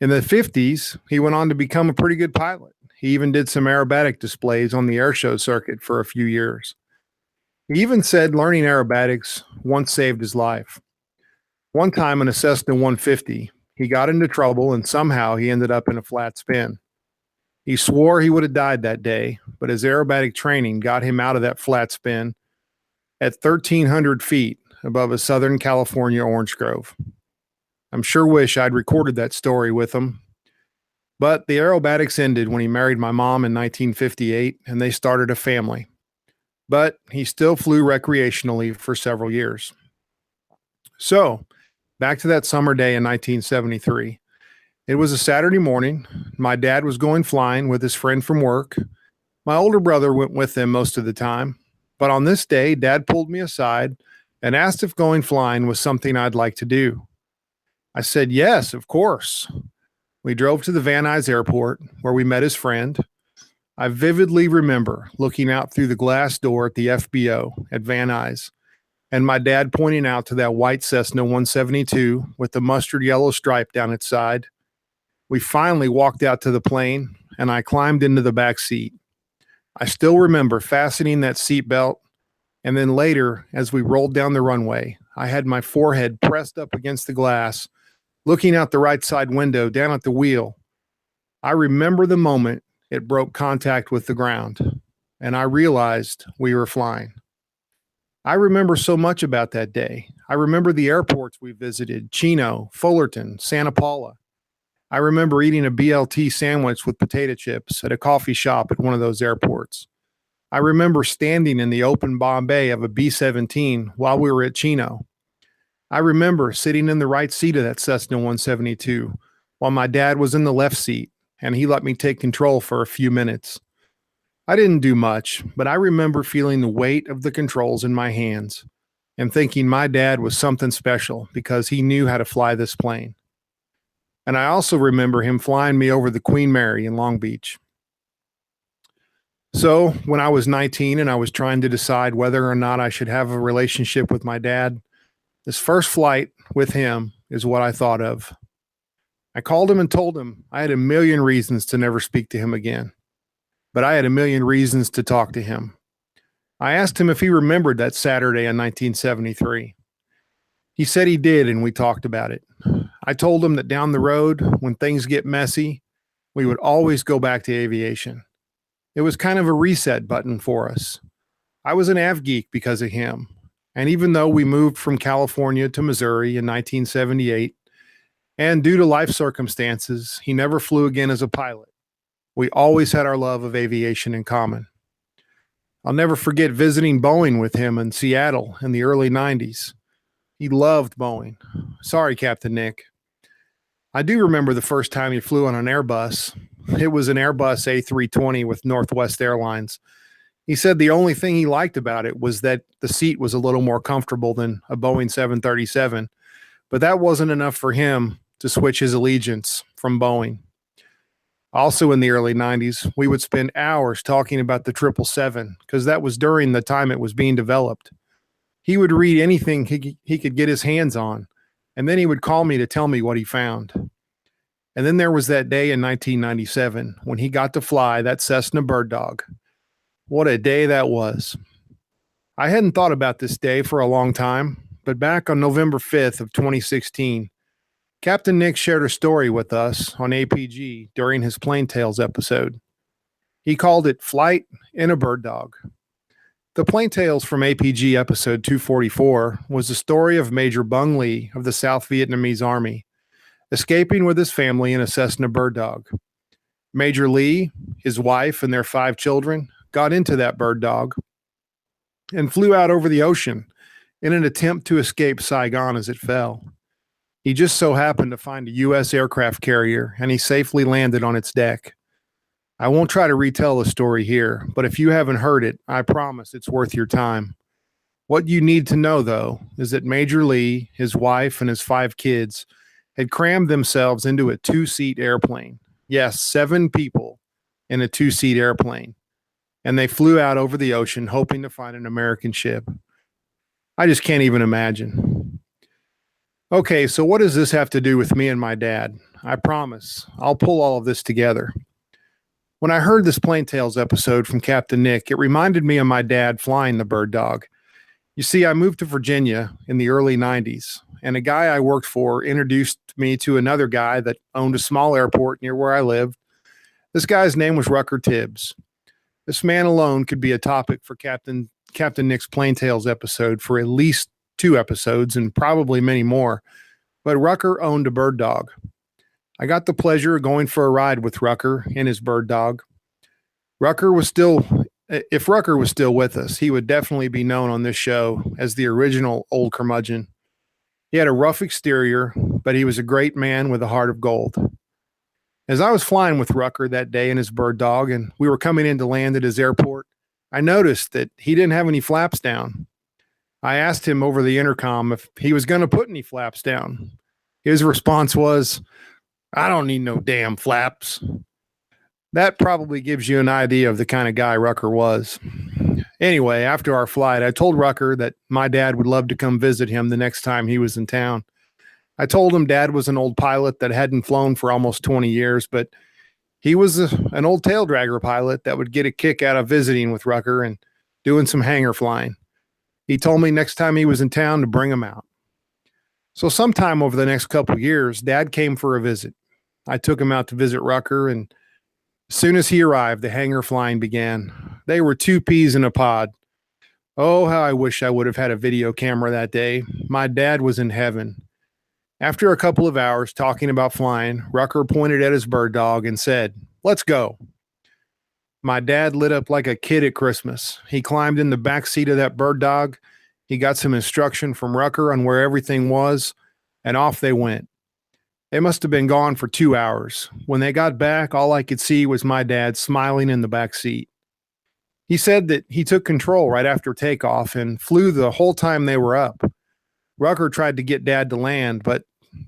In the 50s, he went on to become a pretty good pilot. He even did some aerobatic displays on the airshow circuit for a few years. He even said learning aerobatics once saved his life. One time in a Cessna 150, he got into trouble and somehow he ended up in a flat spin. He swore he would have died that day, but his aerobatic training got him out of that flat spin at 1,300 feet above a Southern California orange grove. I'm sure wish I'd recorded that story with him. But the aerobatics ended when he married my mom in 1958 and they started a family. But he still flew recreationally for several years. So, back to that summer day in 1973. It was a Saturday morning. My dad was going flying with his friend from work. My older brother went with them most of the time. But on this day, Dad pulled me aside and asked if going flying was something I'd like to do. I said, yes, of course. We drove to the Van Nuys Airport where we met his friend. I vividly remember looking out through the glass door at the FBO at Van Nuys and my dad pointing out to that white Cessna 172 with the mustard yellow stripe down its side. We finally walked out to the plane and I climbed into the back seat. I still remember fastening that seatbelt, and then later, as we rolled down the runway, I had my forehead pressed up against the glass looking out the right side window down at the wheel, I remember the moment it broke contact with the ground, and I realized we were flying. I remember so much about that day. I remember the airports we visited: Chino, Fullerton, Santa Paula. I remember eating a BLT sandwich with potato chips at a coffee shop at one of those airports. I remember standing in the open bomb bay of a B-17 while we were at Chino. I remember sitting in the right seat of that Cessna 172 while my dad was in the left seat, and he let me take control for a few minutes. I didn't do much, but I remember feeling the weight of the controls in my hands and thinking my dad was something special because he knew how to fly this plane. And I also remember him flying me over the Queen Mary in Long Beach. So when I was 19 and I was trying to decide whether or not I should have a relationship with my dad, this first flight with him is what I thought of. I called him and told him I had a million reasons to never speak to him again, but I had a million reasons to talk to him. I asked him if he remembered that Saturday in 1973. He said he did, and we talked about it. I told him that down the road, when things get messy, we would always go back to aviation. It was kind of a reset button for us. I was an av geek because of him. And even though we moved from California to Missouri in 1978, and due to life circumstances, he never flew again as a pilot, we always had our love of aviation in common. I'll never forget visiting Boeing with him in Seattle in the early 90s. He loved Boeing. Sorry, Captain Nick. I do remember the first time he flew on an Airbus. It was an Airbus A320 with Northwest Airlines. He said the only thing he liked about it was that the seat was a little more comfortable than a Boeing 737, but that wasn't enough for him to switch his allegiance from Boeing. Also in the early 90s, we would spend hours talking about the 777 because that was during the time it was being developed. He would read anything he could get his hands on, and then he would call me to tell me what he found. And then there was that day in 1997 when he got to fly that Cessna Bird Dog. What a day that was. I hadn't thought about this day for a long time, but back on November 5th of 2016, Captain Nick shared a story with us on APG during his Plain Tales episode. He called it Flight in a Bird Dog. The Plain Tales from APG episode 244 was the story of Major Bung Lee of the South Vietnamese Army, escaping with his family in a Cessna Bird Dog. Major Lee, his wife, and their 5 children got into that bird dog and flew out over the ocean in an attempt to escape Saigon as it fell. He just so happened to find a U.S. aircraft carrier, and he safely landed on its deck. I won't try to retell the story here, but if you haven't heard it, I promise it's worth your time. What you need to know, though, is that Major Lee, his wife, and his 5 kids had crammed themselves into a 2-seat airplane. Yes, 7 people in a 2-seat airplane. And they flew out over the ocean hoping to find an American ship. I just can't even imagine. Okay, so what does this have to do with me and my dad? I promise I'll pull all of this together. When I heard this Plain Tales episode from Captain Nick, it reminded me of my dad flying the Bird Dog. You see, I moved to Virginia in the early 90s, and a guy I worked for introduced me to another guy that owned a small airport near where I lived. This guy's name was Rucker Tibbs. This man alone could be a topic for Captain Nick's Plain Tales episode for at least 2 episodes and probably many more. But Rucker owned a bird dog. I got the pleasure of going for a ride with Rucker in his bird dog. If Rucker was still with us, he would definitely be known on this show as the original old curmudgeon. He had a rough exterior, but he was a great man with a heart of gold. As I was flying with Rucker that day in his bird dog and we were coming in to land at his airport, I noticed that he didn't have any flaps down. I asked him over the intercom if he was going to put any flaps down. His response was, "I don't need no damn flaps." That probably gives you an idea of the kind of guy Rucker was. Anyway, after our flight, I told Rucker that my dad would love to come visit him the next time he was in town. I told him Dad was an old pilot that hadn't flown for almost 20 years, but he was an old tail dragger pilot that would get a kick out of visiting with Rucker and doing some hangar flying. He told me next time he was in town to bring him out. So sometime over the next couple years, Dad came for a visit. I took him out to visit Rucker, and as soon as he arrived, the hangar flying began. They were 2 peas in a pod. Oh, how I wish I would have had a video camera that day. My dad was in heaven. After a couple of hours talking about flying, Rucker pointed at his bird dog and said, "Let's go." My dad lit up like a kid at Christmas. He climbed in the back seat of that bird dog. He got some instruction from Rucker on where everything was, and off they went. They must have been gone for 2 hours. When they got back, all I could see was my dad smiling in the back seat. He said that he took control right after takeoff and flew the whole time they were up. Rucker tried to get Dad to land, but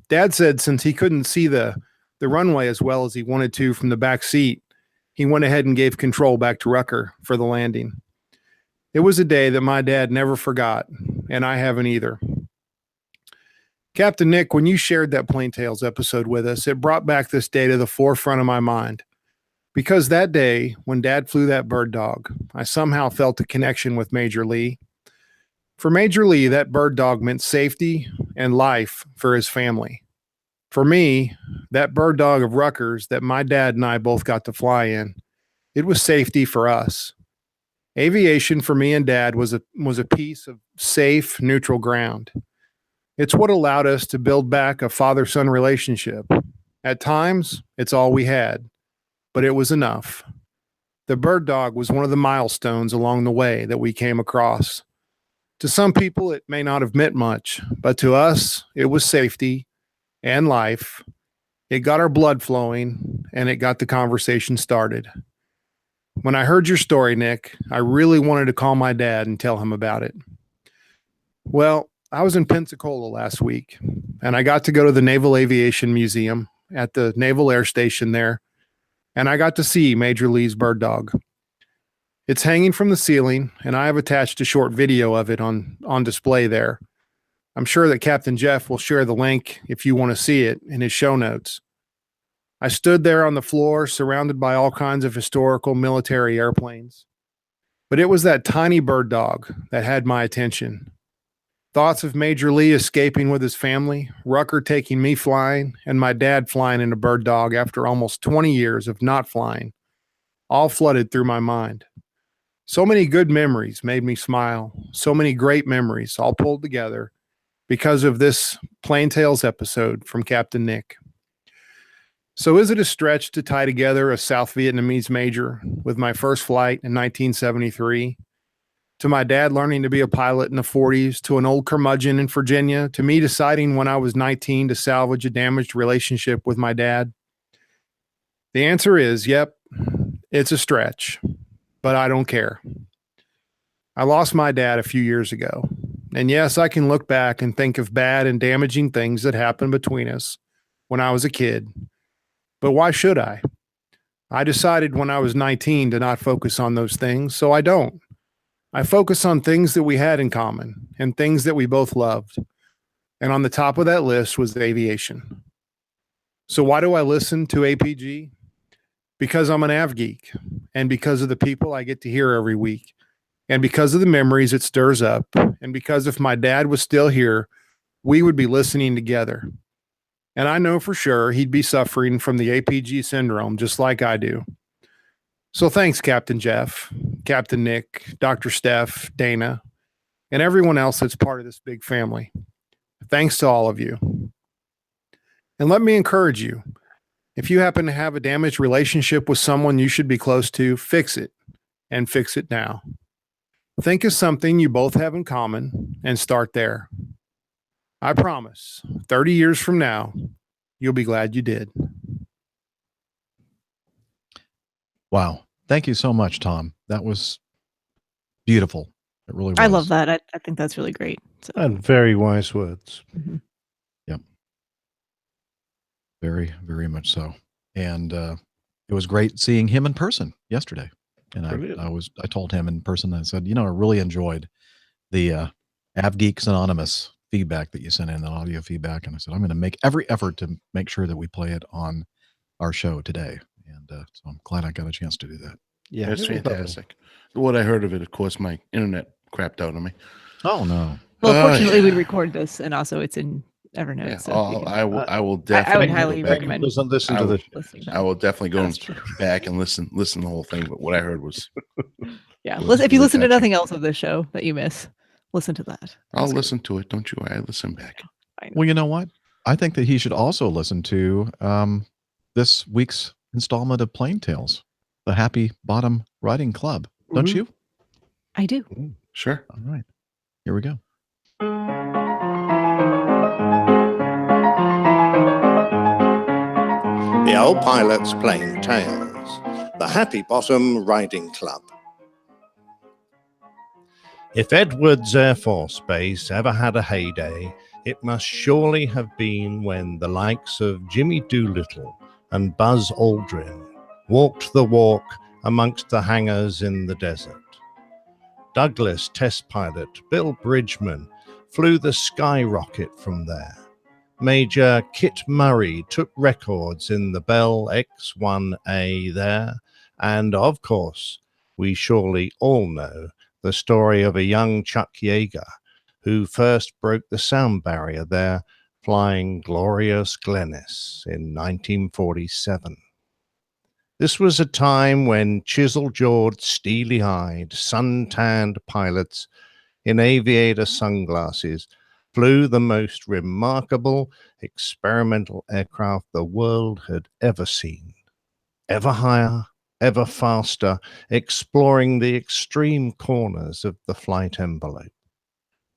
Dad said since he couldn't see the runway as well as he wanted to from the back seat, he went ahead and gave control back to Rucker for the landing. It was a day that my dad never forgot, and I haven't either. Captain Nick, when you shared that Plain Tales episode with us, it brought back this day to the forefront of my mind. Because that day, when Dad flew that bird dog, I somehow felt a connection with Major Lee. For Major Lee, that bird dog meant safety and life for his family. For me, that bird dog of Rucker's that my dad and I both got to fly in, it was safety for us. Aviation for me and Dad was a piece of safe, neutral ground. It's what allowed us to build back a father-son relationship. At times, it's all we had, but it was enough. The bird dog was one of the milestones along the way that we came across. To some people, it may not have meant much, but to us, it was safety and life. It got our blood flowing, and it got the conversation started. When I heard your story, Nick, I really wanted to call my dad and tell him about it. Well, I was in Pensacola last week, and I got to go to the Naval Aviation Museum at the Naval Air Station there, and I got to see Major Lee's bird dog. It's hanging from the ceiling, and I have attached a short video of it on display there. I'm sure that Captain Jeff will share the link if you want to see it in his show notes. I stood there on the floor surrounded by all kinds of historical military airplanes. But it was that tiny bird dog that had my attention. Thoughts of Major Lee escaping with his family, Rucker taking me flying, and my dad flying in a bird dog after almost 20 years of not flying, all flooded through my mind. So many good memories made me smile, so many great memories all pulled together because of this Plain Tales episode from Captain Nick. So is it a stretch to tie together a South Vietnamese major with my first flight in 1973, to my dad learning to be a pilot in the 40s, to an old curmudgeon in Virginia, to me deciding when I was 19 to salvage a damaged relationship with my dad? The answer is, yep, it's a stretch, but I don't care. I lost my dad a few years ago. And yes, I can look back and think of bad and damaging things that happened between us when I was a kid. But why should I? I decided when I was 19 to not focus on those things, so I don't. I focus on things that we had in common and things that we both loved. And on the top of that list was aviation. So why do I listen to APG? Because I'm an av geek, and because of the people I get to hear every week, and because of the memories it stirs up, and because if my dad was still here, we would be listening together. And I know for sure he'd be suffering from the APG syndrome just like I do. So thanks, Captain Jeff, Captain Nick, Dr. Steph, Dana, and everyone else that's part of this big family. Thanks to all of you. And let me encourage you, if you happen to have a damaged relationship with someone you should be close to, fix it, and fix it now. Think of something you both have in common and start there. I promise, 30 years from now, you'll be glad you did. Wow. Thank you so much, Tom. That was beautiful. It really was. I love that. I think that's really great. So. And very wise words. Mm-hmm. Yep. Very, very much so. And it was great seeing him in person yesterday. And I told him in person, I said, I really enjoyed the Av Geeks Anonymous feedback that you sent in, the audio feedback. And I said, I'm going to make every effort to make sure that we play it on our show today. And so I'm glad I got a chance to do that. Yeah, it's fantastic. What I heard of it, of course, my internet crapped out on me. Oh, no. Well, fortunately, we record this, and also it's in ever notes. Yeah, so you can- I will. I will I would definitely. highly go back. recommend Doesn't listen I to will, the listening to I will definitely go That's true. back and listen to the whole thing. But what I heard was, Yeah, was if you really listen to touching. nothing else of this show that you miss, listen to that. I'll listen to it. Don't you worry. I listen back. Well, you know what? I think that he should also listen to this week's installment of Plain Tales, the Happy Bottom Riding Club. Don't you? I do. Sure. All right. Here we go. The Old Pilot's Plain Tales, the Happy Bottom Riding Club. If Edwards Air Force Base ever had a heyday, it must surely have been when the likes of Jimmy Doolittle and Buzz Aldrin walked the walk amongst the hangars in the desert. Douglas test pilot Bill Bridgman flew the skyrocket from there. Major Kit Murray took records in the Bell X-1A there, and of course, we surely all know the story of a young Chuck Yeager who first broke the sound barrier there flying Glorious Glennis in 1947. This was a time when chisel-jawed, steely-eyed, sun-tanned pilots in aviator sunglasses flew the most remarkable experimental aircraft the world had ever seen. Ever higher, ever faster, exploring the extreme corners of the flight envelope,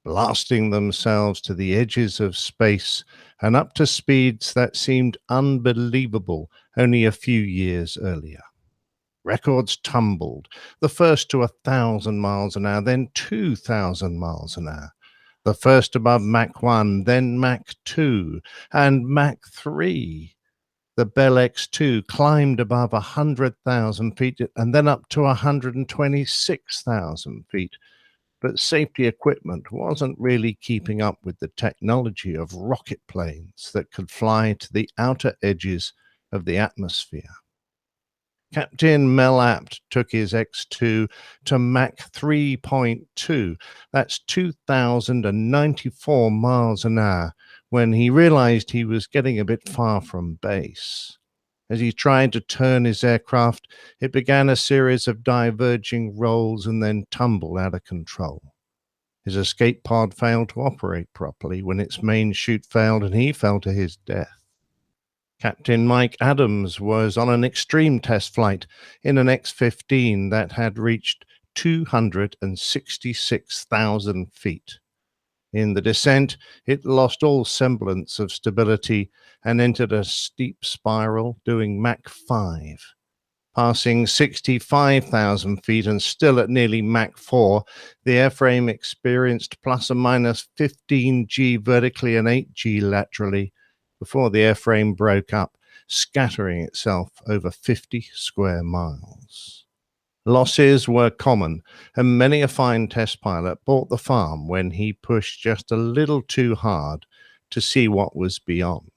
blasting themselves to the edges of space and up to speeds that seemed unbelievable only a few years earlier. Records tumbled, the first to 1,000 miles an hour, then 2,000 miles an hour. The first above Mach 1, then Mach 2, and Mach 3. The Bell X-2 climbed above 100,000 feet and then up to 126,000 feet. But safety equipment wasn't really keeping up with the technology of rocket planes that could fly to the outer edges of the atmosphere. Captain Mel Apt took his X-2 to Mach 3.2, that's 2,094 miles an hour, when he realized he was getting a bit far from base. As he tried to turn his aircraft, it began a series of diverging rolls and then tumbled out of control. His escape pod failed to operate properly when its main chute failed and he fell to his death. Captain Mike Adams was on an extreme test flight in an X-15 that had reached 266,000 feet. In the descent, it lost all semblance of stability and entered a steep spiral, doing Mach 5. Passing 65,000 feet and still at nearly Mach 4, the airframe experienced plus or minus 15G vertically and 8G laterally, before the airframe broke up, scattering itself over 50 square miles. Losses were common, and many a fine test pilot bought the farm when he pushed just a little too hard to see what was beyond.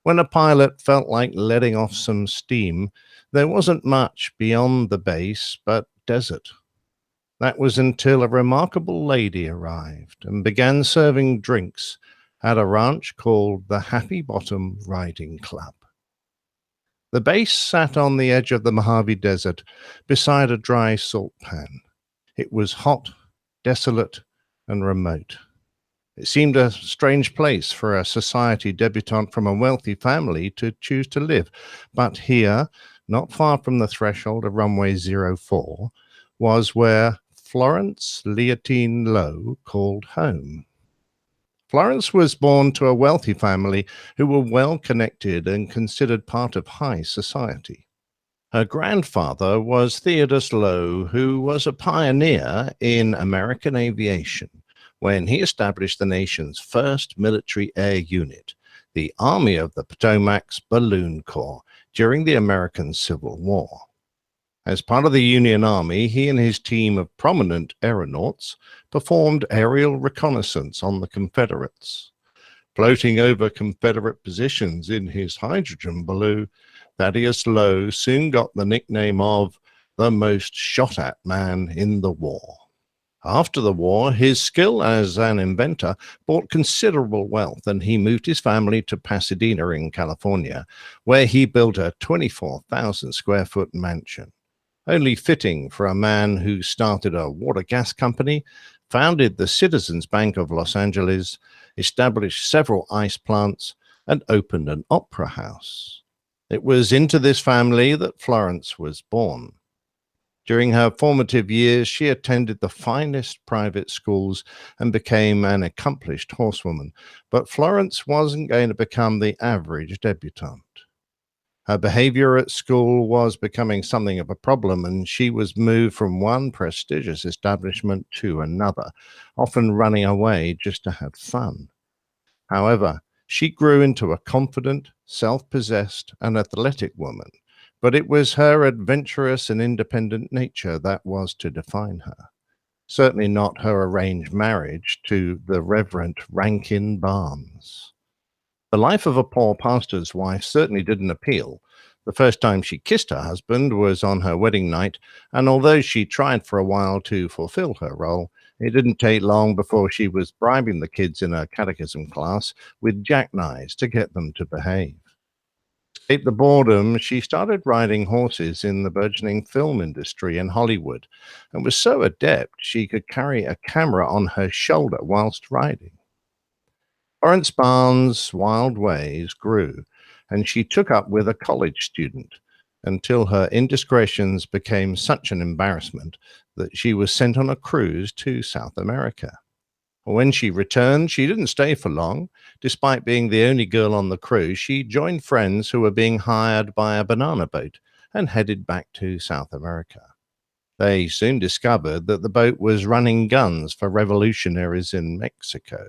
When a pilot felt like letting off some steam, there wasn't much beyond the base but desert. That was until a remarkable lady arrived and began serving drinks at a ranch called the Happy Bottom Riding Club. The base sat on the edge of the Mojave Desert beside a dry salt pan. It was hot, desolate, and remote. It seemed a strange place for a society debutante from a wealthy family to choose to live. But here, not far from the threshold of runway 04, was where Florence Leontine Lowe called home. Florence was born to a wealthy family who were well connected and considered part of high society. Her grandfather was Theodus Lowe, who was a pioneer in American aviation when he established the nation's first military air unit, the Army of the Potomac's Balloon Corps, during the American Civil War. As part of the Union Army, he and his team of prominent aeronauts performed aerial reconnaissance on the Confederates. Floating over Confederate positions in his hydrogen balloon, Thaddeus Lowe soon got the nickname of the most shot-at man in the war. After the war, his skill as an inventor brought considerable wealth, and he moved his family to Pasadena in California, where he built a 24,000 square foot mansion. Only fitting for a man who started a water gas company, founded the Citizens Bank of Los Angeles, established several ice plants, and opened an opera house. It was into this family that Florence was born. During her formative years, she attended the finest private schools and became an accomplished horsewoman. But Florence wasn't going to become the average debutante. Her behavior at school was becoming something of a problem, and she was moved from one prestigious establishment to another, often running away just to have fun. However, she grew into a confident, self-possessed, and athletic woman, but it was her adventurous and independent nature that was to define her. Certainly not her arranged marriage to the Reverend Rankin Barnes. The life of a poor pastor's wife certainly didn't appeal. The first time she kissed her husband was on her wedding night, and although she tried for a while to fulfill her role, it didn't take long before she was bribing the kids in her catechism class with jackknives to get them to behave. To escape the boredom, she started riding horses in the burgeoning film industry in Hollywood, and was so adept she could carry a camera on her shoulder whilst riding. Florence Barnes' wild ways grew, and she took up with a college student until her indiscretions became such an embarrassment that she was sent on a cruise to South America. When she returned, she didn't stay for long. Despite being the only girl on the cruise, she joined friends who were being hired by a banana boat and headed back to South America. They soon discovered that the boat was running guns for revolutionaries in Mexico.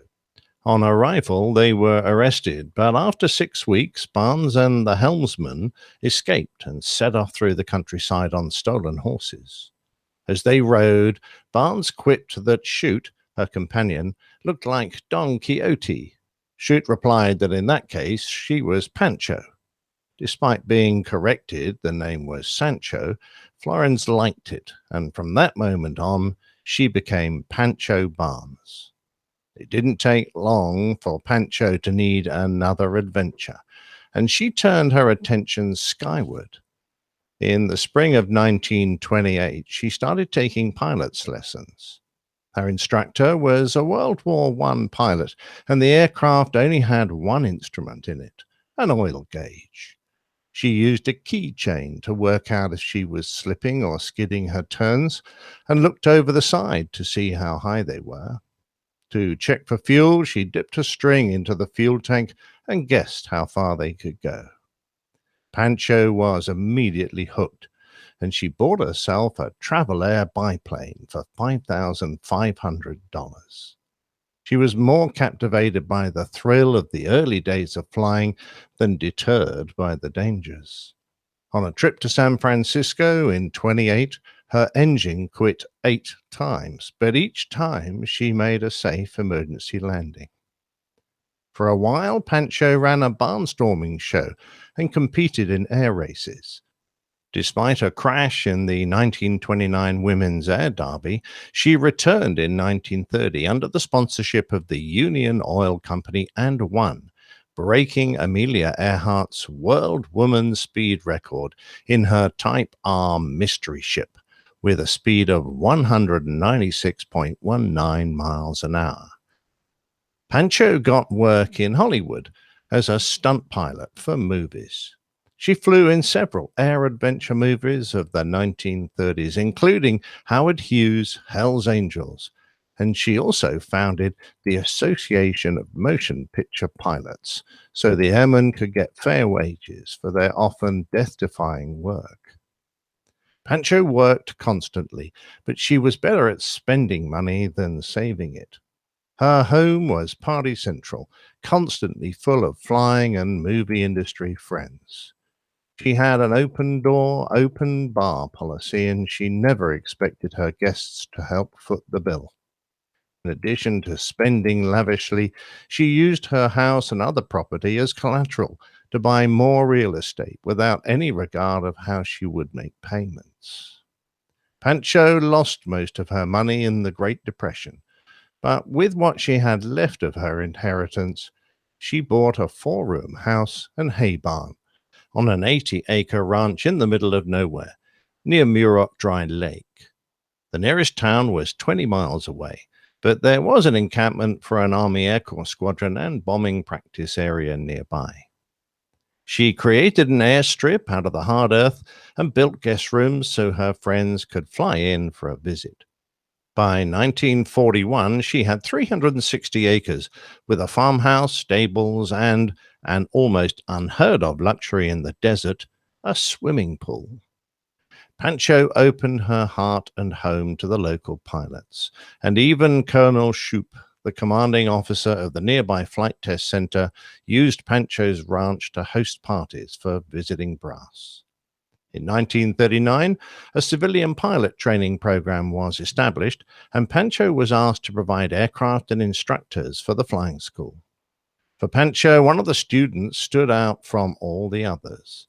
On arrival, they were arrested, but after 6 weeks, Barnes and the helmsman escaped and set off through the countryside on stolen horses. As they rode, Barnes quipped that Chute, her companion, looked like Don Quixote. Chute replied that in that case, she was Pancho. Despite being corrected, the name was Sancho, Florence liked it, and from that moment on, she became Pancho Barnes. It didn't take long for Pancho to need another adventure, and she turned her attention skyward. In the spring of 1928, she started taking pilot's lessons. Her instructor was a World War I pilot, and the aircraft only had one instrument in it, an oil gauge. She used a keychain to work out if she was slipping or skidding her turns, and looked over the side to see how high they were. To check for fuel, she dipped a string into the fuel tank and guessed how far they could go. Pancho was immediately hooked, and she bought herself a Travel Air biplane for $5,500. She was more captivated by the thrill of the early days of flying than deterred by the dangers. On a trip to San Francisco in 28, her engine quit 8 times, but each time she made a safe emergency landing. For a while, Pancho ran a barnstorming show and competed in air races. Despite a crash in the 1929 Women's Air Derby, she returned in 1930 under the sponsorship of the Union Oil Company and won, breaking Amelia Earhart's World Woman Speed record in her Type R mystery ship with a speed of 196.19 miles an hour. Pancho got work in Hollywood as a stunt pilot for movies. She flew in several air adventure movies of the 1930s, including Howard Hughes' Hell's Angels, and she also founded the Association of Motion Picture Pilots, so the airmen could get fair wages for their often death-defying work. Pancho worked constantly, but she was better at spending money than saving it. Her home was party central, constantly full of flying and movie industry friends. She had an open door, open bar policy, and she never expected her guests to help foot the bill. In addition to spending lavishly, she used her house and other property as collateral to buy more real estate without any regard of how she would make payments. Pancho lost most of her money in the Great Depression, but with what she had left of her inheritance, she bought a 4-room house and hay barn on an 80-acre ranch in the middle of nowhere, near Muroc Dry Lake. The nearest town was 20 miles away, but there was an encampment for an Army Air Corps squadron and bombing practice area nearby. She created an airstrip out of the hard earth and built guest rooms so her friends could fly in for a visit. By 1941, she had 360 acres with a farmhouse, stables, and an almost unheard of luxury in the desert, a swimming pool. Pancho opened her heart and home to the local pilots, and even Colonel Shoup, the commanding officer of the nearby flight test center, used Pancho's ranch to host parties for visiting brass. In 1939, a civilian pilot training program was established, and Pancho was asked to provide aircraft and instructors for the flying school. For Pancho, one of the students stood out from all the others.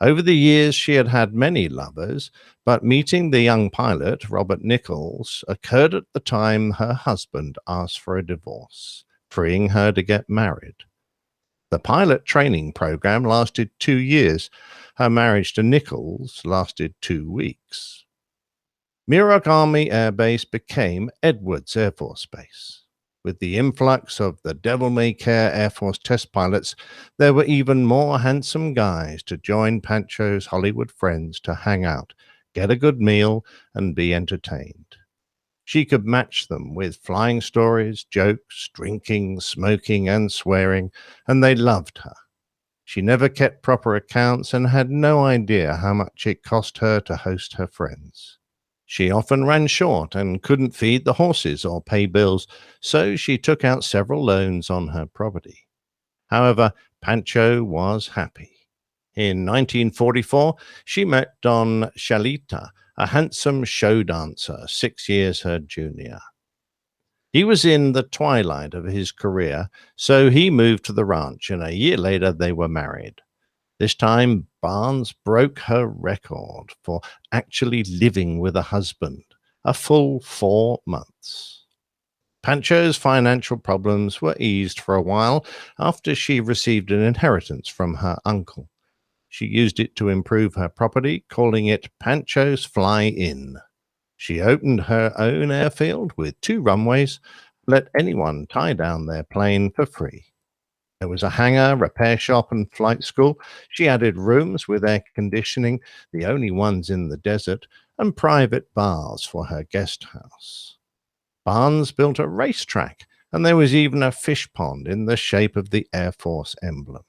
Over the years, she had had many lovers, but meeting the young pilot, Robert Nichols, occurred at the time her husband asked for a divorce, freeing her to get married. The pilot training program lasted 2 years. Her marriage to Nichols lasted 2 weeks. Muroc Army Air Base became Edwards Air Force Base. With the influx of the devil-may-care Air Force test pilots, there were even more handsome guys to join Pancho's Hollywood friends to hang out, get a good meal, and be entertained. She could match them with flying stories, jokes, drinking, smoking, and swearing, and they loved her. She never kept proper accounts and had no idea how much it cost her to host her friends. She often ran short and couldn't feed the horses or pay bills, so she took out several loans on her property. However, Pancho was happy. In 1944, she met Don Chalita, a handsome show dancer, 6 years her junior. He was in the twilight of his career, so he moved to the ranch, and a year later they were married. This time, Barnes broke her record for actually living with a husband, a full 4 months. Pancho's financial problems were eased for a while after she received an inheritance from her uncle. She used it to improve her property, calling it Pancho's Fly-In. She opened her own airfield with 2 runways, let anyone tie down their plane for free. There was a hangar, repair shop, and flight school. She added rooms with air conditioning, the only ones in the desert, and private bars for her guest house. Barnes built a racetrack, and there was even a fish pond in the shape of the Air Force emblem.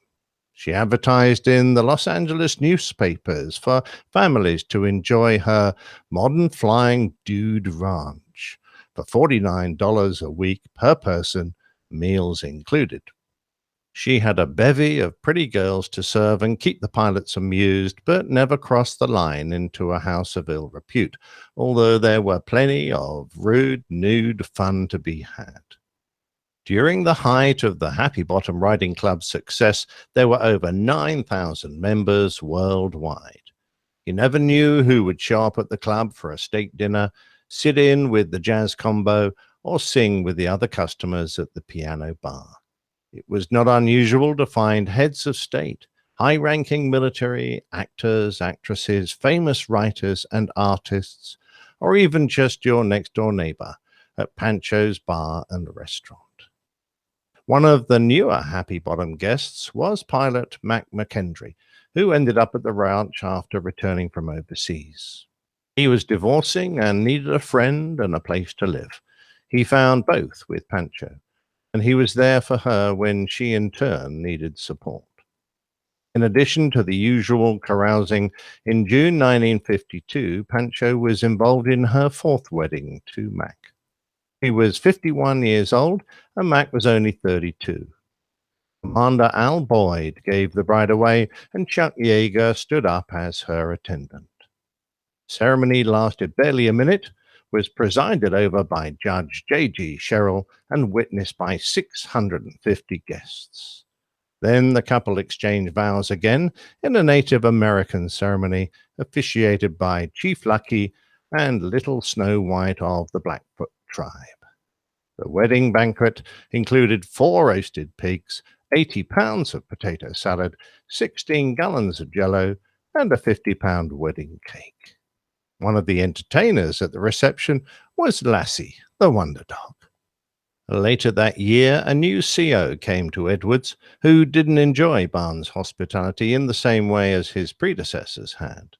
She advertised in the Los Angeles newspapers for families to enjoy her modern flying dude ranch for $49 a week per person, meals included. She had a bevy of pretty girls to serve and keep the pilots amused, but never crossed the line into a house of ill repute, although there were plenty of rude, nude fun to be had. During the height of the Happy Bottom Riding Club's success, there were over 9,000 members worldwide. You never knew who would show up at the club for a steak dinner, sit in with the jazz combo, or sing with the other customers at the piano bar. It was not unusual to find heads of state, high-ranking military, actors, actresses, famous writers and artists, or even just your next-door neighbor at Pancho's Bar and Restaurant. One of the newer Happy Bottom guests was pilot Mac McKendry, who ended up at the ranch after returning from overseas. He was divorcing and needed a friend and a place to live. He found both with Pancho, and he was there for her when she in turn needed support. In addition to the usual carousing, in June 1952, Pancho was involved in her 4th wedding to Mac. He was 51 years old, and Mac was only 32. Commander Al Boyd gave the bride away, and Chuck Yeager stood up as her attendant. Ceremony lasted barely a minute, was presided over by Judge J.G. Sherrill, and witnessed by 650 guests. Then the couple exchanged vows again in a Native American ceremony officiated by Chief Lucky and little Snow White of the Blackfoot tribe. The wedding banquet included 4 roasted pigs, 80 pounds of potato salad, 16 gallons of jello, and a 50-pound wedding cake. One of the entertainers at the reception was Lassie, the Wonder Dog. Later that year, a new CO came to Edwards, who didn't enjoy Barnes' hospitality in the same way as his predecessors had.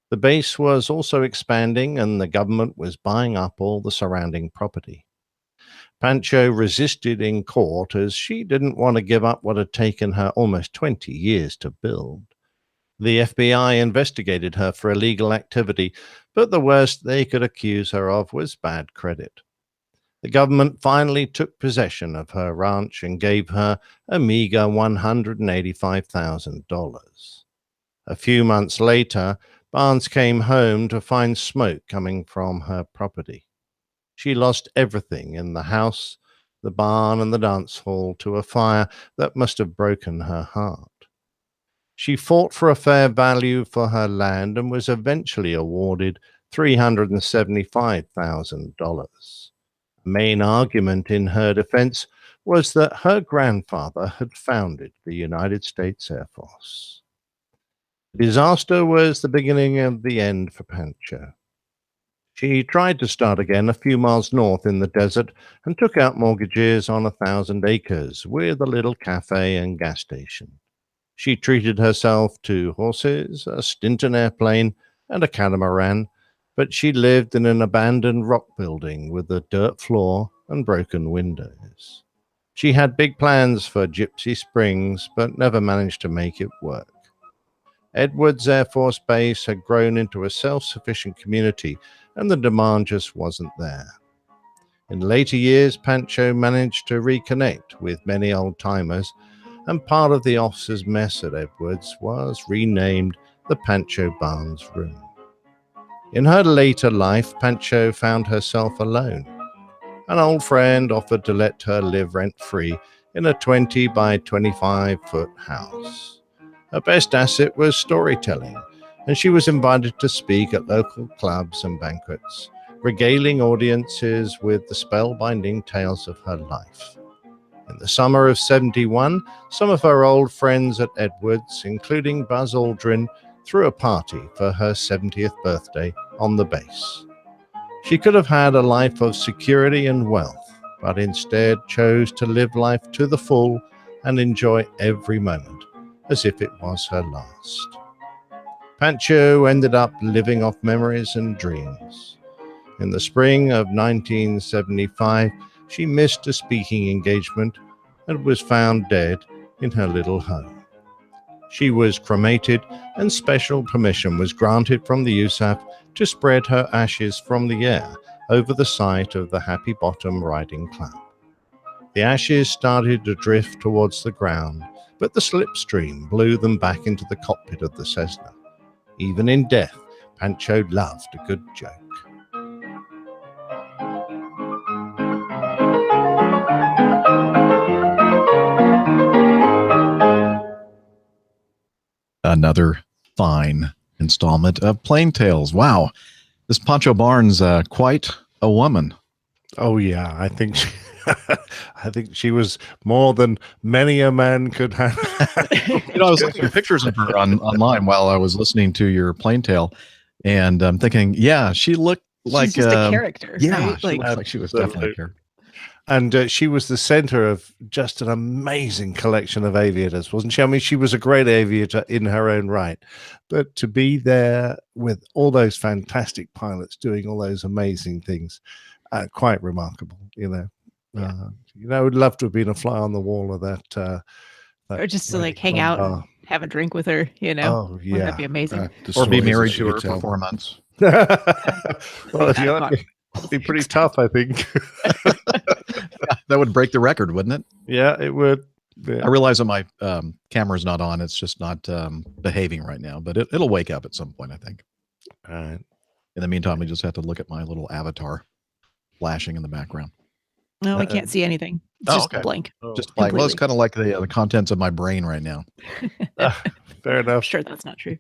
The base was also expanding, and the government was buying up all the surrounding property. Pancho resisted in court as she didn't want to give up what had taken her almost 20 years to build. The FBI investigated her for illegal activity, but the worst they could accuse her of was bad credit. The government finally took possession of her ranch and gave her a meager $185,000. A few months later, Barnes came home to find smoke coming from her property. She lost everything in the house, the barn, and the dance hall to a fire that must have broken her heart. She fought for a fair value for her land and was eventually awarded $375,000. The main argument in her defense was that her grandfather had founded the United States Air Force. The disaster was the beginning of the end for Pancho. She tried to start again a few miles north in the desert and took out mortgages on 1,000 acres with a little cafe and gas station. She treated herself to horses, a Stinton airplane, and a catamaran, but she lived in an abandoned rock building with a dirt floor and broken windows. She had big plans for Gypsy Springs, but never managed to make it work. Edwards Air Force Base had grown into a self-sufficient community, and the demand just wasn't there. In later years, Pancho managed to reconnect with many old-timers, and part of the officers' mess at Edwards was renamed the Pancho Barnes Room. In her later life, Pancho found herself alone. An old friend offered to let her live rent-free in a 20 by 25-foot house. Her best asset was storytelling, and she was invited to speak at local clubs and banquets, regaling audiences with the spellbinding tales of her life. In the summer of '71, some of her old friends at Edwards, including Buzz Aldrin, threw a party for her 70th birthday on the base. She could have had a life of security and wealth, but instead chose to live life to the full and enjoy every moment as if it was her last. Pancho ended up living off memories and dreams. In the spring of 1975, she missed a speaking engagement and was found dead in her little home. She was cremated, and special permission was granted from the USAF to spread her ashes from the air over the site of the Happy Bottom Riding Club. The ashes started to drift towards the ground, but the slipstream blew them back into the cockpit of the Cessna. Even in death, Pancho loved a good joke. Another fine installment of Plain Tales. Wow, this Pancho Barnes, quite a woman. Oh yeah, I think she was more than many a man could have. I was looking at pictures of her online while I was listening to your Plain Tale, and I'm thinking, yeah, she looked like she's just a character. Yeah, right? she looks like she was definitely a character. And she was the center of just an amazing collection of aviators, wasn't she? I mean, she was a great aviator in her own right. But to be there with all those fantastic pilots doing all those amazing things, quite remarkable, Yeah. I would love to have been a fly on the wall of that. Or just to like hang out and have a drink with her, Oh, Wouldn't yeah. that be amazing? Or be married to her for 4 months. Well, that'd be pretty tough, I think. That would break the record, wouldn't it? Yeah, it would. Yeah. I realize that my camera's not on. It's just not behaving right now, but it'll wake up at some point, I think. All right. In the meantime, we just have to look at my little avatar flashing in the background. No, I can't see anything. It's just blank. Just blank. Well, it's kind of like the contents of my brain right now. Fair enough. Sure, that's not true.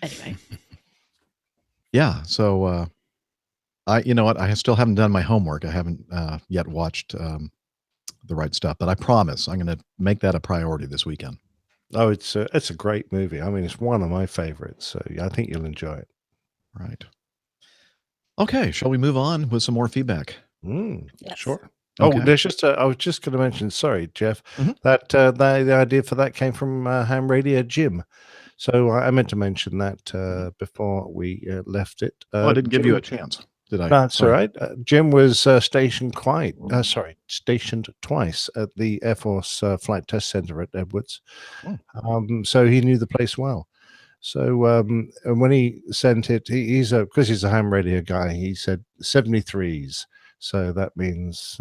Anyway. Yeah. So You know what? I still haven't done my homework. I haven't yet watched The Right Stuff, but I promise I'm going to make that a priority this weekend. Oh, it's a great movie. I mean, it's one of my favorites. So I think you'll enjoy it. Right. Okay. Shall we move on with some more feedback? Sure. Okay. Oh, there's just I was just going to mention. Sorry, Jeff. That the idea for that came from Ham Radio Jim. So I meant to mention that before we left it. I didn't give you a Jim- chance, did I? No, that's all Sorry. right. Jim was stationed twice at the Air Force Flight Test Center at Edwards. So he knew the place well. So and when he sent it, he's because he's a ham radio guy. He said 73s. So that means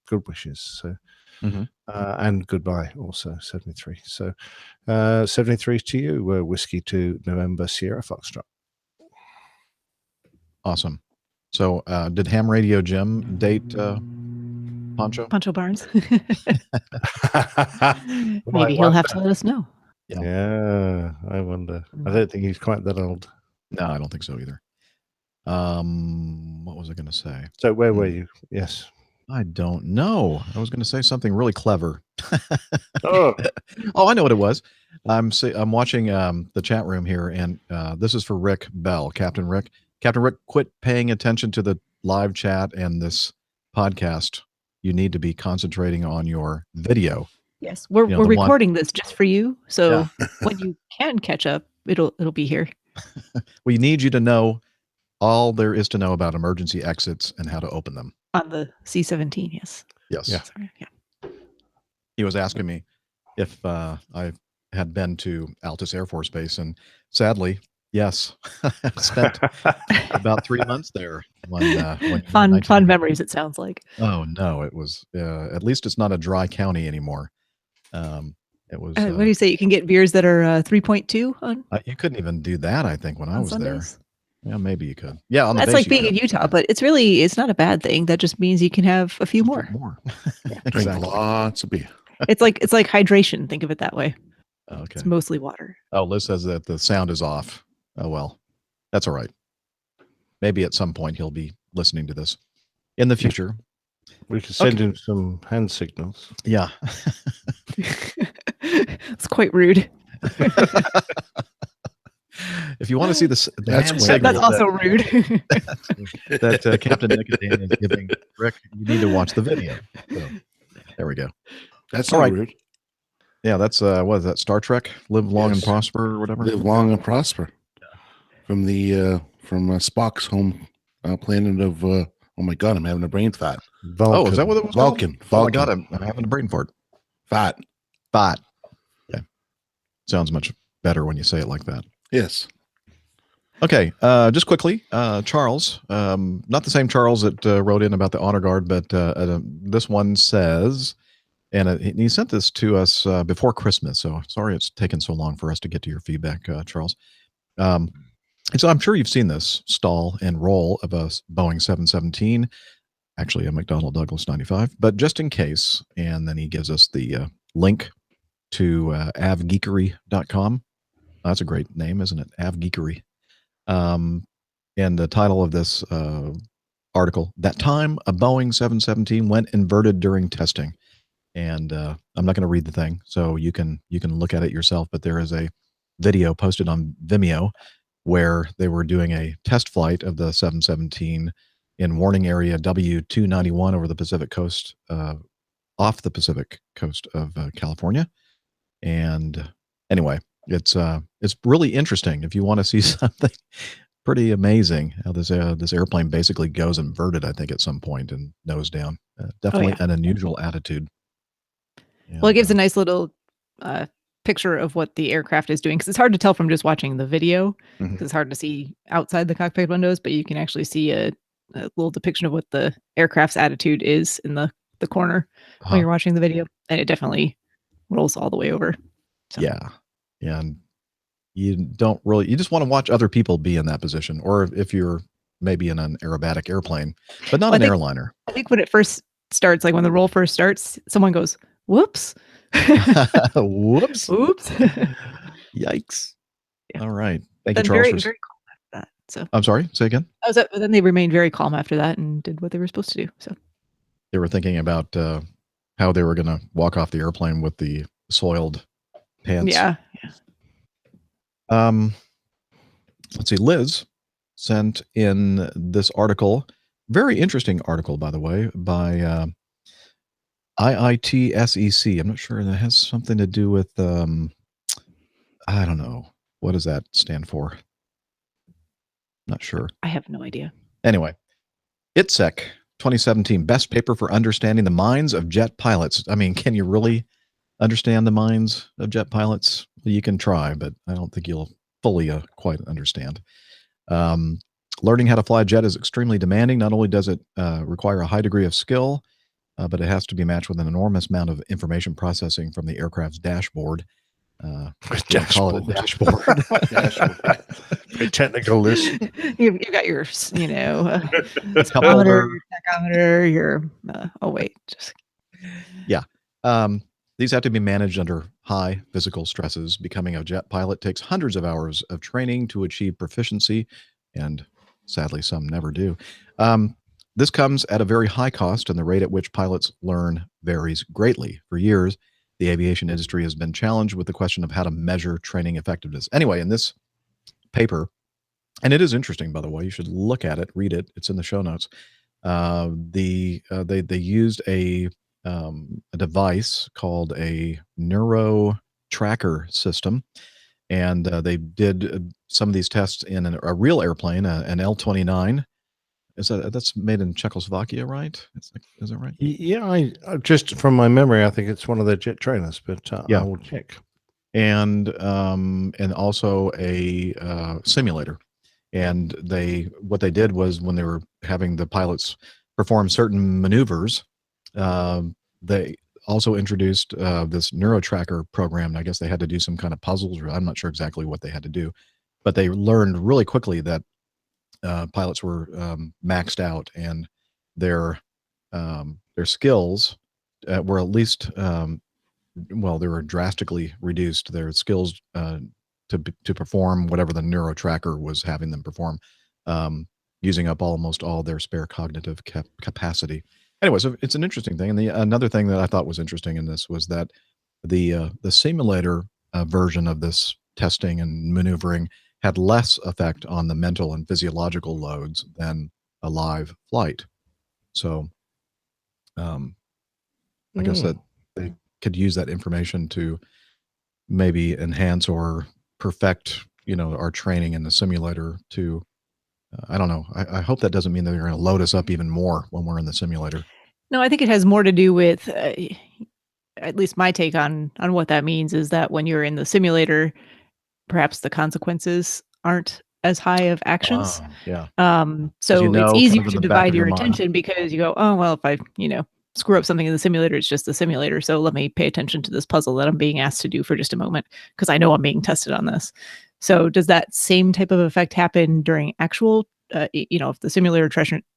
good wishes. So and goodbye also 73. So 73 to you. Whiskey to November Sierra Foxtrot. Awesome. So did Ham Radio Jim date Poncho? Poncho Barnes. I Maybe he'll have to let us know. Yeah, I wonder. I don't think he's quite that old. No, I don't think so either. What was I going to say? So where were you? Yes. I don't know. I was going to say something really clever. Oh, I know what it was. I'm watching the chat room here, and this is for Rick Bell, Captain Rick. Captain Rick, quit paying attention to the live chat and this podcast. You need to be concentrating on your video. Yes, we're You know, the one- recording this just for you. So when you can catch up, it'll be here. We need you to know all there is to know about emergency exits and how to open them. On the C-17, yes. Yes. Yeah. Sorry, yeah. He was asking me if I had been to Altus Air Force Base, and sadly, yes, I've spent about 3 months there. When Fond memories, it sounds like. Oh no, it was. At least it's not a dry county anymore. It was. What do you say? You can get beers that are 3.2 on. You couldn't even do that. I think when I was Sundays? there. Yeah, maybe you could. Yeah, on the That's base like you being could. in Utah, but it's not a bad thing. That just means you can have a few more. Drink Exactly. lots of beer. It's like hydration. Think of it that way. Okay. It's mostly water. Oh, Liz says that the sound is off. Oh well, that's all right. Maybe at some point he'll be listening to this in the future. We could send him some hand signals. Yeah. It's quite rude. If you want to see this, That's also rude. that Captain Nick and Dan is giving Rick, you need to watch the video. So, there we go. That's all not right. rude. Yeah, that's what is that? Star Trek? Live long and Yes. prosper, or whatever. Live long and prosper. From the from Spock's home planet of oh my god, I'm having a brain fart. Oh, is that what it was? Vulcan. Called? Oh my Vulcan. god, I'm having a brain fart. Fart. Fart. Yeah. Sounds much better when you say it like that. Yes. Okay, just quickly, Charles, not the same Charles that wrote in about the honor guard, but this one says, and he sent this to us before Christmas, so sorry it's taken so long for us to get to your feedback, Charles. And so I'm sure you've seen this stall and roll of a Boeing 717, actually a McDonnell Douglas 95, but just in case, and then he gives us the link to avgeekery.com. That's a great name, isn't it? Avgeekery. And the title of this article, that time a Boeing 717 went inverted during testing. And I'm not going to read the thing, so you can look at it yourself, but there is a video posted on Vimeo where they were doing a test flight of the 717 in warning area W291 over the Pacific coast, off the Pacific coast of California. And anyway, it's really interesting if you want to see something pretty amazing how this airplane basically goes inverted, I think, at some point and nose down. Definitely an unusual attitude. Well, it gives a nice little picture of what the aircraft is doing, because it's hard to tell from just watching the video, because it's hard to see outside the cockpit windows, but you can actually see a little depiction of what the aircraft's attitude is in the corner when you're watching the video, and it definitely rolls all the way over. So. Yeah. And you just want to watch other people be in that position, or if you're maybe in an aerobatic airplane, but not an airliner. I think when it first starts, like when the roll first starts, someone goes, whoops. Whoops. Oops. Yikes. All right. Thank Then you, Charles. very calm after that. So I'm sorry, say again. but then they remained very calm after that and did what they were supposed to do. So They were thinking about how they were going to walk off the airplane with the soiled pants. yeah. Let's see. Liz sent in this article, very interesting article, by the way, by IITSEC. I'm not sure that has something to do with, I don't know. What does that stand for? Not sure. I have no idea. Anyway, ITSEC 2017 best paper for understanding the minds of jet pilots. I mean, can you really understand the minds of jet pilots? You can try, but I don't think you'll fully quite understand. Learning how to fly a jet is extremely demanding. Not only does it require a high degree of skill, but it has to be matched with an enormous amount of information processing from the aircraft's dashboard. Call it a dashboard. Very technical list. You've got your, Couple your tachometer, your yeah. These have to be managed under high physical stresses. Becoming a jet pilot takes hundreds of hours of training to achieve proficiency, and sadly, some never do. This comes at a very high cost, and the rate at which pilots learn varies greatly. For years, the aviation industry has been challenged with the question of how to measure training effectiveness. Anyway, in this paper, and it is interesting, by the way, you should look at it, read it. It's in the show notes. They used a device called a neuro tracker system, and they did some of these tests in a real airplane, an L-29. That's made in Czechoslovakia, right? Is that right? Yeah, I just from my memory, I think it's one of their jet trainers, but yeah. I will check. And also a simulator. And what they did was when they were having the pilots perform certain maneuvers, they also introduced this NeuroTracker program. I guess they had to do some kind of puzzles, or I'm not sure exactly what they had to do, but they learned really quickly that pilots were maxed out, and their skills were at least they were drastically reduced. Their skills to perform whatever the NeuroTracker was having them perform, using up almost all their spare cognitive capacity. Anyway, so it's an interesting thing. And another thing that I thought was interesting in this was that the simulator version of this testing and maneuvering had less effect on the mental and physiological loads than a live flight. So I guess that they could use that information to maybe enhance or perfect, our training in the simulator to, I don't know. I hope that doesn't mean that they're going to load us up even more when we're in the simulator. No, I think it has more to do with, at least my take on what that means is that when you're in the simulator, perhaps the consequences aren't as high of actions. Yeah. So it's easier to divide your mind. attention because you go, oh, well, if I, screw up something in the simulator, it's just the simulator. So let me pay attention to this puzzle that I'm being asked to do for just a moment because I know I'm being tested on this. So does that same type of effect happen during actual, if the simulator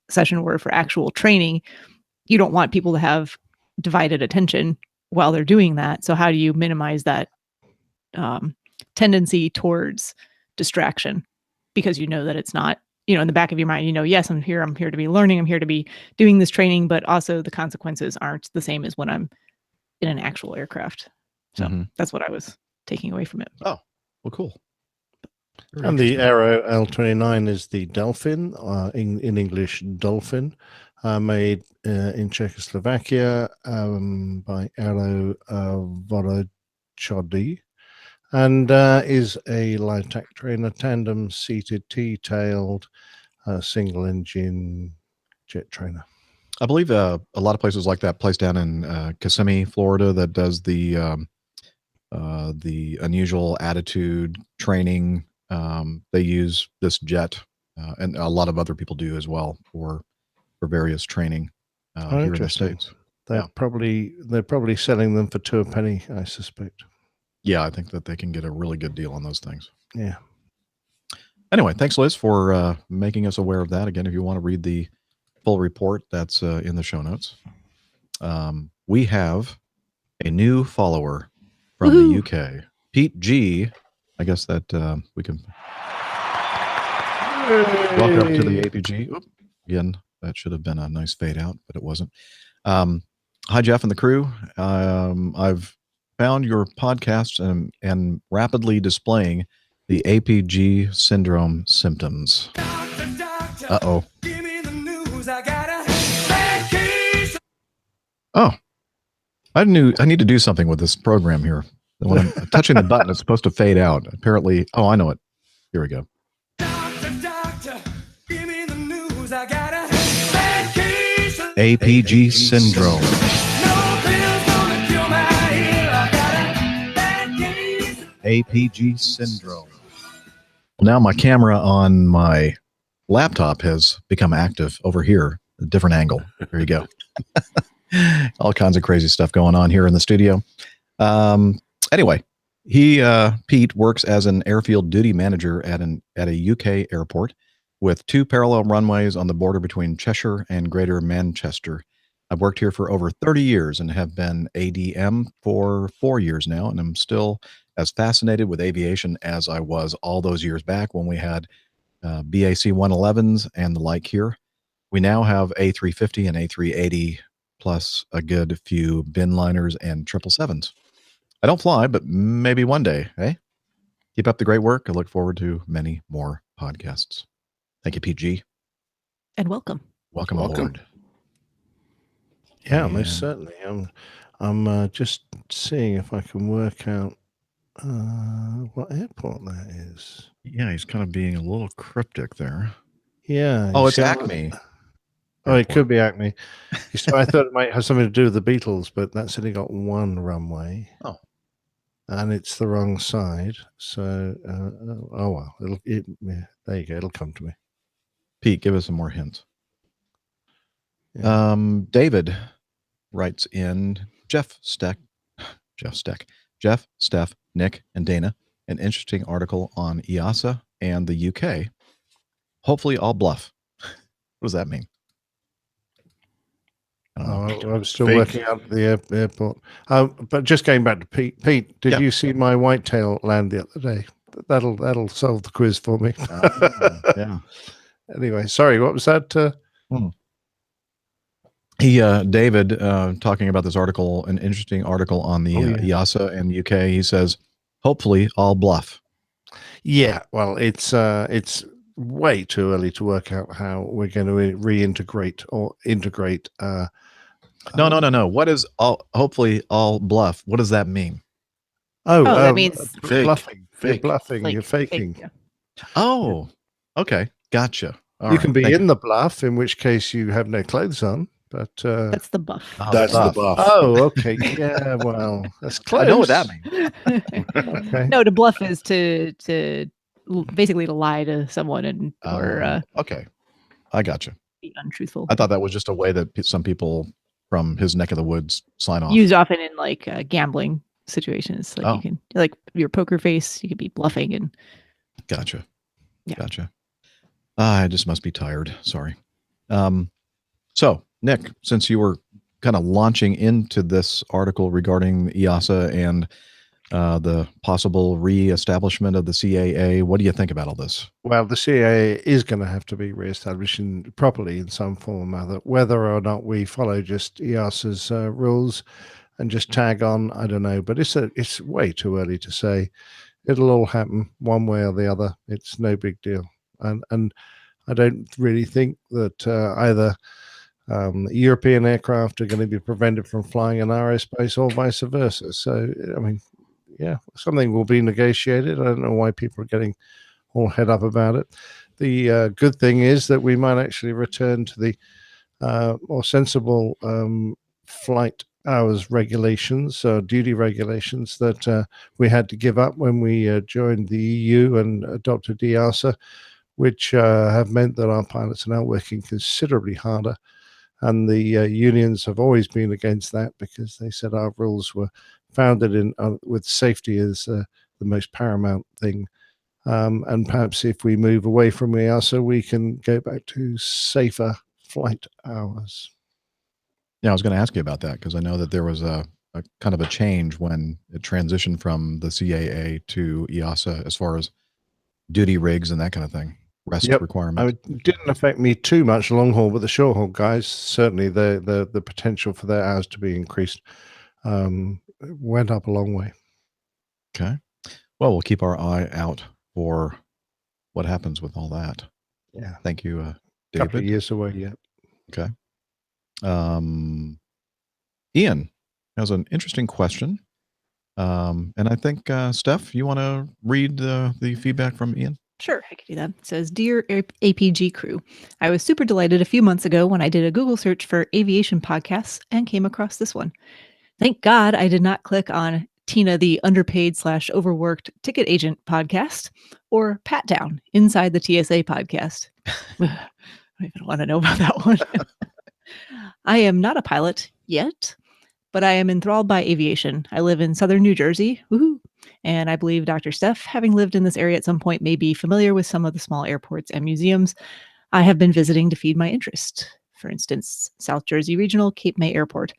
session were for actual training, you don't want people to have divided attention while they're doing that. So how do you minimize that tendency towards distraction? Because that it's not, in the back of your mind, yes, I'm here to be learning, I'm here to be doing this training, but also the consequences aren't the same as when I'm in an actual aircraft. So that's what I was taking away from it. Oh, well, cool. And the Aero L-29 is the Delphin, in English, Dolphin, made in Czechoslovakia by Aero Vorochody, and is a light attack trainer, tandem seated, T-tailed, single engine jet trainer. I believe a lot of places like that place down in Kissimmee, Florida, that does the unusual attitude training. They use this jet, and a lot of other people do as well for various training here in the States. They're probably selling them for 2 a penny, I suspect. Yeah, I think that they can get a really good deal on those things. Yeah. Anyway, thanks, Liz, for making us aware of that. Again, if you want to read the full report, that's in the show notes. We have a new follower from the UK, Pete G. I guess that we can. Welcome to the APG. Oop, again, that should have been a nice fade out, but it wasn't. Hi, Jeff and the crew. I've found your podcast and rapidly displaying the APG syndrome symptoms. Uh-oh. Oh, I need to do something with this program here. When I'm touching the button, it's supposed to fade out. Apparently, oh, I know it. Here we go. APG syndrome. APG syndrome. Now my camera on my laptop has become active over here, a different angle. There you go. All kinds of crazy stuff going on here in the studio. Anyway, Pete works as an airfield duty manager at a UK airport with 2 parallel runways on the border between Cheshire and Greater Manchester. I've worked here for over 30 years and have been ADM for 4 years now, and I'm still as fascinated with aviation as I was all those years back when we had BAC 111s and the like here. We now have A350 and A380, plus a good few bin liners and 777s. I don't fly, but maybe one day, eh? Keep up the great work. I look forward to many more podcasts. Thank you, PG. And welcome. Welcome aboard. Yeah, most certainly. I'm just seeing if I can work out what airport that is. Yeah, he's kind of being a little cryptic there. Yeah. Oh, it's Acme. Oh, it could be Acme. So I thought it might have something to do with the Beatles, but that's only got 1 runway. Oh. And it's the wrong side. So, oh well. There you go. It'll come to me. Pete, give us some more hints. Yeah. David writes in Jeff, Steph, Nick, and Dana, an interesting article on EASA and the UK. Hopefully all bluff. What does that mean? I'm still working out the airport. But just going back to Pete. Pete, did you see my whitetail land the other day? That'll solve the quiz for me. Yeah. Anyway, sorry. What was that? David, talking about this article, an interesting article on the EASA and UK. He says, hopefully all bluff. Yeah. Well, it's way too early to work out how we're going to reintegrate or integrate. No. What is hopefully all bluff? What does that mean? That means bluffing. Fake. You're bluffing. Like you're faking. fake, yeah. Oh, okay. Gotcha. All You right, can be thank in you. the bluff, in which case you have no clothes on. But That's the buff. That's the buff. Oh, okay. Yeah. Well, that's close. I know what that means. Okay. No, to bluff is to basically to lie to someone or Okay. I got you. be untruthful. I thought that was just a way that some people from his neck of the woods sign off. Used often in like gambling situations. Like Oh. you can like your poker face, you could be bluffing and Gotcha. Yeah. Gotcha. I just must be tired. Sorry. So, Nick, since you were kind of launching into this article regarding EASA and the possible re-establishment of the CAA, what do you think about all this? Well, the CAA is going to have to be re-established properly in some form or other. Whether or not we follow just EASA's rules and just tag on, I don't know. But it's way too early to say. It'll all happen one way or the other. It's no big deal. And I don't really think that either European aircraft are going to be prevented from flying in our airspace or vice versa. So, I mean, yeah, something will be negotiated. I don't know why people are getting all head up about it. The good thing is that we might actually return to the more sensible flight hours regulations, duty regulations that we had to give up when we joined the EU and adopted EASA, which have meant that our pilots are now working considerably harder. And the unions have always been against that because they said our rules were founded in with safety as the most paramount thing. And perhaps if we move away from EASA, we can go back to safer flight hours. Yeah, I was going to ask you about that because I know that there was a kind of a change when it transitioned from the CAA to EASA as far as duty rigs and that kind of thing. rest Yep. requirement. It didn't affect me too much long haul, but the short haul guys, certainly the potential for their hours to be increased went up a long way. Okay. Well, we'll keep our eye out for what happens with all that. Yeah. Thank you, Couple of David. years away yet. Okay. Ian has an interesting question. And I think, Steph, you want to read the feedback from Ian? Sure, I can do that. It says, Dear APG crew, I was super delighted a few months ago when I did a Google search for aviation podcasts and came across this one. Thank God I did not click on Tina, the underpaid / overworked ticket agent podcast, or Pat Down, Inside the TSA podcast. I don't even want to know about that one. I am not a pilot yet, but I am enthralled by aviation. I live in southern New Jersey. Woohoo! And I believe Dr. Steph, having lived in this area at some point, may be familiar with some of the small airports and museums I have been visiting to feed my interest. For instance, South Jersey Regional, Cape May Airport.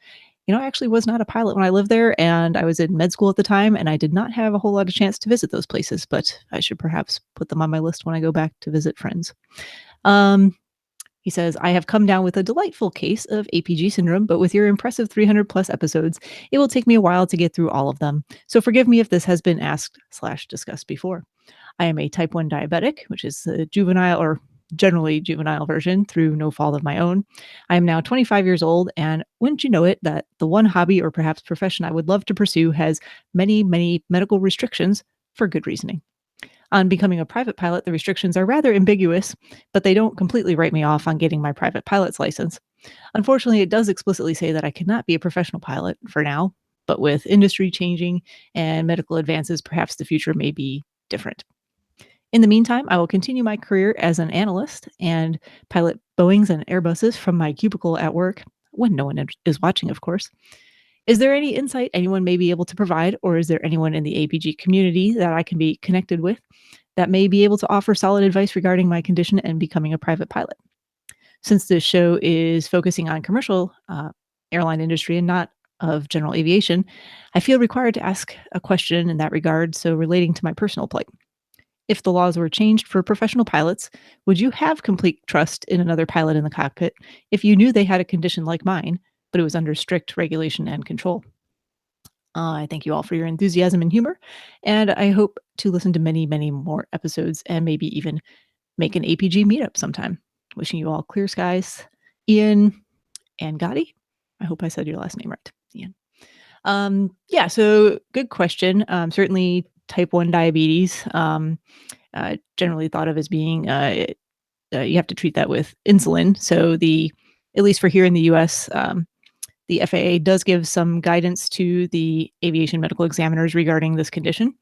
You know, I actually was not a pilot when I lived there, and I was in med school at the time, and I did not have a whole lot of chance to visit those places, but I should perhaps put them on my list when I go back to visit friends. He says, I have come down with a delightful case of APG syndrome, but with your impressive 300 plus episodes, it will take me a while to get through all of them. So forgive me if this has been asked / discussed before. I am a type 1 diabetic, which is the juvenile or generally juvenile version through no fault of my own. I am now 25 years old, and wouldn't you know it, that the one hobby or perhaps profession I would love to pursue has many, many medical restrictions for good reasoning. On becoming a private pilot, the restrictions are rather ambiguous, but they don't completely write me off on getting my private pilot's license. Unfortunately, it does explicitly say that I cannot be a professional pilot for now, but with industry changing and medical advances, perhaps the future may be different. In the meantime, I will continue my career as an analyst and pilot Boeings and Airbuses from my cubicle at work, when no one is watching, of course. Is there any insight anyone may be able to provide, or is there anyone in the APG community that I can be connected with that may be able to offer solid advice regarding my condition and becoming a private pilot? Since this show is focusing on commercial airline industry and not of general aviation, I feel required to ask a question in that regard, so relating to my personal plight. If the laws were changed for professional pilots, would you have complete trust in another pilot in the cockpit if you knew they had a condition like mine, but it was under strict regulation and control? I thank you all for your enthusiasm and humor, and I hope to listen to many, many more episodes and maybe even make an APG meetup sometime. Wishing you all clear skies. Ian and Gotti. I hope I said your last name right, Ian. Yeah, so good question. Certainly type 1 diabetes, generally thought of as being, you have to treat that with insulin. So at least for here in the US, the FAA does give some guidance to the aviation medical examiners regarding this condition.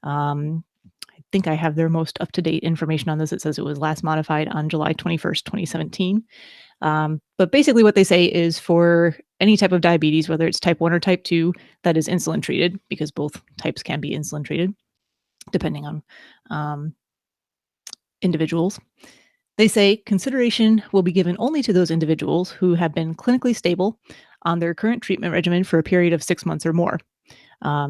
I think I have their most up-to-date information on this. It says it was last modified on July 21st, 2017. But basically what they say is for any type of diabetes, whether it's type 1 or type 2, that is insulin treated, because both types can be insulin treated, depending on individuals. They say consideration will be given only to those individuals who have been clinically stable on their current treatment regimen for a period of 6 months or more.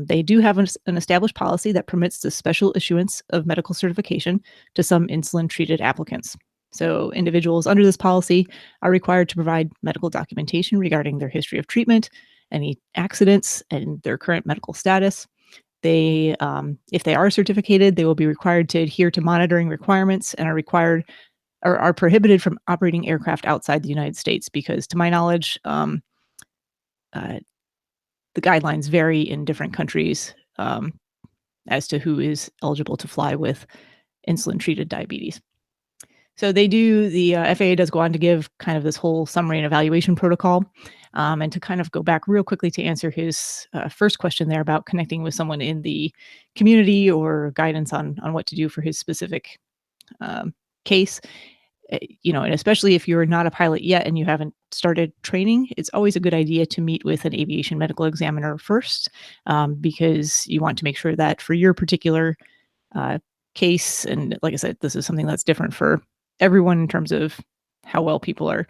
They do have an established policy that permits the special issuance of medical certification to some insulin-treated applicants. So individuals under this policy are required to provide medical documentation regarding their history of treatment, any accidents, and their current medical status. They, if they are certificated, they will be required to adhere to monitoring requirements and are prohibited from operating aircraft outside the United States, because to my knowledge, the guidelines vary in different countries as to who is eligible to fly with insulin-treated diabetes. So they do, the FAA does go on to give kind of this whole summary and evaluation protocol. And to kind of go back real quickly to answer his first question there about connecting with someone in the community or guidance on what to do for his specific case, and especially if you're not a pilot yet and you haven't started training, it's always a good idea to meet with an aviation medical examiner first, because you want to make sure that for your particular case, and like I said, this is something that's different for everyone in terms of how well people are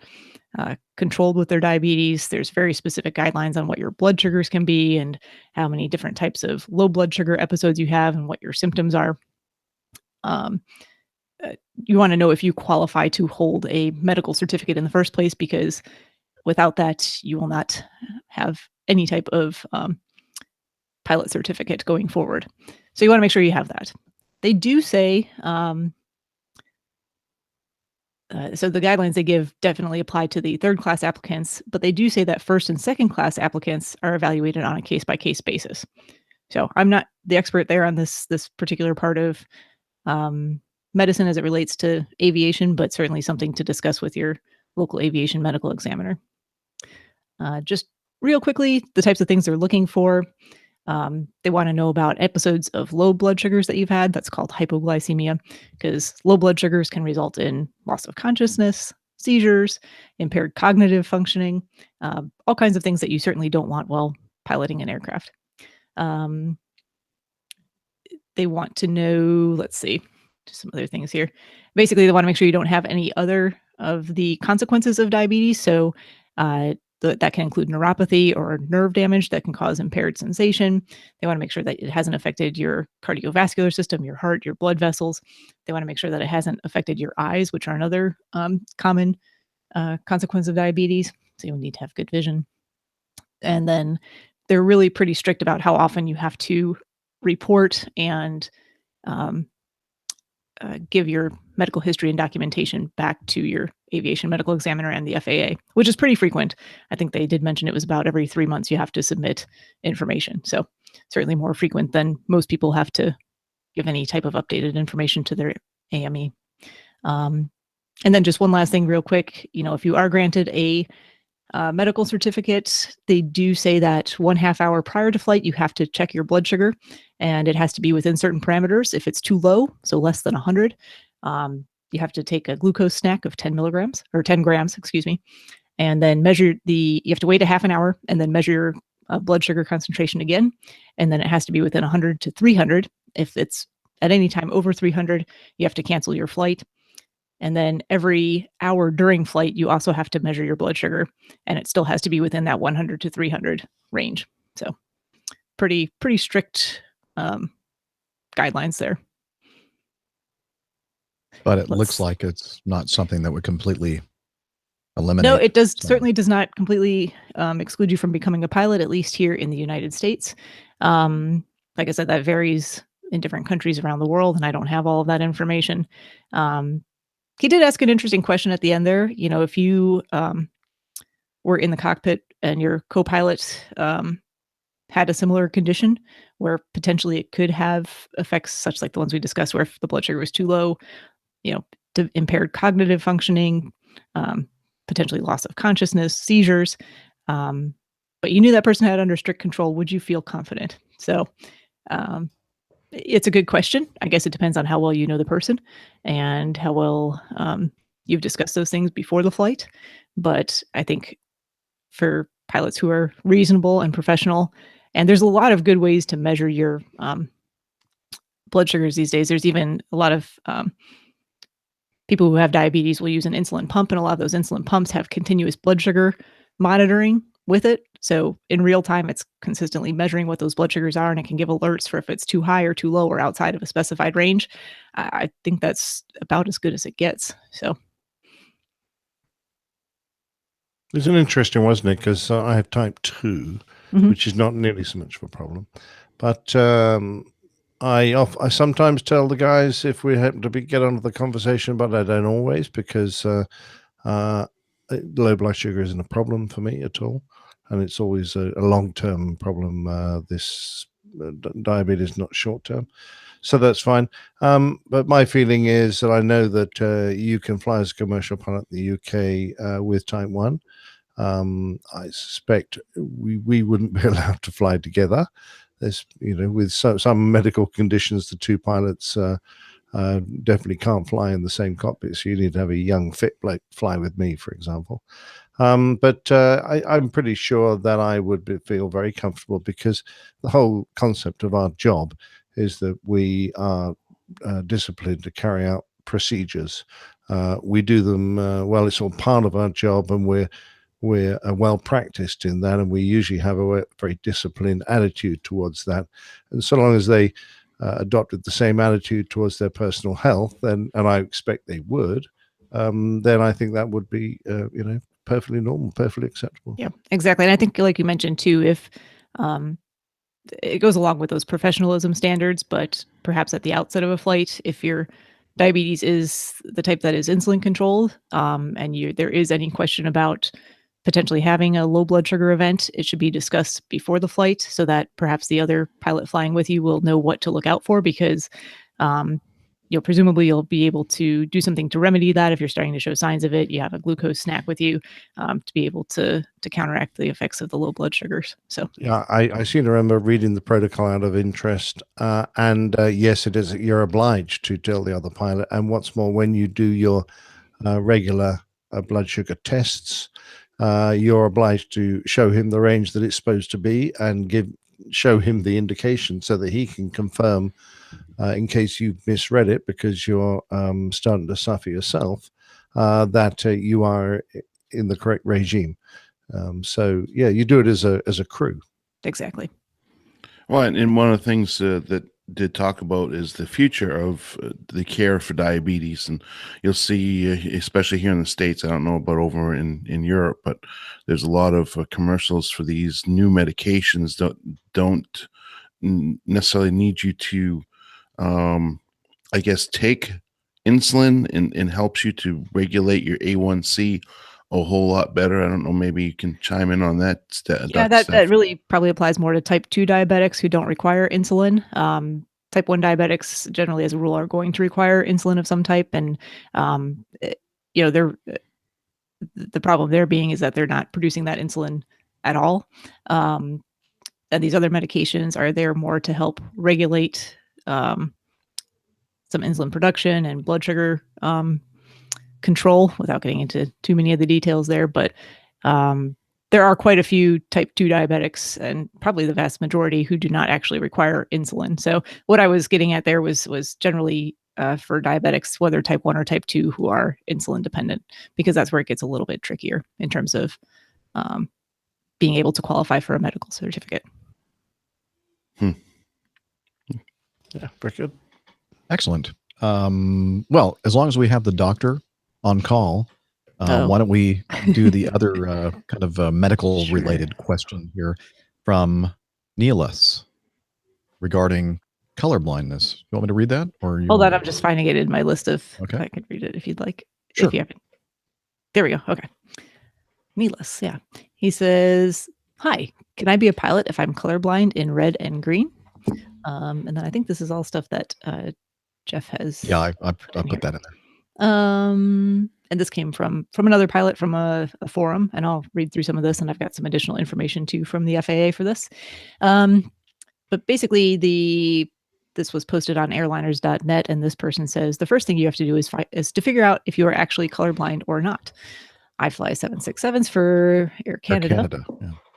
controlled with their diabetes. There's very specific guidelines on what your blood sugars can be and how many different types of low blood sugar episodes you have and what your symptoms are. you want to know if you qualify to hold a medical certificate in the first place, because without that, you will not have any type of pilot certificate going forward. So you want to make sure you have that. They do say, so the guidelines they give definitely apply to the third class applicants, but they do say that first and second class applicants are evaluated on a case by case basis. So I'm not the expert there on this particular part of medicine as it relates to aviation, but certainly something to discuss with your local aviation medical examiner. Just real quickly, the types of things they're looking for. They want to know about episodes of low blood sugars that you've had. That's called hypoglycemia, because low blood sugars can result in loss of consciousness, seizures, impaired cognitive functioning, all kinds of things that you certainly don't want while piloting an aircraft. They want to know, let's see, just some other things here. Basically, they want to make sure you don't have any other of the consequences of diabetes. So that can include neuropathy or nerve damage that can cause impaired sensation. They want to make sure that it hasn't affected your cardiovascular system, your heart, your blood vessels. They want to make sure that it hasn't affected your eyes, which are another common consequence of diabetes. So you'll need to have good vision. And then they're really pretty strict about how often you have to report and give your medical history and documentation back to your aviation medical examiner and the FAA, which is pretty frequent. I think they did mention it was about every 3 months you have to submit information. So certainly more frequent than most people have to give any type of updated information to their AME. And then just one last thing real quick, if you are granted a medical certificate, they do say that 1/2 hour prior to flight, you have to check your blood sugar, and it has to be within certain parameters. If it's too low, so less than 100, you have to take a glucose snack of 10 milligrams or 10 grams, excuse me, and then you have to wait a half an hour and then measure your blood sugar concentration again. And then it has to be within 100 to 300. If it's at any time over 300, you have to cancel your flight. And then every hour during flight, you also have to measure your blood sugar, and it still has to be within that 100 to 300 range. So pretty strict guidelines there. But it looks like it's not something that would completely eliminate. No, it certainly does not completely exclude you from becoming a pilot, at least here in the United States. Like I said, that varies in different countries around the world, and I don't have all of that information. He did ask an interesting question at the end there. If you were in the cockpit and your co-pilot had a similar condition where potentially it could have effects such like the ones we discussed, where if the blood sugar was too low, impaired cognitive functioning, potentially loss of consciousness, seizures, but you knew that person had under strict control, would you feel confident? So it's a good question. I guess it depends on how well you know the person and how well you've discussed those things before the flight. But I think for pilots who are reasonable and professional, and there's a lot of good ways to measure your blood sugars these days. There's even a lot of people who have diabetes will use an insulin pump, and a lot of those insulin pumps have continuous blood sugar monitoring with it. So in real time, it's consistently measuring what those blood sugars are, and it can give alerts for if it's too high or too low or outside of a specified range. I think that's about as good as it gets. So it's an interesting, wasn't it? Because I have type 2, which is not nearly so much of a problem. But I sometimes tell the guys if we happen to get onto the conversation, but I don't always, because low blood sugar isn't a problem for me at all. And it's always a long-term problem, this diabetes, not short-term. So that's fine. But my feeling is that I know that you can fly as a commercial pilot in the UK with type 1. I suspect we wouldn't be allowed to fly together. There's, with some medical conditions, the two pilots definitely can't fly in the same cockpit. So you need to have a young, fit bloke fly with me, for example. But I'm pretty sure that I would feel very comfortable, because the whole concept of our job is that we are disciplined to carry out procedures. We do them well. It's all part of our job, and we're well practiced in that, and we usually have a very disciplined attitude towards that. And so long as they adopted the same attitude towards their personal health, and I expect they would, then I think that would be, perfectly normal, perfectly acceptable. Yeah, exactly. And I think, like you mentioned too, if it goes along with those professionalism standards, but perhaps at the outset of a flight, if your diabetes is the type that is insulin controlled, and there is any question about potentially having a low blood sugar event, it should be discussed before the flight so that perhaps the other pilot flying with you will know what to look out for, because presumably you'll be able to do something to remedy that if you're starting to show signs of it. You have a glucose snack with you to be able to counteract the effects of the low blood sugars. So yeah, I seem to remember reading the protocol out of interest, and yes, it is. You're obliged to tell the other pilot, and what's more, when you do your regular blood sugar tests, you're obliged to show him the range that it's supposed to be and show him the indication so that he can confirm, in case you've misread it because you're starting to suffer yourself, that you are in the correct regime. So yeah, you do it as a crew. Exactly. Well, and one of the things that did talk about is the future of the care for diabetes, and you'll see, especially here in the States, I don't know about over in Europe, but there's a lot of commercials for these new medications that don't necessarily need you to, I guess, take insulin, and helps you to regulate your A1C a whole lot better. I don't know, maybe you can chime in on that. Yeah, that really probably applies more to type 2 diabetics who don't require insulin. Type 1 diabetics generally, as a rule, are going to require insulin of some type, and they're the problem there being is that they're not producing that insulin at all. And these other medications are there more to help regulate some insulin production and blood sugar control, without getting into too many of the details there. But there are quite a few type 2 diabetics, and probably the vast majority, who do not actually require insulin. So what I was getting at there was generally for diabetics, whether type 1 or type 2, who are insulin dependent, because that's where it gets a little bit trickier in terms of being able to qualify for a medical certificate. Yeah, very good. Excellent. Well, as long as we have the doctor on call, why don't we do the other kind of medical related question here from Neelis regarding color blindness. You want me to read that, or you? Hold on, I'm just finding it in my list of. Okay. I could read it if you'd like. Sure. If you haven't. There we go. Okay. Neelis, yeah. He says, "Hi, can I be a pilot if I'm colorblind in red and green?" And then I think this is all stuff that Jeff has. Yeah, I put that in there. And this came from another pilot from a forum, and I'll read through some of this, and I've got some additional information too from the FAA for this. But basically, this was posted on airliners.net, and this person says the first thing you have to do is to figure out if you are actually colorblind or not. I fly 767s for Air Canada,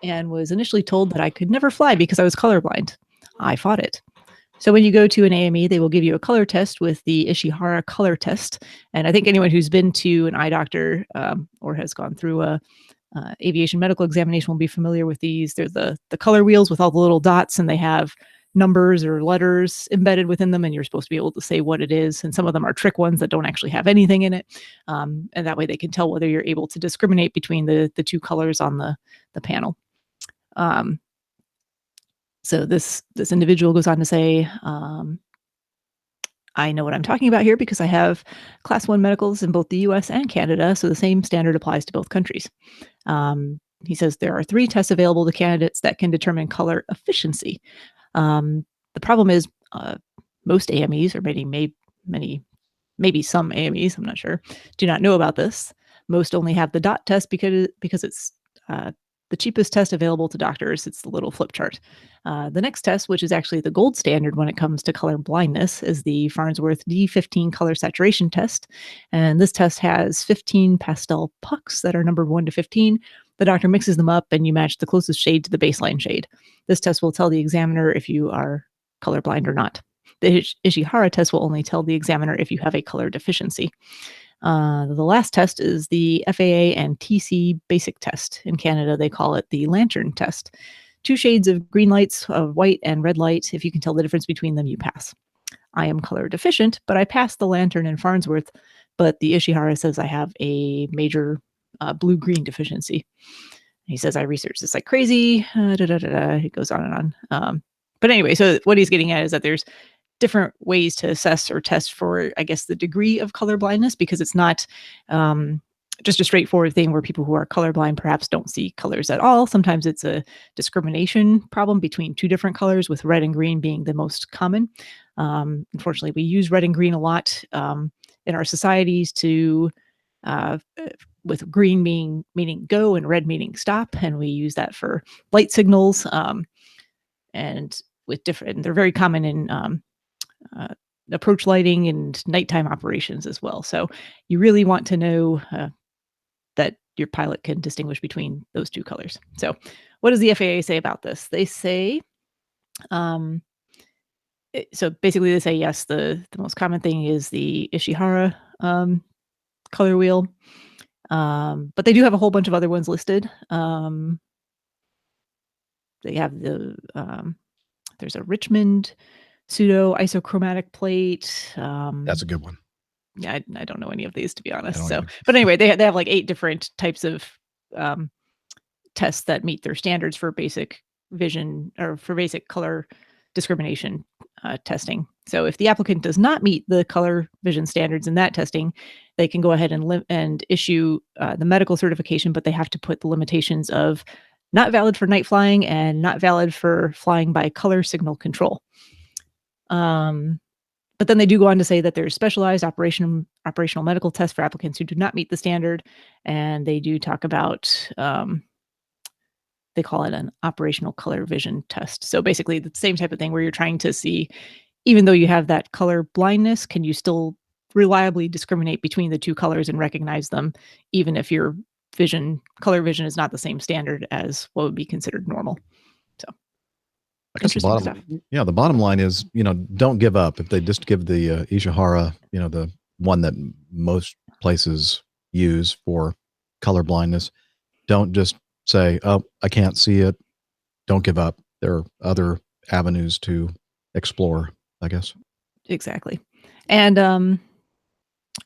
and was initially told that I could never fly because I was colorblind. I fought it. So when you go to an AME, they will give you a color test with the Ishihara color test. And I think anyone who's been to an eye doctor or has gone through a aviation medical examination will be familiar with these. They're the color wheels with all the little dots, and they have numbers or letters embedded within them, and you're supposed to be able to say what it is. And some of them are trick ones that don't actually have anything in it. And that way they can tell whether you're able to discriminate between the two colors on the panel. So this individual goes on to say, I know what I'm talking about here because I have Class 1 medicals in both the US and Canada, so the same standard applies to both countries. He says there are 3 tests available to candidates that can determine color efficiency. The problem is most AMEs, or maybe some AMEs, I'm not sure, do not know about this. Most only have the dot test because it's the cheapest test available to doctors. It's the little flip chart. The next test, which is actually the gold standard when it comes to color blindness, is the Farnsworth D15 color saturation test. And this test has 15 pastel pucks that are numbered 1 to 15. The doctor mixes them up, and you match the closest shade to the baseline shade. This test will tell the examiner if you are colorblind or not. The Ishihara test will only tell the examiner if you have a color deficiency. The last test is the FAA and TC basic test. In Canada, they call it the lantern test. 2 shades of green lights, of white and red light. If you can tell the difference between them, you pass. I am color deficient, but I passed the lantern in Farnsworth. But the Ishihara says I have a major blue-green deficiency. He says I researched this like crazy. It goes on and on. But anyway, so what he's getting at is that there's different ways to assess or test for, I guess, the degree of color blindness, because it's not just a straightforward thing where people who are colorblind perhaps don't see colors at all. Sometimes it's a discrimination problem between 2 different colors, with red and green being the most common. Unfortunately, we use red and green a lot in our societies to with green meaning go and red meaning stop, and we use that for light signals. And with different, they're very common in approach lighting and nighttime operations as well. So you really want to know that your pilot can distinguish between those 2 colors. So what does the FAA say about this? They say, so basically they say, yes, the most common thing is the Ishihara color wheel. But they do have a whole bunch of other ones listed. They have the, there's a Richmond pseudo isochromatic plate. That's a good one. Yeah, I don't know any of these, to be honest. So, but anyway, they have like 8 different types of tests that meet their standards for basic vision or for basic color discrimination testing. So if the applicant does not meet the color vision standards in that testing, they can go ahead and issue the medical certification, but they have to put the limitations of not valid for night flying and not valid for flying by color signal control. But then they do go on to say that there's specialized operational medical tests for applicants who do not meet the standard, and they do talk about they call it an operational color vision test. So basically the same type of thing where you're trying to see, even though you have that color blindness, can you still reliably discriminate between the 2 colors and recognize them, even if your color vision is not the same standard as what would be considered normal. So I guess the bottom line is, don't give up. If they just give the Ishihara, the one that most places use for color blindness, don't just say, oh, I can't see it. Don't give up. There are other avenues to explore, I guess. Exactly. And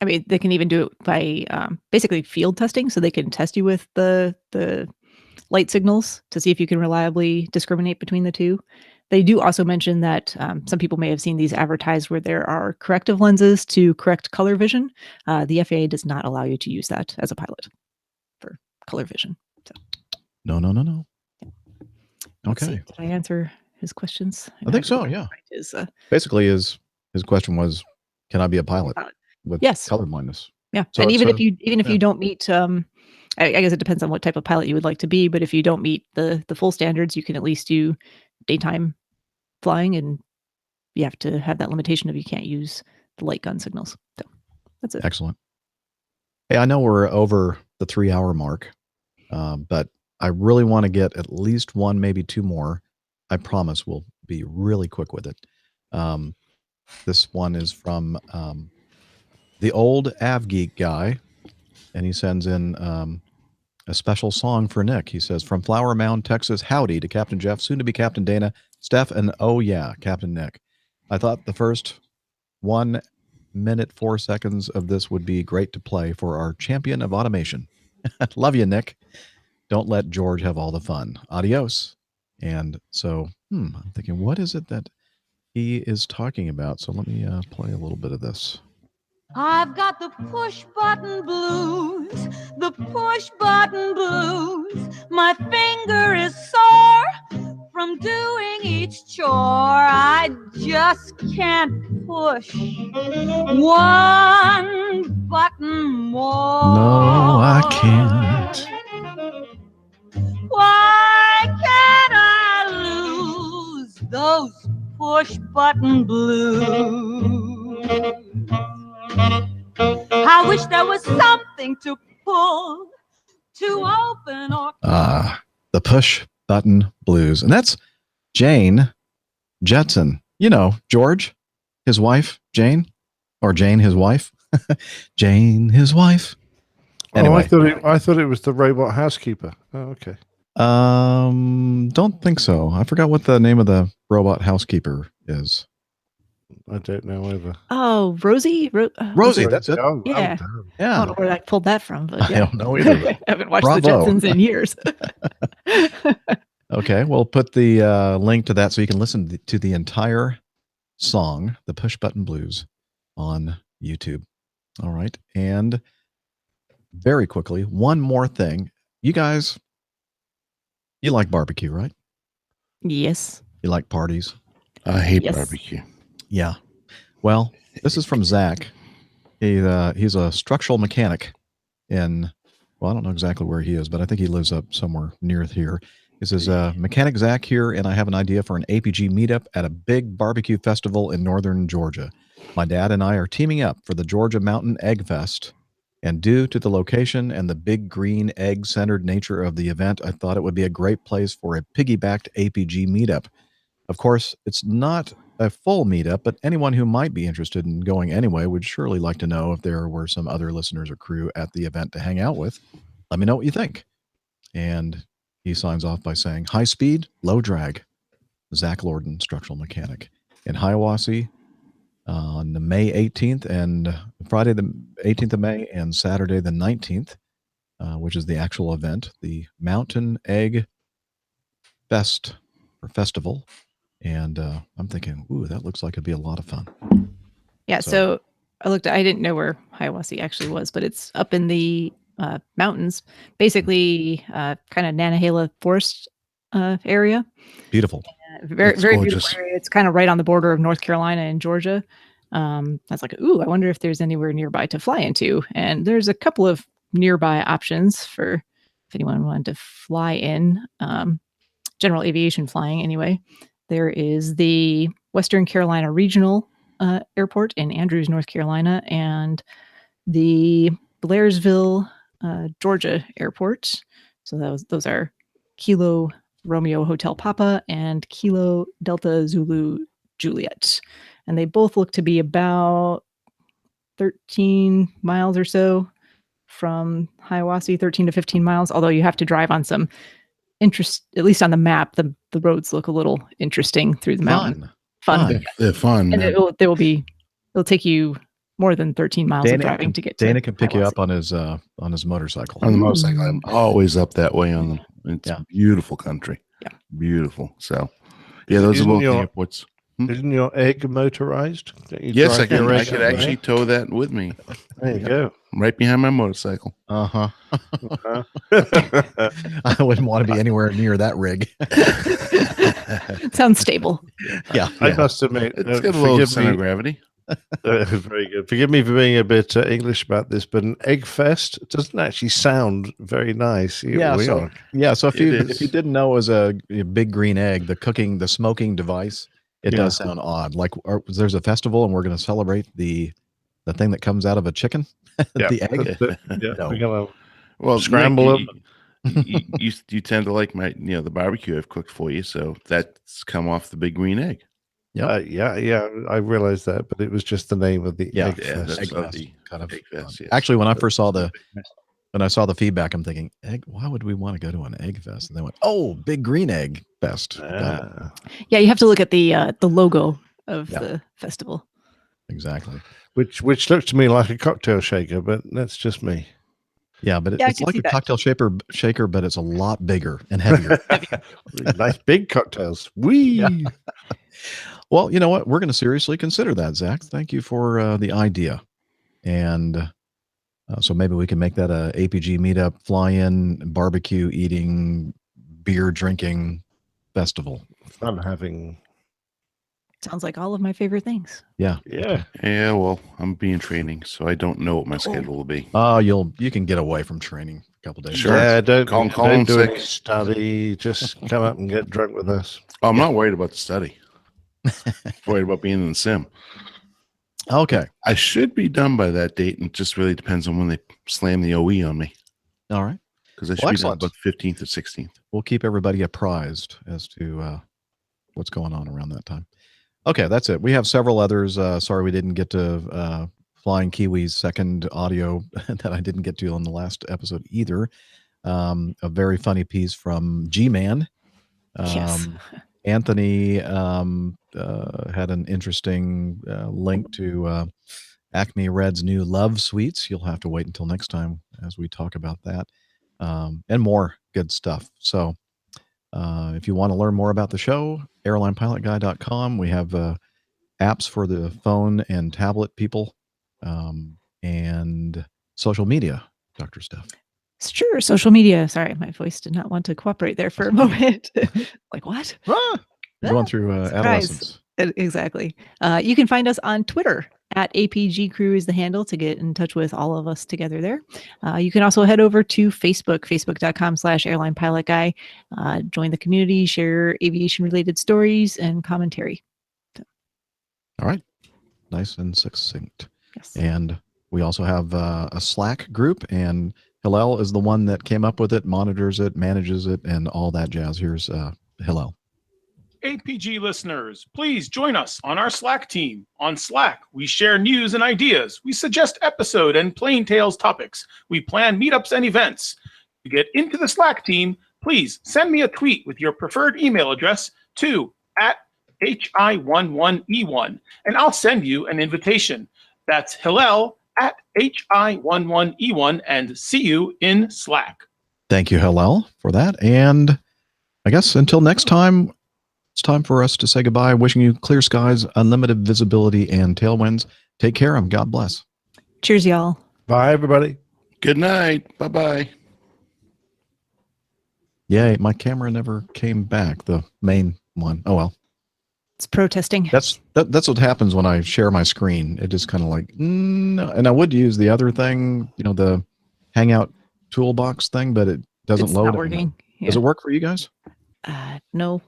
I mean, they can even do it by basically field testing. So they can test you with the light signals to see if you can reliably discriminate between the 2. They do also mention that some people may have seen these advertised where there are corrective lenses to correct color vision. The FAA does not allow you to use that as a pilot for color vision. So. No. Okay. Did I answer his questions? I think so, yeah. Basically, his question was, can I be a pilot with color blindness? Yeah. So, and even if you don't meet, I guess it depends on what type of pilot you would like to be, but if you don't meet the full standards, you can at least do daytime flying, and you have to have that limitation of you can't use the light gun signals. So that's it. Excellent. Hey, I know we're over the 3-hour mark, but I really want to get at least 1, maybe 2 more. I promise we'll be really quick with it. This one is from the old AvGeek guy, and he sends in a special song for Nick. He says, from Flower Mound, Texas, howdy to Captain Jeff, soon to be Captain Dana, Steph, and oh yeah, Captain Nick. I thought the first 1 minute 4 seconds of this would be great to play for our champion of automation. Love you, Nick. Don't let George have all the fun. Adios. And so, I'm thinking, what is it that he is talking about? So let me play a little bit of this. I've got the push button blues, the push button blues. My finger is sore from doing each chore. I just can't push one button more. No, I can't. Why can't I lose those push button blues? I wish there was something to pull, to open or... The push button blues. And that's Jane Jetson. George, his wife, Jane, or Jane, his wife. Jane, his wife. Anyway. Oh, I thought it was the robot housekeeper. Oh, okay. Don't think so. I forgot what the name of the robot housekeeper is. I don't know either. Oh, Rosie. Rosie, that's it. Oh, Yeah. damn. I don't know where I pulled that from, but I yeah. don't know either. I haven't watched Bravo. the Jetsons in years. Okay, we'll put the link to that so you can listen to the entire song, The Push Button Blues, on YouTube. All right. And very quickly, one more thing. You guys, you like barbecue, right? Yes. You like parties? I hate Yes. barbecue. Yeah. Well, this is from Zach. He's a structural mechanic in, well, I don't know exactly where he is, but I think he lives up somewhere near here. He says, Mechanic Zach here, and I have an idea for an APG meetup at a big barbecue festival in northern Georgia. My dad and I are teaming up for the Georgia Mountain Egg Fest, and due to the location and the big green egg-centered nature of the event, I thought it would be a great place for a piggybacked APG meetup. Of course, it's not a full meetup, but anyone who might be interested in going anyway would surely like to know if there were some other listeners or crew at the event to hang out with. Let me know what you think. And he signs off by saying, high speed, low drag. Zach Lorden, structural mechanic. In Hiawassee on May 18th and Friday the 18th of May and Saturday the 19th, which is the actual event, the Mountain Egg Fest or Festival. And I'm thinking, ooh, that looks like it'd be a lot of fun. Yeah. So I didn't know where Hiawassee actually was, but it's up in the mountains, basically kind of Nantahala forest area. Beautiful. Very beautiful area. It's kind of right on the border of North Carolina and Georgia. I was like, ooh, I wonder if there's anywhere nearby to fly into. And there's a couple of nearby options for if anyone wanted to fly in. General aviation flying, anyway. There is the Western Carolina Regional Airport in Andrews, North Carolina, and the Blairsville, Georgia Airport. So those are Kilo Romeo Hotel Papa and Kilo Delta Zulu Juliet. And they both look to be about 13 miles or so from Hiawassee, 13 to 15 miles, although you have to drive on some at least on the map, the roads look a little interesting through the mountain. Fun. They're fun. And it'll take you more than 13 miles of driving to get to Dana can pick you up on his motorcycle. On the motorcycle. I'm always up that way on them. It's beautiful country. Yeah. Beautiful. So yeah, those are both the airports. Isn't your egg motorized? Yes, I could actually tow that with me. There you go. Right behind my motorcycle. Uh-huh. I wouldn't want to be anywhere near that rig. Sounds stable. Yeah. I must admit, it's got a little center of gravity. Very good. Forgive me for being a bit English about this, but an egg fest doesn't actually sound very nice. So if you didn't know it was a big green egg, the smoking device, it does sound odd. Like there's a festival and we're going to celebrate the thing that comes out of a chicken, the egg. No. Well, scramble Nick, you tend to like the barbecue I've cooked for you, so that's come off the big green egg. Yeah, I realized that, but it was just the name of the egg fest. Egg fest. Actually, when I first saw the feedback, I'm thinking, why would we want to go to an egg fest? And they went, oh, big green egg fest. Yeah, you have to look at the logo of the festival. Exactly. Which looks to me like a cocktail shaker, but that's just me. Yeah, but it's like a cocktail shaker, but it's a lot bigger and heavier. Nice big cocktails. Wee. Yeah. Well, you know what? We're going to seriously consider that, Zach. Thank you for the idea. And so maybe we can make that a APG meetup, fly-in, barbecue eating, beer drinking festival. Fun having. Sounds like all of my favorite things. Yeah. Well, I'm being training, so I don't know what my schedule will be. Oh, you can get away from training a couple days. Sure. Yeah, don't do sick. any study. Just come up and get drunk with us. Oh, I'm not worried about the study. Worried about being in the sim. Okay. I should be done by that date, and it just really depends on when they slam the OE on me. All right. Because I should be done about 15th or 16th. We'll keep everybody apprised as to what's going on around that time. Okay, that's it. We have several others. Sorry we didn't get to Flying Kiwi's second audio that I didn't get to on the last episode either. a very funny piece from G-Man. Yes. Anthony had an interesting link to Acme Red's new Love Suites. You'll have to wait until next time as we talk about that, and more good stuff. So if you want to learn more about the show, airlinepilotguy.com. We have apps for the phone and tablet people, and social media, Dr. Steph. Sure, social media. Sorry, my voice did not want to cooperate there for a moment. Like, what? Going through Surprise. adolescence. Exactly. You can find us on Twitter at APG Crew is the handle to get in touch with all of us together there. You can also head over to Facebook, facebook.com/airline pilot guy. Join the community, share aviation related stories and commentary. All right. Nice and succinct. Yes. And we also have a Slack group, and Hillel is the one that came up with it, monitors it, manages it, and all that jazz. Here's Hillel. APG listeners, please join us on our Slack team. On Slack, we share news and ideas. We suggest episode and plain tales topics. We plan meetups and events. To get into the Slack team, please send me a tweet with your preferred email address to @HI11E1, and I'll send you an invitation. That's Hillel @HI11E1, and see you in Slack. Thank you, Hillel, for that. And I guess until next time, it's time for us to say goodbye. Wishing you clear skies, unlimited visibility, and tailwinds. Take care and God bless. Cheers, y'all. Bye, everybody. Good night. Bye-bye. Yay, my camera never came back, the main one. Oh, well. It's protesting. That's what happens when I share my screen. It just kind of like, no. And I would use the other thing, the Hangout toolbox thing, but it doesn't It's load. not working. Yeah. Does it work for you guys? No.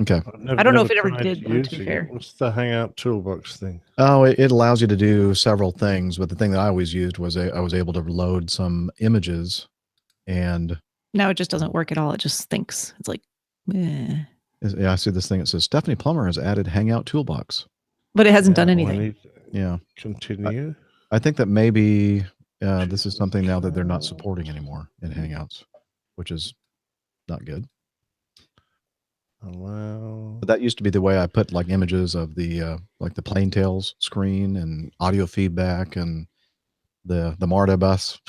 Okay. I don't know if it ever did, to be fair. What's the Hangout toolbox thing? Oh, it allows you to do several things, but the thing that I always used was I was able to load some images, and Now it just doesn't work at all. It just thinks. It's like, eh. Yeah, I see this thing that says Stephanie Plummer has added Hangout toolbox. But it hasn't done anything. Yeah. Continue. I think that maybe this is something now that they're not supporting anymore in Hangouts, which is not good. Allow. But that used to be the way I put like images of the like the plane tails screen and audio feedback and the MARTA bus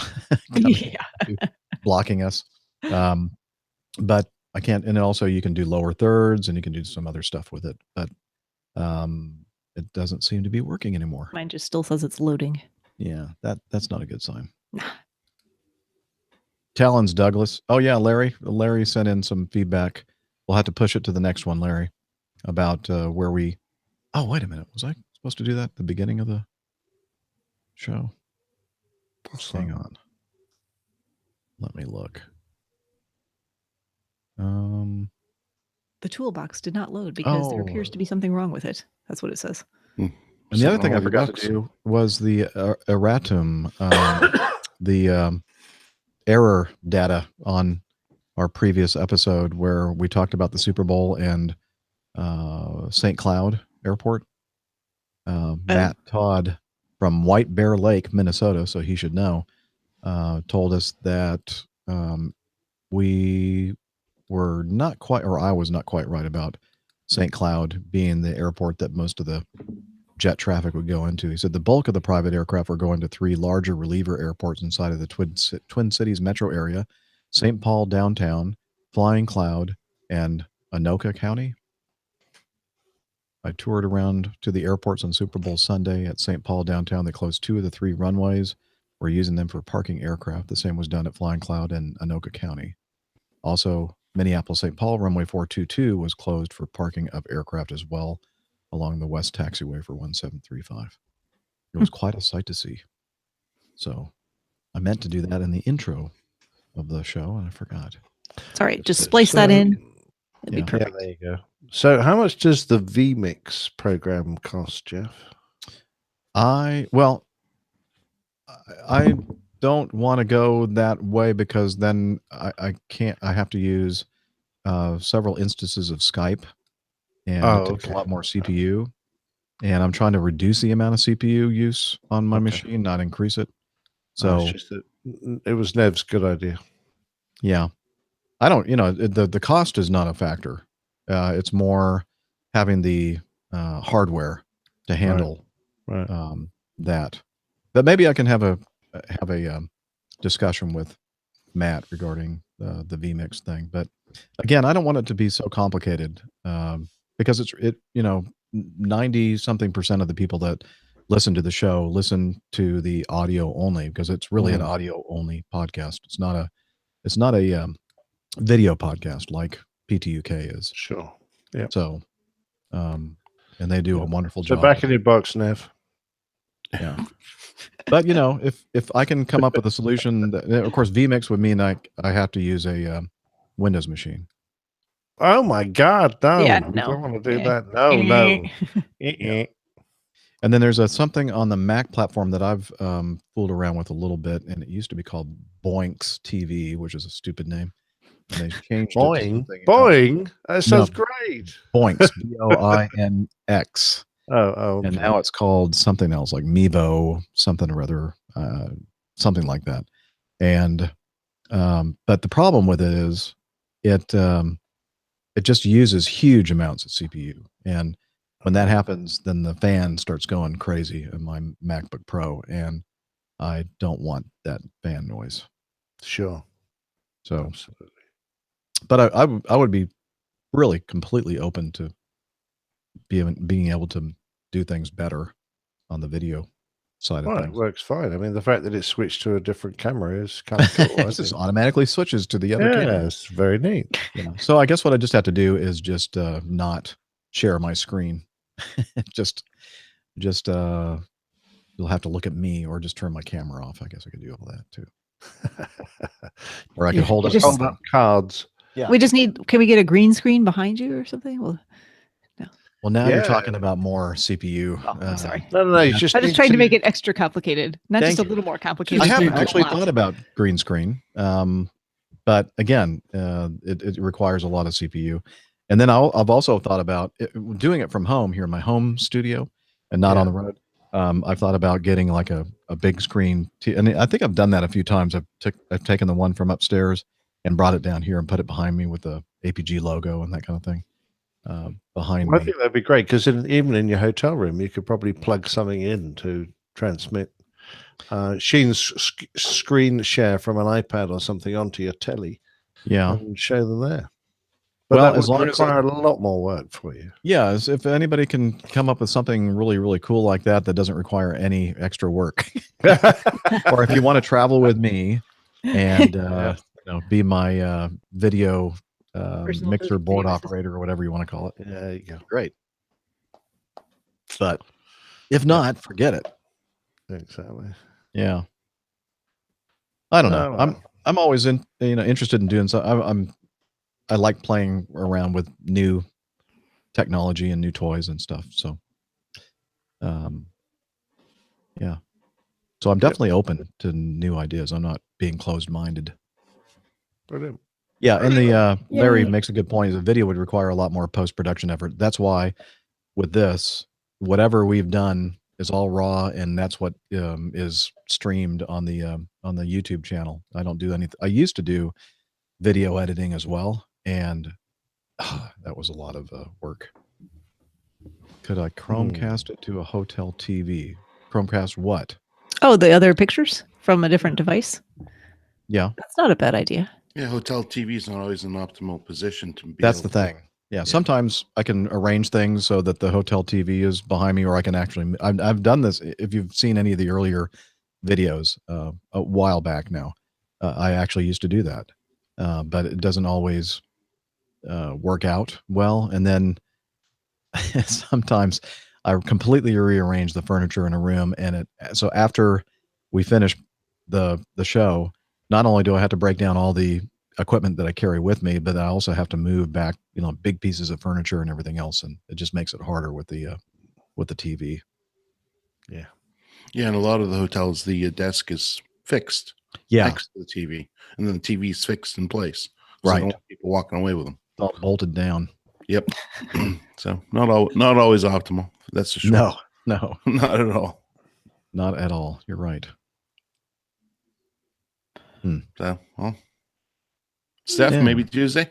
blocking us. But I can't, and also you can do lower thirds and you can do some other stuff with it, but it doesn't seem to be working anymore. Mine just still says it's loading. Yeah, that's not a good sign. Talons Douglas. Oh yeah, Larry sent in some feedback. We'll have to push it to the next one, Larry, about where we. Oh, wait a minute. Was I supposed to do that at the beginning of the show? Hang on. Let me look. The toolbox did not load because there appears to be something wrong with it. That's what it says. And the other thing I forgot to do was the erratum, the error data on our previous episode where we talked about the Super Bowl and St. Cloud Airport. Matt Todd from White Bear Lake, Minnesota, so he should know, told us that we were not quite, or I was not quite right about St. Cloud being the airport that most of the jet traffic would go into. He said the bulk of the private aircraft were going to three larger reliever airports inside of the Twin Cities metro area: St. Paul downtown, Flying Cloud, and Anoka County. I toured around to the airports on Super Bowl Sunday. At St. Paul downtown, they closed 2 of the 3 runways. We're using them for parking aircraft. The same was done at Flying Cloud and Anoka County. Also, Minneapolis-St. Paul runway 422 was closed for parking of aircraft as well along the west taxiway for 1735. It was quite a sight to see. So I meant to do that in the intro of the show, and I forgot. It's all right. Just splice that in. It'd be perfect. Yeah, there you go. So how much does the vMix program cost, Jeff? I don't want to go that way because then I can't. I have to use several instances of Skype, and it takes a lot more CPU. And I'm trying to reduce the amount of CPU use on my machine, not increase it. So it's just that it was Nev's good idea. Yeah. I don't, the cost is not a factor. It's more having the hardware to handle Right. that. But maybe I can have a discussion with Matt regarding the vMix thing. But again, I don't want it to be so complicated because 90 something percent of the people that listen to the show listen to the audio only, because it's really an audio only podcast. It's not a video podcast like PTUK is. Sure. Yeah. So, and they do a wonderful So job. back in your box, Nev. Yeah. But if I can come up with a solution, of course, vMix would mean I have to use a Windows machine. Oh my God, no. Yeah, We no. don't want to do Yeah. that. No. Yeah. And then there's something on the Mac platform that I've fooled around with a little bit, and it used to be called Boinks TV, which is a stupid name. And they changed it to Boing. something Boing. That sounds No. great. Boinks, Boinx. Oh, And okay. now it's called something else, like Mevo, something or other, something like that. And but the problem with it is it just uses huge amounts of CPU, and when that happens, then the fan starts going crazy in my MacBook Pro, and I don't want that fan noise. Sure. So, absolutely. But I would be really completely open to being able to do things better on the video side of Well, it things. works fine. I mean, the fact that it switched to a different camera is kind of cool. It just automatically switches to the other camera. Yeah, it's very neat. Yeah. So I guess what I just have to do is just not share my screen. just you'll have to look at me, or just turn my camera off. I guess I could do all that too. Or I could hold up hold up cards. Yeah. We just need. Can we get a green screen behind you or something? Well, Well, now you're Yeah. talking about more CPU. I'm sorry. No. You just I just need tried to make it extra complicated, not Thank just a you. little more complicated. I just haven't a actually lot. thought about green screen, but again, it requires a lot of CPU. And then I've also thought about doing it from home here in my home studio and not on the road. I've thought about getting like a big screen, and I think I've done that a few times. I've taken the one from upstairs and brought it down here and put it behind me with the APG logo and that kind of thing behind I me. think that'd be great, because even in your hotel room, you could probably plug something in to transmit screen share from an iPad or something onto your telly. Yeah. And show them there. But Well, that as would long as require a lot more work for you. Yeah, if anybody can come up with something really, really cool like that doesn't require any extra work, or if you want to travel with me and be my video Personal mixer board video operator or whatever you want to call it, Yeah, there you go. great. But if not, forget it. Exactly. Yeah, I don't know. Oh, well. I'm always interested in doing so. I like playing around with new technology and new toys and stuff. So, yeah. So I'm definitely open to new ideas. I'm not being closed-minded. Brilliant. Yeah, and the Larry Yay. makes a good point. The video would require a lot more post-production effort. That's why with this, whatever we've done is all raw, and that's what is streamed on the YouTube channel. I don't do anything. I used to do video editing as well, and that was a lot of work. Could I Chromecast it to a hotel TV? Chromecast what? Oh, the other pictures from a different device. Yeah, That's not a bad idea. Yeah, hotel TV is not always an optimal position to be. that's able the thing. Yeah, sometimes I can arrange things so that the hotel TV is behind me, or I can actually. I've done this. If you've seen any of the earlier videos a while back now, I actually used to do that, but it doesn't always work out well. And then sometimes I completely rearrange the furniture in a room, and so after we finish the show, not only do I have to break down all the equipment that I carry with me, but I also have to move back, big pieces of furniture and everything else, and it just makes it harder with the TV. Yeah, and a lot of the hotels, the desk is fixed next to the TV, and then the TV is fixed in place. So Right. don't want people walking away with them. It's all bolted down. Yep. So not always optimal. That's for sure. No, Not at all. not at all. You're right. So, well, Steph, Yeah. maybe Tuesday.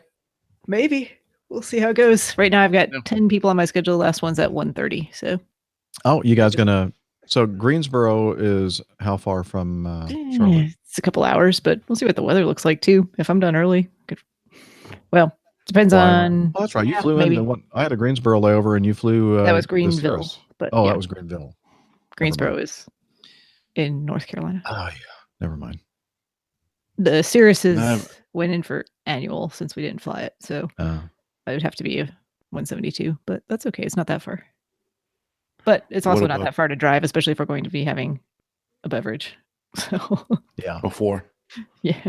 Maybe we'll see how it goes. Right now, I've got 10 people on my schedule. The last one's at 1:30. So. Oh, you guys gonna? So Greensboro is how far from Charlotte? It's a couple hours, but we'll see what the weather looks like too. If I'm done early, well, depends Fly on. Oh, that's right. You yeah, flew maybe. in. I had a Greensboro layover, and you flew. That was this Greenville, Cirrus. but Oh, yeah. that was Greenville. Greensboro is in North Carolina. Oh yeah, never mind. The Cirrus No. went in for annual since we didn't fly it, so I would have to be a 172, but that's okay. It's not that far. But it's What also not about- that far to drive, especially if we're going to be having a beverage. So Yeah. Before. yeah.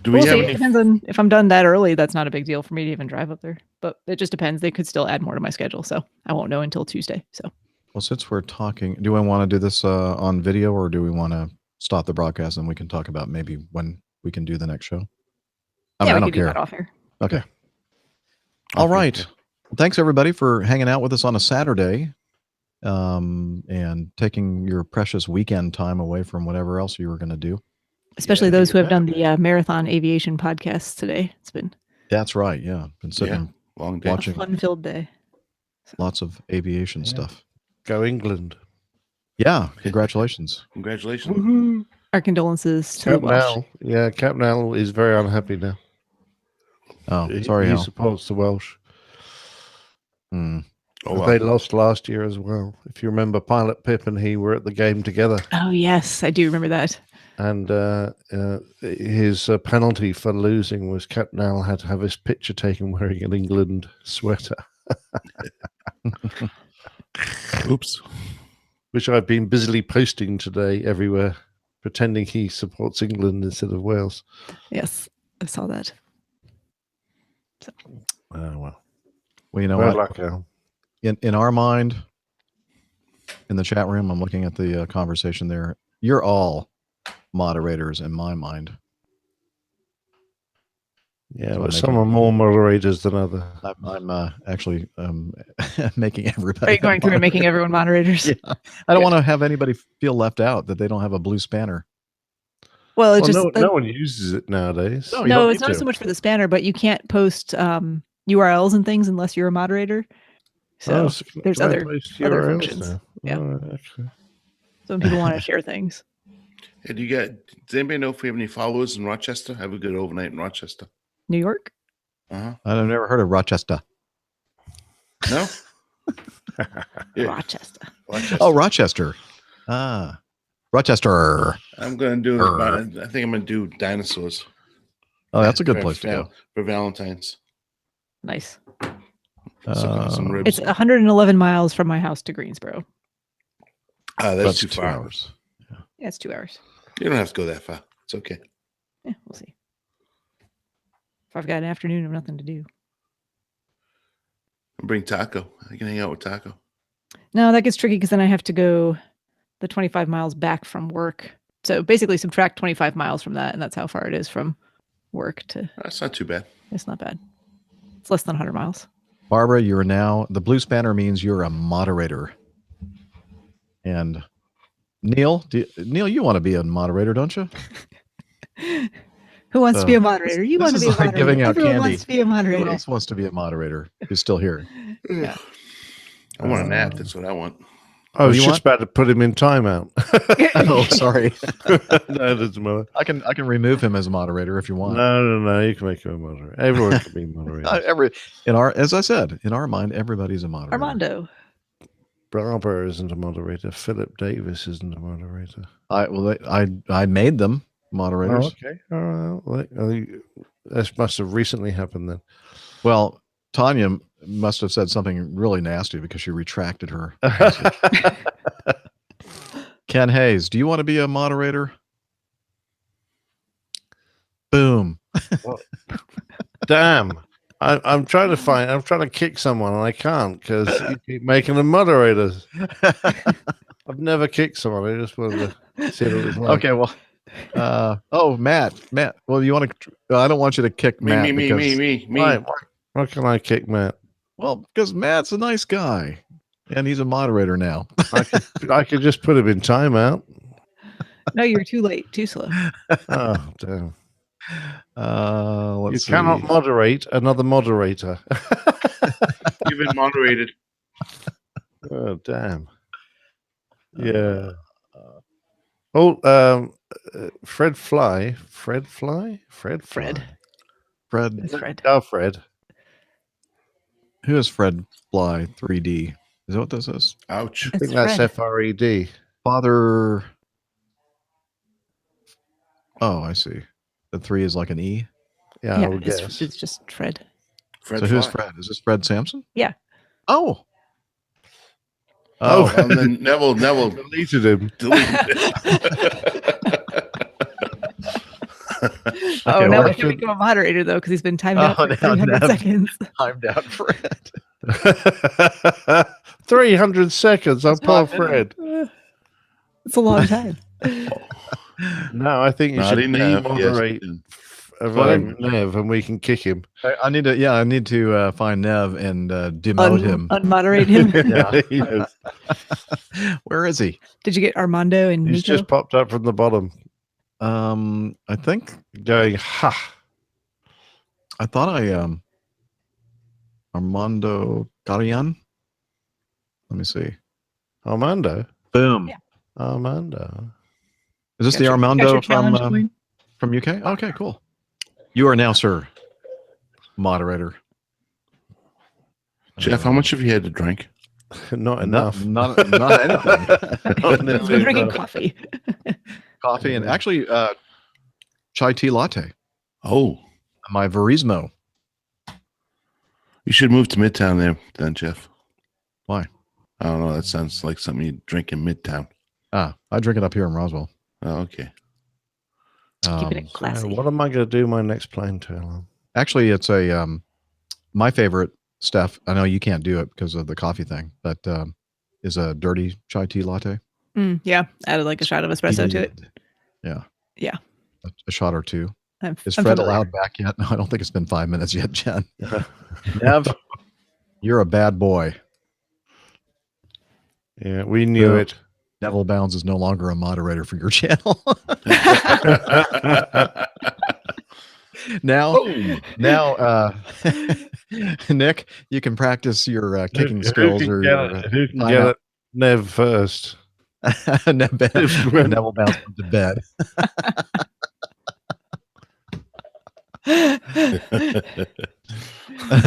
Do we We'll have see. It any? depends on if I'm done that early. That's not a big deal for me to even drive up there. But it just depends. They could still add more to my schedule, so I won't know until Tuesday. So Well, since we're talking, do we want to do this on video, or do we want to stop the broadcast and we can talk about maybe when we can do the next show? I yeah, mean, we I don't could do care. that off here. Okay. All right. Well, thanks everybody for hanging out with us on a Saturday, and taking your precious weekend time away from whatever else you were going to do. Especially those who have done the marathon aviation podcasts today. It's been That's right. Yeah, been sitting long day. a watching fun-filled day. lots of aviation stuff. Go England. Yeah, congratulations. Congratulations. Woohoo. Our condolences to the Captain Welsh. Al. Yeah, Captain Al is very unhappy now. Oh, sorry, He Al. supports the Welsh. Hmm. Oh, They lost last year as well. If you remember, Pilot Pip and he were at the game together. Oh yes, I do remember that. And his penalty for losing was Captain Al had to have his picture taken wearing an England sweater. Oops. Which I've been busily posting today everywhere, pretending he supports England instead of Wales. Yes, I saw that. Oh, well. Well, you know Well, what? luck, Al. In our mind, in the chat room, I'm looking at the conversation there. You're all moderators in my mind. Yeah, So but I'm some making- are more moderators than others. I'm actually making everybody. Are you going through and making everyone moderators? Yeah. I don't want to have anybody feel left out that they don't have a blue spanner. Well, it's Well, just no one uses it nowadays. No, you no, don't it's need not to. so much for the spanner, but you can't post URLs and things unless you're a moderator. So there's can I other post other URLs functions. now? Yeah. Oh, okay. So when people want to share things. Hey, does anybody know if we have any followers in Rochester? Have a good overnight in Rochester. New York? Uh-huh. I've never heard of Rochester. No? Yeah. Rochester. Oh, Rochester. Ah, Rochester. I'm going to do, Err. I think I'm going to do dinosaurs. Oh, that's a good For- place to go. For Valentine's. Nice. Some ribs. It's 111 miles from my house to Greensboro. That's too 2 far. hours. Yeah, it's 2 hours. You don't have to go that far. It's okay. Yeah, we'll see. If I've got an afternoon of nothing to do. Bring Taco. I can hang out with Taco. No, that gets tricky because then I have to go the 25 miles back from work. So basically subtract 25 miles from that, and that's how far it is from work to. That's not too bad. It's not bad. It's less than 100 miles. Barbara, you're now the blue spanner means you're a moderator. And Neil, Neil, you want to be a moderator, don't you? Who wants So, to be a moderator? You this want to is be a like moderator. giving out Everyone candy. wants to be a Who moderator. else wants to be a moderator who's still here? Yeah. I want a nap. That's what I want. I was you just about to put him in timeout. Oh, sorry. No, it doesn't matter. I can remove him as a moderator if you want. No. You can make him a moderator. Everyone can be a moderator. As I said, in our mind, everybody's a moderator. Armando. Barber isn't a moderator. Philip Davis isn't a moderator. I made them moderators. Oh, okay. All right. That must have recently happened then. Well, Tanya must have said something really nasty because she retracted her. Ken Hayes, do you want to be a moderator? Boom. Well, damn. I'm trying to kick someone and I can't because you keep making them moderators. I've never kicked someone. I just wanted to see what it was like. Okay, well, Matt. Well, you want to? I don't want you to kick Matt. Me. Why can I kick Matt? Well, because Matt's a nice guy, and he's a moderator now. I could just put him in timeout. No, you're too late, too slow. Oh, damn. Let's see. cannot moderate another moderator. You've been moderated. Oh, damn. Yeah. Oh, Fred Fly. Fred Fly? Fred Fly. Fred. It's Fred. Oh, Fred. Who is Fred Fly 3D? Is that what this is? Ouch. I think that's FRED. Father. Oh, I see. The 3 is like an E. Yeah, I would guess. It's just Fred. Fred So who's Fly. Fred? Is this Fred Sampson? Yeah. Oh. Oh, and then Neville deleted him. Oh, now I can make him a moderator though, because he's been timed out for 300 seconds. Timed out Fred. 300 seconds. I'm poor Fred. It's a long time. No, I think you Not should enough. moderate Nev, and we can kick him. I need to. Yeah, I need to find Nev and demote him. Unmoderate him. Yeah. Where is he? Did you get Armando and He's Nico? just popped up from the bottom. I think going ha. I thought Armando Carian. Let me see. Armando. Boom. Yeah. Armando. Is this the Armando from UK? Okay, cool. You are now, sir, moderator. Jeff, how much have you had to drink? Not enough. Not anything. We're drinking coffee. Coffee and actually chai tea latte. Oh, my Verismo. You should move to Midtown there, then, Jeff. Why? I don't know. That sounds like something you drink in Midtown. I drink it up here in Roswell. Oh, okay. Keeping it classy. What am I going to do my next plane tail on? Actually, it's a my favorite, Steph. I know you can't do it because of the coffee thing, but is a dirty chai tea latte. Yeah, added like a shot of espresso to it. Yeah. Yeah. A shot or two. Is I'm Fred familiar. allowed back yet? No, I don't think it's been 5 minutes yet, Jen. Nev, you're a bad boy. Yeah, we knew it. Neville Bounds is no longer a moderator for your channel. Now, Nick, you can practice your kicking skills. Who can get it? Nev first. Neville Bounds went to bed.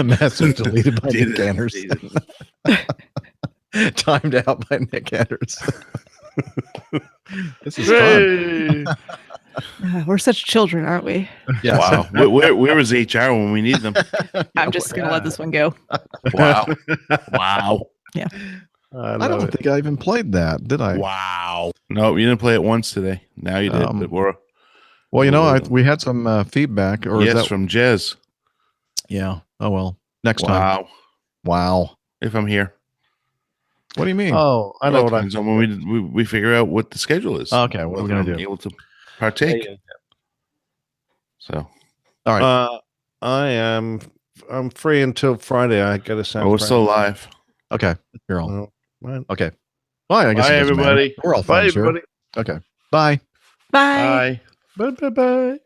Message deleted by Nick Anderson. Timed out by Nick Anderson. This is fun. We're such children, aren't we? Yes. Wow. Where is HR when we need them? I'm just going to let this one go. Wow. Wow. Yeah. I don't think I even played that, did I? Wow. No, you didn't play it once today. Now you did. But well, you know, we had some feedback. Or yes, is that from Jez. Yeah. Oh, well. Next time. Wow. If I'm here. What do you mean? Oh, I know what depends on when we figure out what the schedule is. Okay, what are we going to do? Able to partake. So, all right. I'm free until Friday. I got to San we're still live. Okay, you're all. Right. Okay. Well, I guess Bye, it doesn't matter. everybody. We're all Bye, friends here. everybody. Okay. Bye. Bye. Bye. Bye. Bye.